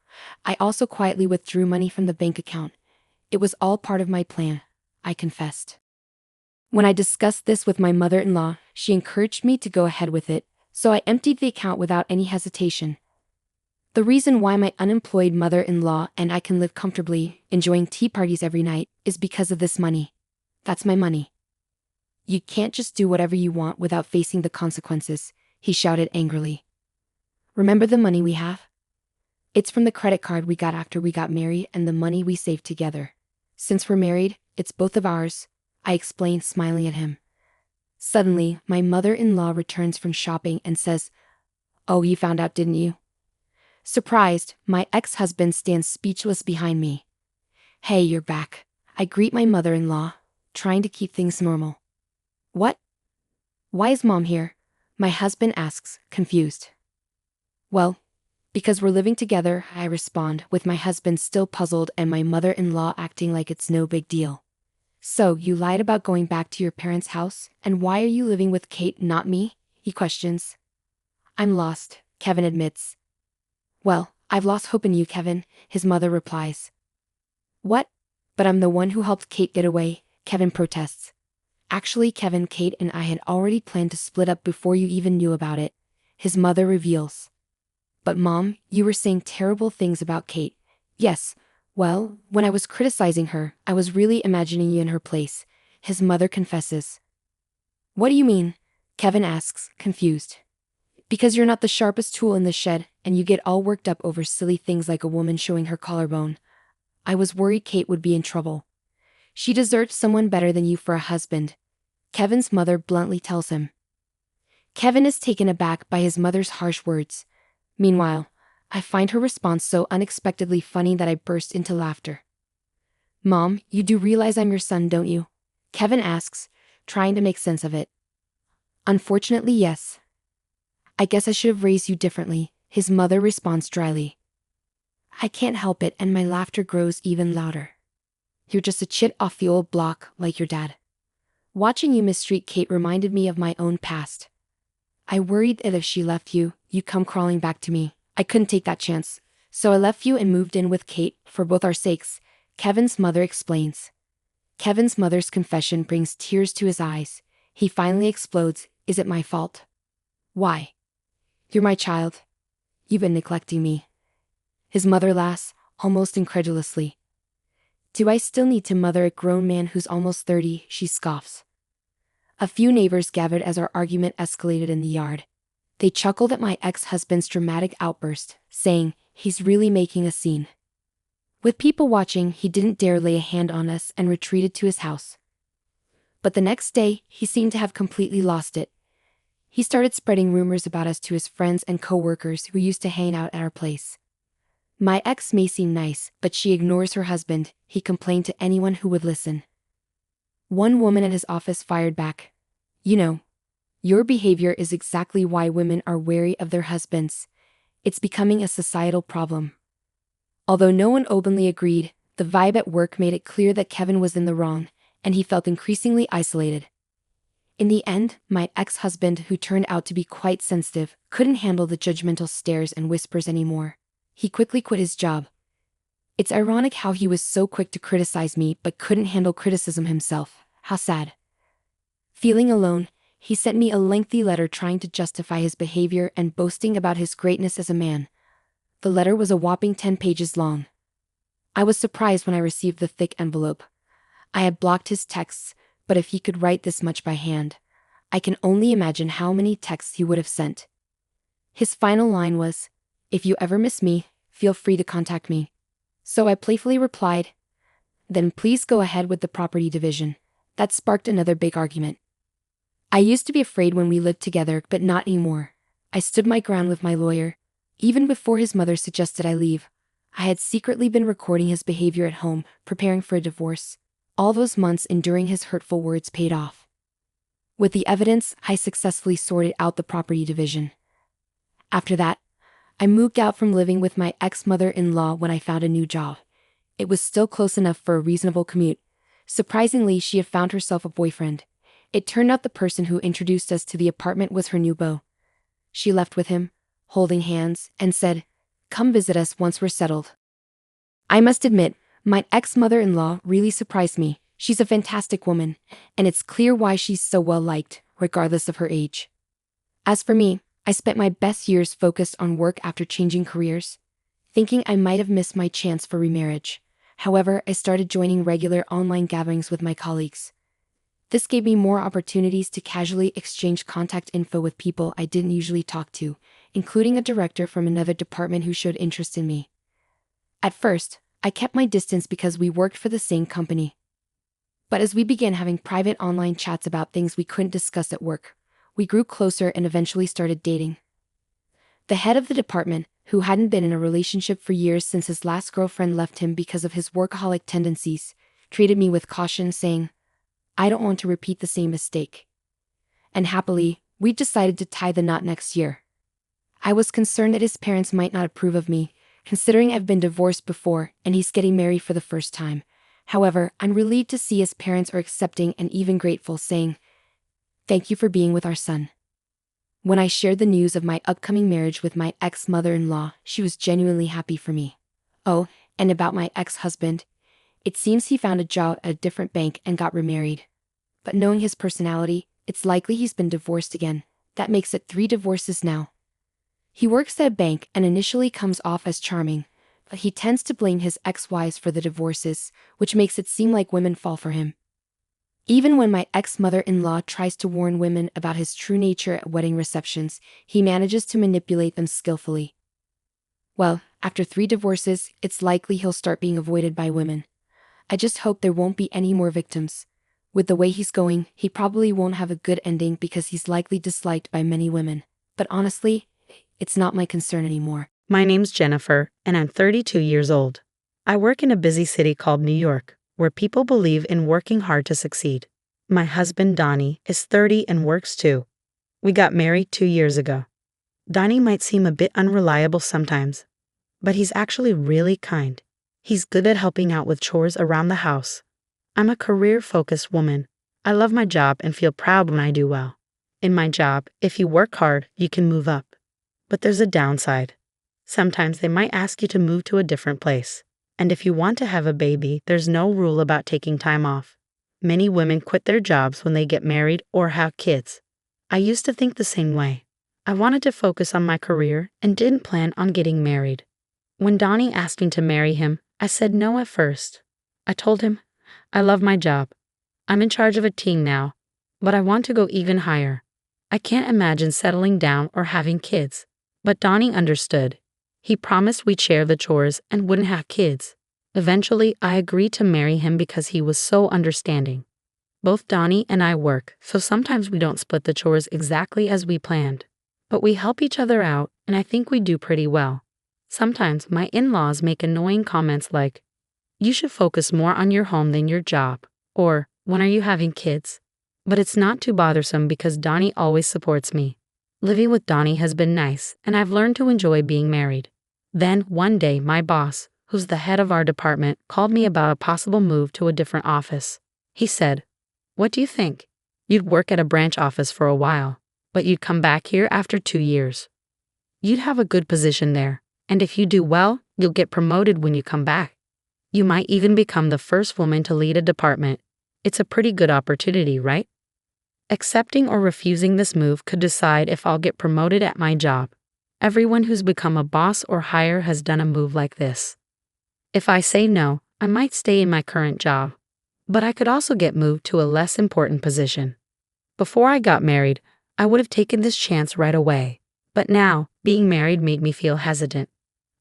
I also quietly withdrew money from the bank account. It was all part of my plan, I confessed. When I discussed this with my mother-in-law, she encouraged me to go ahead with it, so I emptied the account without any hesitation. The reason why my unemployed mother-in-law and I can live comfortably, enjoying tea parties every night, is because of this money. That's my money. You can't just do whatever you want without facing the consequences, he shouted angrily. Remember the money we have? It's from the credit card we got after we got married and the money we saved together. Since we're married, it's both of ours, I explained, smiling at him. Suddenly, my mother-in-law returns from shopping and says, "Oh, you found out, didn't you?" Surprised, my ex-husband stands speechless behind me. "Hey, you're back," I greet my mother-in-law, trying to keep things normal. "What? Why is Mom here?" my husband asks, confused. "Well, because we're living together," I respond, with my husband still puzzled and my mother-in-law acting like it's no big deal. "So, you lied about going back to your parents' house, and why are you living with Kate, not me?" he questions. "I'm lost," Kevin admits. "Well, I've lost hope in you, Kevin," his mother replies. "What? But I'm the one who helped Kate get away," Kevin protests. "Actually, Kevin, Kate and I had already planned to split up before you even knew about it," his mother reveals. "But Mom, you were saying terrible things about Kate." "Yes, well, when I was criticizing her, I was really imagining you in her place," his mother confesses. "What do you mean?" Kevin asks, confused. "Because you're not the sharpest tool in the shed, and you get all worked up over silly things like a woman showing her collarbone. I was worried Kate would be in trouble. She deserved someone better than you for a husband," Kevin's mother bluntly tells him. Kevin is taken aback by his mother's harsh words. Meanwhile, I find her response so unexpectedly funny that I burst into laughter. "Mom, you do realize I'm your son, don't you?" Kevin asks, trying to make sense of it. "Unfortunately, yes." "I guess I should have raised you differently," his mother responds dryly. I can't help it and my laughter grows even louder. "You're just a chit off the old block, like your dad. Watching you mistreat Kate reminded me of my own past. I worried that if she left you, you'd come crawling back to me. I couldn't take that chance, so I left you and moved in with Kate, for both our sakes," Kevin's mother explains. Kevin's mother's confession brings tears to his eyes. He finally explodes, "Is it my fault? Why? You're my child. You've been neglecting me." His mother laughs, almost incredulously. "Do I still need to mother a grown man who's almost 30, she scoffs. A few neighbors gathered as our argument escalated in the yard. They chuckled at my ex-husband's dramatic outburst, saying, "He's really making a scene." With people watching, he didn't dare lay a hand on us and retreated to his house. But the next day, he seemed to have completely lost it. He started spreading rumors about us to his friends and co-workers who used to hang out at our place. "My ex may seem nice, but she ignores her husband," he complained to anyone who would listen. One woman at his office fired back, "You know, your behavior is exactly why women are wary of their husbands. It's becoming a societal problem." Although no one openly agreed, the vibe at work made it clear that Kevin was in the wrong, and he felt increasingly isolated. In the end, my ex-husband, who turned out to be quite sensitive, couldn't handle the judgmental stares and whispers anymore. He quickly quit his job. It's ironic how he was so quick to criticize me but couldn't handle criticism himself. How sad. Feeling alone, he sent me a lengthy letter trying to justify his behavior and boasting about his greatness as a man. The letter was a whopping 10 pages long. I was surprised when I received the thick envelope. I had blocked his texts, but if he could write this much by hand, I can only imagine how many texts he would have sent. His final line was, "If you ever miss me, feel free to contact me." So I playfully replied, "Then please go ahead with the property division." That sparked another big argument. I used to be afraid when we lived together, but not anymore. I stood my ground with my lawyer. Even before his mother suggested I leave, I had secretly been recording his behavior at home, preparing for a divorce. All those months enduring his hurtful words paid off. With the evidence, I successfully sorted out the property division. After that, I moved out from living with my ex-mother-in-law when I found a new job. It was still close enough for a reasonable commute. Surprisingly, she had found herself a boyfriend. It turned out the person who introduced us to the apartment was her new beau. She left with him, holding hands, and said, "Come visit us once we're settled." I must admit, my ex-mother-in-law really surprised me. She's a fantastic woman, and it's clear why she's so well liked, regardless of her age. As for me, I spent my best years focused on work after changing careers, thinking I might have missed my chance for remarriage. However, I started joining regular online gatherings with my colleagues. This gave me more opportunities to casually exchange contact info with people I didn't usually talk to, including a director from another department who showed interest in me. At first, I kept my distance because we worked for the same company. But as we began having private online chats about things we couldn't discuss at work, we grew closer and eventually started dating. The head of the department, who hadn't been in a relationship for years since his last girlfriend left him because of his workaholic tendencies, treated me with caution, saying, "I don't want to repeat the same mistake." And happily, we decided to tie the knot next year. I was concerned that his parents might not approve of me, considering I've been divorced before and he's getting married for the first time. However, I'm relieved to see his parents are accepting and even grateful, saying, "Thank you for being with our son." When I shared the news of my upcoming marriage with my ex-mother-in-law, she was genuinely happy for me. Oh, and about my ex-husband, it seems he found a job at a different bank and got remarried. But knowing his personality, it's likely he's been divorced again. That makes it 3 divorces now. He works at a bank and initially comes off as charming, but he tends to blame his ex-wives for the divorces, which makes it seem like women fall for him. Even when my ex-mother-in-law tries to warn women about his true nature at wedding receptions, he manages to manipulate them skillfully. Well, after 3 divorces, it's likely he'll start being avoided by women. I just hope there won't be any more victims. With the way he's going, he probably won't have a good ending because he's likely disliked by many women. But honestly, it's not my concern anymore. My name's Jennifer, and I'm 32 years old. I work in a busy city called New York, where people believe in working hard to succeed. My husband, Donnie, is 30 and works too. We got married 2 years ago. Donnie might seem a bit unreliable sometimes, but he's actually really kind. He's good at helping out with chores around the house. I'm a career-focused woman. I love my job and feel proud when I do well. In my job, if you work hard, you can move up. But there's a downside. Sometimes they might ask you to move to a different place. And if you want to have a baby, there's no rule about taking time off. Many women quit their jobs when they get married or have kids. I used to think the same way. I wanted to focus on my career and didn't plan on getting married. When Donnie asked me to marry him, I said no at first. I told him, "I love my job. I'm in charge of a team now, but I want to go even higher. I can't imagine settling down or having kids." But Donnie understood. He promised we'd share the chores and wouldn't have kids. Eventually, I agreed to marry him because he was so understanding. Both Donnie and I work, so sometimes we don't split the chores exactly as we planned. But we help each other out, and I think we do pretty well. Sometimes my in-laws make annoying comments like, "You should focus more on your home than your job," or, "When are you having kids?" But it's not too bothersome because Donnie always supports me. Living with Donnie has been nice, and I've learned to enjoy being married. Then, one day, my boss, who's the head of our department, called me about a possible move to a different office. He said, "What do you think? You'd work at a branch office for a while, but you'd come back here after 2 years. You'd have a good position there, and if you do well, you'll get promoted when you come back. You might even become the first woman to lead a department. It's a pretty good opportunity, right?" Accepting or refusing this move could decide if I'll get promoted at my job. Everyone who's become a boss or higher has done a move like this. If I say no, I might stay in my current job, but I could also get moved to a less important position. Before I got married, I would have taken this chance right away, but now, being married made me feel hesitant.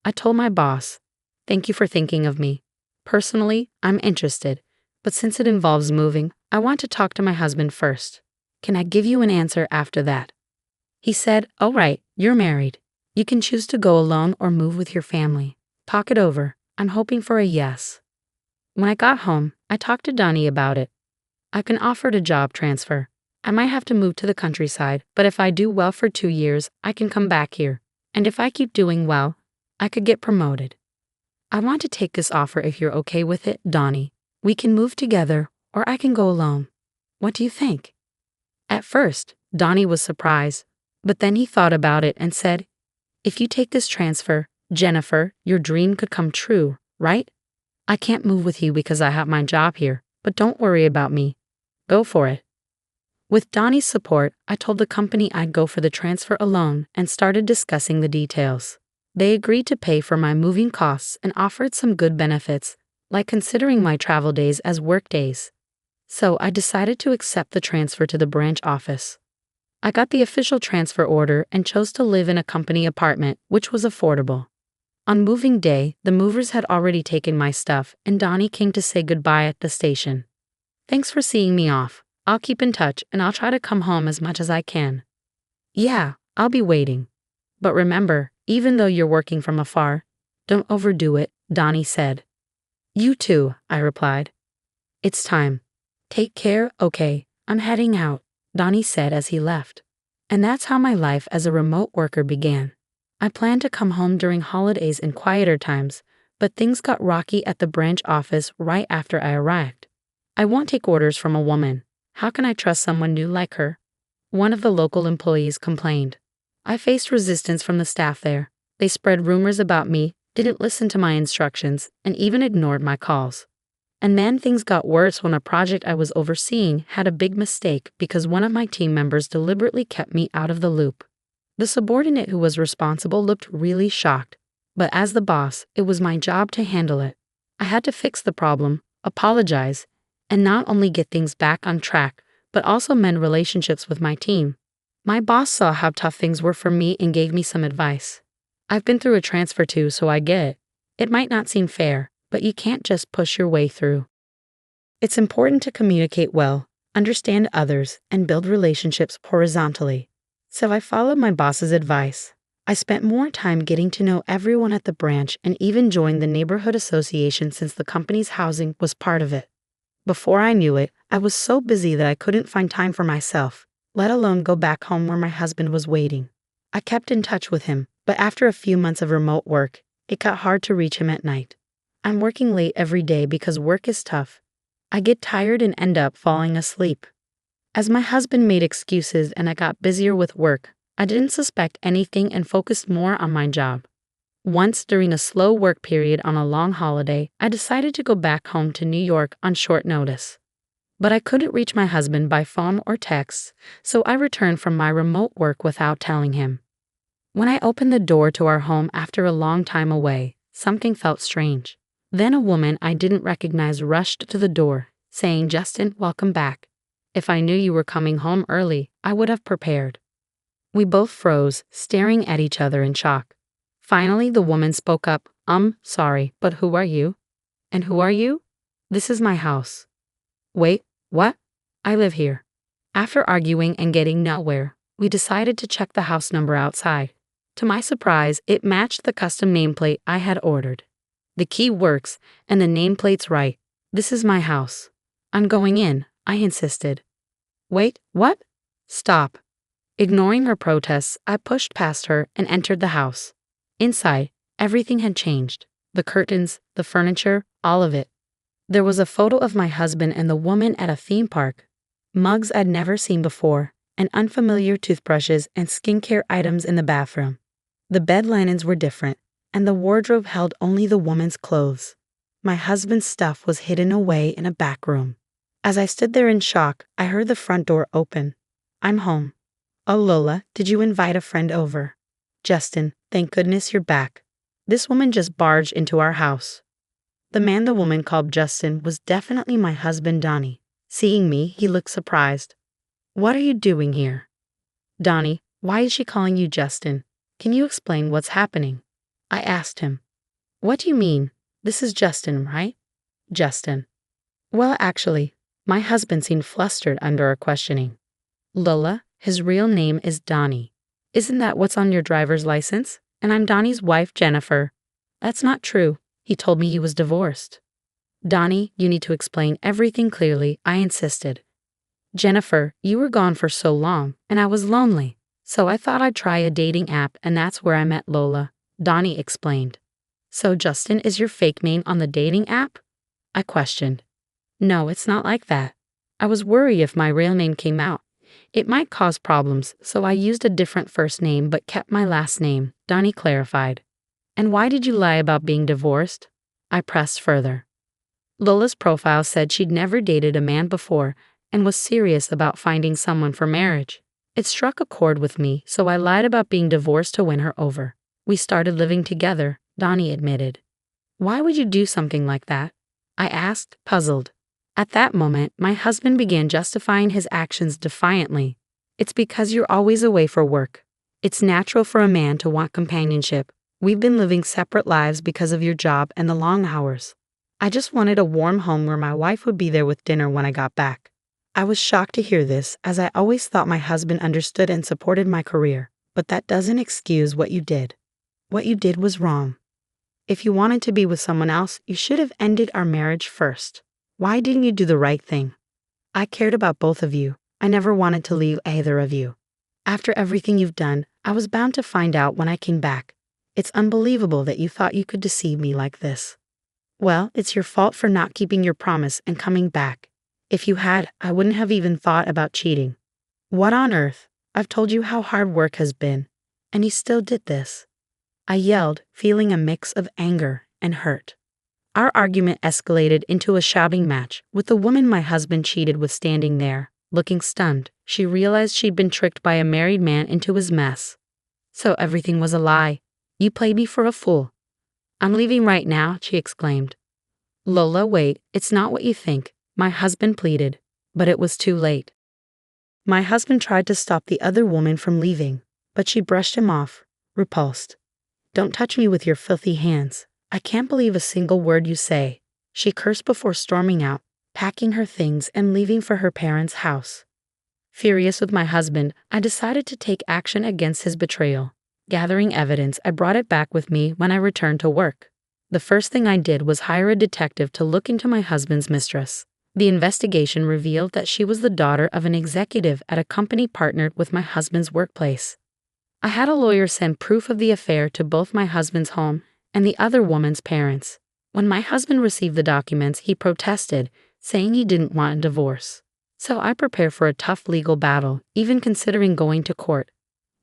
I told my boss, "Thank you for thinking of me. Personally, I'm interested, but since it involves moving, I want to talk to my husband first. Can I give you an answer after that?" He said, "All right, you're married. You can choose to go alone or move with your family. Talk it over. I'm hoping for a yes." When I got home, I talked to Donnie about it. I've been offered a job transfer. I might have to move to the countryside, but if I do well for 2 years, I can come back here. And if I keep doing well, I could get promoted. I want to take this offer if you're okay with it, Donnie. We can move together, or I can go alone. What do you think? At first, Donnie was surprised, but then he thought about it and said, if you take this transfer, Jennifer, your dream could come true, right? I can't move with you because I have my job here, but don't worry about me. Go for it. With Donnie's support, I told the company I'd go for the transfer alone and started discussing the details. They agreed to pay for my moving costs and offered some good benefits, like considering my travel days as work days. So I decided to accept the transfer to the branch office. I got the official transfer order and chose to live in a company apartment, which was affordable. On moving day, the movers had already taken my stuff, and Donnie came to say goodbye at the station. Thanks for seeing me off. I'll keep in touch and I'll try to come home as much as I can. Yeah, I'll be waiting. But remember, even though you're working from afar, don't overdo it, Donnie said. You too, I replied. It's time. Take care, okay, I'm heading out, Donnie said as he left. And that's how my life as a remote worker began. I planned to come home during holidays and quieter times, but things got rocky at the branch office right after I arrived. I won't take orders from a woman. How can I trust someone new like her? One of the local employees complained. I faced resistance from the staff there. They spread rumors about me, didn't listen to my instructions, and even ignored my calls. And then things got worse when a project I was overseeing had a big mistake because one of my team members deliberately kept me out of the loop. The subordinate who was responsible looked really shocked, but as the boss, it was my job to handle it. I had to fix the problem, apologize, and not only get things back on track, but also mend relationships with my team. My boss saw how tough things were for me and gave me some advice. I've been through a transfer too, so I get it. It might not seem fair, but you can't just push your way through. It's important to communicate well, understand others, and build relationships horizontally. So I followed my boss's advice. I spent more time getting to know everyone at the branch and even joined the neighborhood association since the company's housing was part of it. Before I knew it, I was so busy that I couldn't find time for myself, let alone go back home where my husband was waiting. I kept in touch with him, but after a few months of remote work, it got hard to reach him at night. I'm working late every day because work is tough. I get tired and end up falling asleep. As my husband made excuses and I got busier with work, I didn't suspect anything and focused more on my job. Once during a slow work period on a long holiday, I decided to go back home to New York on short notice. But I couldn't reach my husband by phone or text, so I returned from my remote work without telling him. When I opened the door to our home after a long time away, something felt strange. Then a woman I didn't recognize rushed to the door, saying, "Justin, welcome back. If I knew you were coming home early, I would have prepared." We both froze, staring at each other in shock. Finally, the woman spoke up, Sorry, but who are you? And who are you? This is my house." Wait, what? I live here. After arguing and getting nowhere, we decided to check the house number outside. To my surprise, it matched the custom nameplate I had ordered. The key works, and the nameplate's right. This is my house. I'm going in, I insisted. Wait, what? Stop. Ignoring her protests, I pushed past her and entered the house. Inside, everything had changed. The curtains, the furniture, all of it. There was a photo of my husband and the woman at a theme park. Mugs I'd never seen before, and unfamiliar toothbrushes and skincare items in the bathroom. The bed linens were different, and the wardrobe held only the woman's clothes. My husband's stuff was hidden away in a back room. As I stood there in shock, I heard the front door open. I'm home. Oh, Lola, did you invite a friend over? Justin, thank goodness you're back. This woman just barged into our house. The man the woman called Justin was definitely my husband, Donnie. Seeing me, he looked surprised. What are you doing here? Donnie, why is she calling you Justin? Can you explain what's happening? I asked him. What do you mean? This is Justin, right? Justin. Well, actually, my husband seemed flustered under our questioning. Lola, his real name is Donnie. Isn't that what's on your driver's license? And I'm Donnie's wife, Jennifer. That's not true. He told me he was divorced. Donnie, you need to explain everything clearly, I insisted. Jennifer, you were gone for so long, and I was lonely. So I thought I'd try a dating app, and that's where I met Lola, Donnie explained. So Justin is your fake name on the dating app? I questioned. No, it's not like that. I was worried if my real name came out. It might cause problems, so I used a different first name but kept my last name, Donnie clarified. And why did you lie about being divorced? I pressed further. Lola's profile said she'd never dated a man before and was serious about finding someone for marriage. It struck a chord with me, so I lied about being divorced to win her over. We started living together, Donnie admitted. Why would you do something like that? I asked, puzzled. At that moment, my husband began justifying his actions defiantly. It's because you're always away for work. It's natural for a man to want companionship. We've been living separate lives because of your job and the long hours. I just wanted a warm home where my wife would be there with dinner when I got back. I was shocked to hear this, as I always thought my husband understood and supported my career, but that doesn't excuse what you did. What you did was wrong. If you wanted to be with someone else, you should have ended our marriage first. Why didn't you do the right thing? I cared about both of you. I never wanted to leave either of you. After everything you've done, I was bound to find out when I came back. It's unbelievable that you thought you could deceive me like this. Well, it's your fault for not keeping your promise and coming back. If you had, I wouldn't have even thought about cheating. What on earth? I've told you how hard work has been, and you still did this. I yelled, feeling a mix of anger and hurt. Our argument escalated into a shouting match, with the woman my husband cheated with standing there, looking stunned. She realized she'd been tricked by a married man into his mess. So everything was a lie. You played me for a fool. I'm leaving right now, she exclaimed. Lola, wait, it's not what you think, my husband pleaded, but it was too late. My husband tried to stop the other woman from leaving, but she brushed him off, repulsed. Don't touch me with your filthy hands. I can't believe a single word you say. She cursed before storming out, packing her things and leaving for her parents' house. Furious with my husband, I decided to take action against his betrayal. Gathering evidence, I brought it back with me when I returned to work. The first thing I did was hire a detective to look into my husband's mistress. The investigation revealed that she was the daughter of an executive at a company partnered with my husband's workplace. I had a lawyer send proof of the affair to both my husband's home and the other woman's parents. When my husband received the documents, he protested, saying he didn't want a divorce. So I prepared for a tough legal battle, even considering going to court.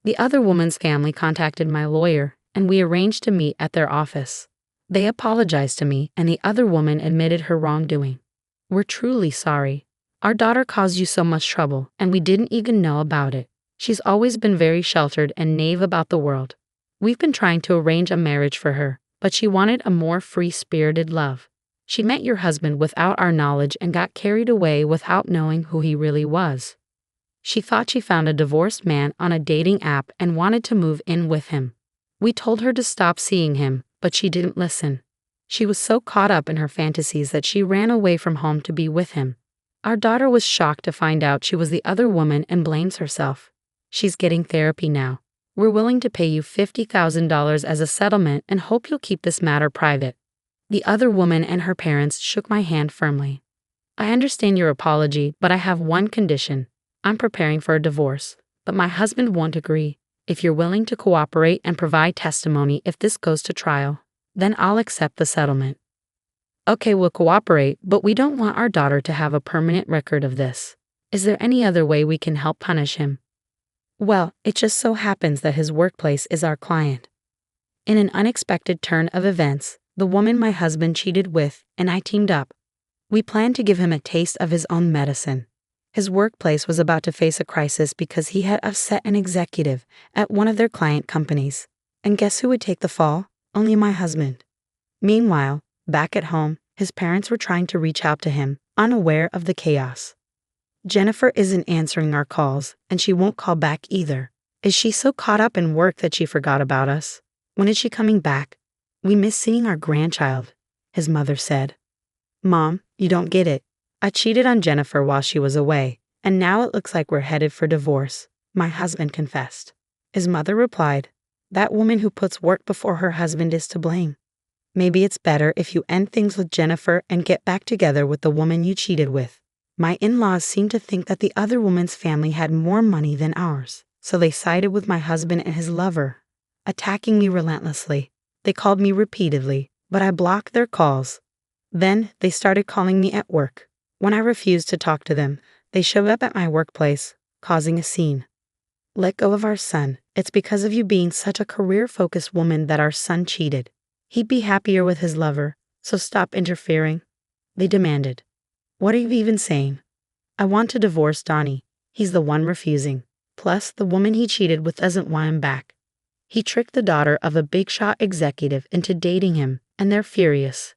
The other woman's family contacted my lawyer, and we arranged to meet at their office. They apologized to me, and the other woman admitted her wrongdoing. We're truly sorry. Our daughter caused you so much trouble, and we didn't even know about it. She's always been very sheltered and naive about the world. We've been trying to arrange a marriage for her, but she wanted a more free-spirited love. She met your husband without our knowledge and got carried away without knowing who he really was. She thought she found a divorced man on a dating app and wanted to move in with him. We told her to stop seeing him, but she didn't listen. She was so caught up in her fantasies that she ran away from home to be with him. Our daughter was shocked to find out she was the other woman and blames herself. She's getting therapy now. We're willing to pay you $50,000 as a settlement and hope you'll keep this matter private. The other woman and her parents shook my hand firmly. I understand your apology, but I have one condition. I'm preparing for a divorce, but my husband won't agree. If you're willing to cooperate and provide testimony if this goes to trial, then I'll accept the settlement. Okay, we'll cooperate, but we don't want our daughter to have a permanent record of this. Is there any other way we can help punish him? Well, it just so happens that his workplace is our client. In an unexpected turn of events, the woman my husband cheated with and I teamed up. We planned to give him a taste of his own medicine. His workplace was about to face a crisis because he had upset an executive at one of their client companies. And guess who would take the fall? Only my husband. Meanwhile, back at home, his parents were trying to reach out to him, unaware of the chaos. Jennifer isn't answering our calls, and she won't call back either. Is she so caught up in work that she forgot about us? When is she coming back? We miss seeing our grandchild, his mother said. Mom, you don't get it. I cheated on Jennifer while she was away, and now it looks like we're headed for divorce, my husband confessed. His mother replied, that woman who puts work before her husband is to blame. Maybe it's better if you end things with Jennifer and get back together with the woman you cheated with. My in-laws seemed to think that the other woman's family had more money than ours, so they sided with my husband and his lover, attacking me relentlessly. They called me repeatedly, but I blocked their calls. Then they started calling me at work. When I refused to talk to them, they showed up at my workplace, causing a scene. Let go of our son. It's because of you being such a career-focused woman that our son cheated. He'd be happier with his lover, so stop interfering, they demanded. What are you even saying? I want to divorce Donnie. He's the one refusing. Plus, the woman he cheated with doesn't want him back. He tricked the daughter of a big-shot executive into dating him, and they're furious.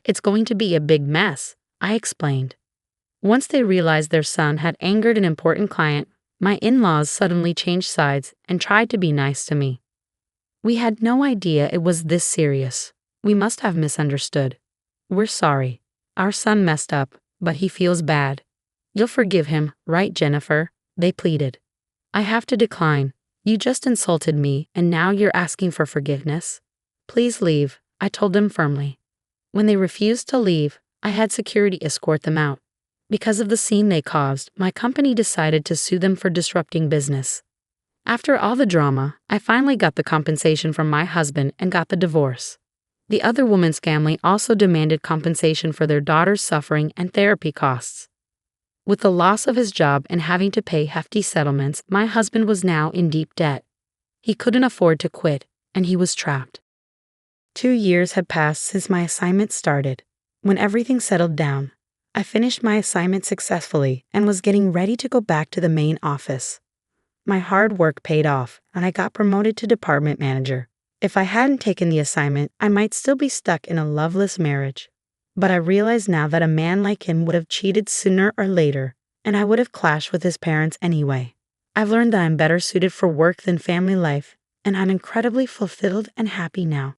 It's going to be a big mess, I explained. Once they realized their son had angered an important client, my in-laws suddenly changed sides and tried to be nice to me. We had no idea it was this serious. We must have misunderstood. We're sorry. Our son messed up, but he feels bad. You'll forgive him, right, Jennifer? They pleaded. I have to decline. You just insulted me, and now you're asking for forgiveness? Please leave, I told them firmly. When they refused to leave, I had security escort them out. Because of the scene they caused, my company decided to sue them for disrupting business. After all the drama, I finally got the compensation from my husband and got the divorce. The other woman's family also demanded compensation for their daughter's suffering and therapy costs. With the loss of his job and having to pay hefty settlements, my husband was now in deep debt. He couldn't afford to quit, and he was trapped. 2 years had passed since my assignment started. When everything settled down, I finished my assignment successfully and was getting ready to go back to the main office. My hard work paid off, and I got promoted to department manager. If I hadn't taken the assignment, I might still be stuck in a loveless marriage. But I realize now that a man like him would have cheated sooner or later, and I would have clashed with his parents anyway. I've learned that I'm better suited for work than family life, and I'm incredibly fulfilled and happy now.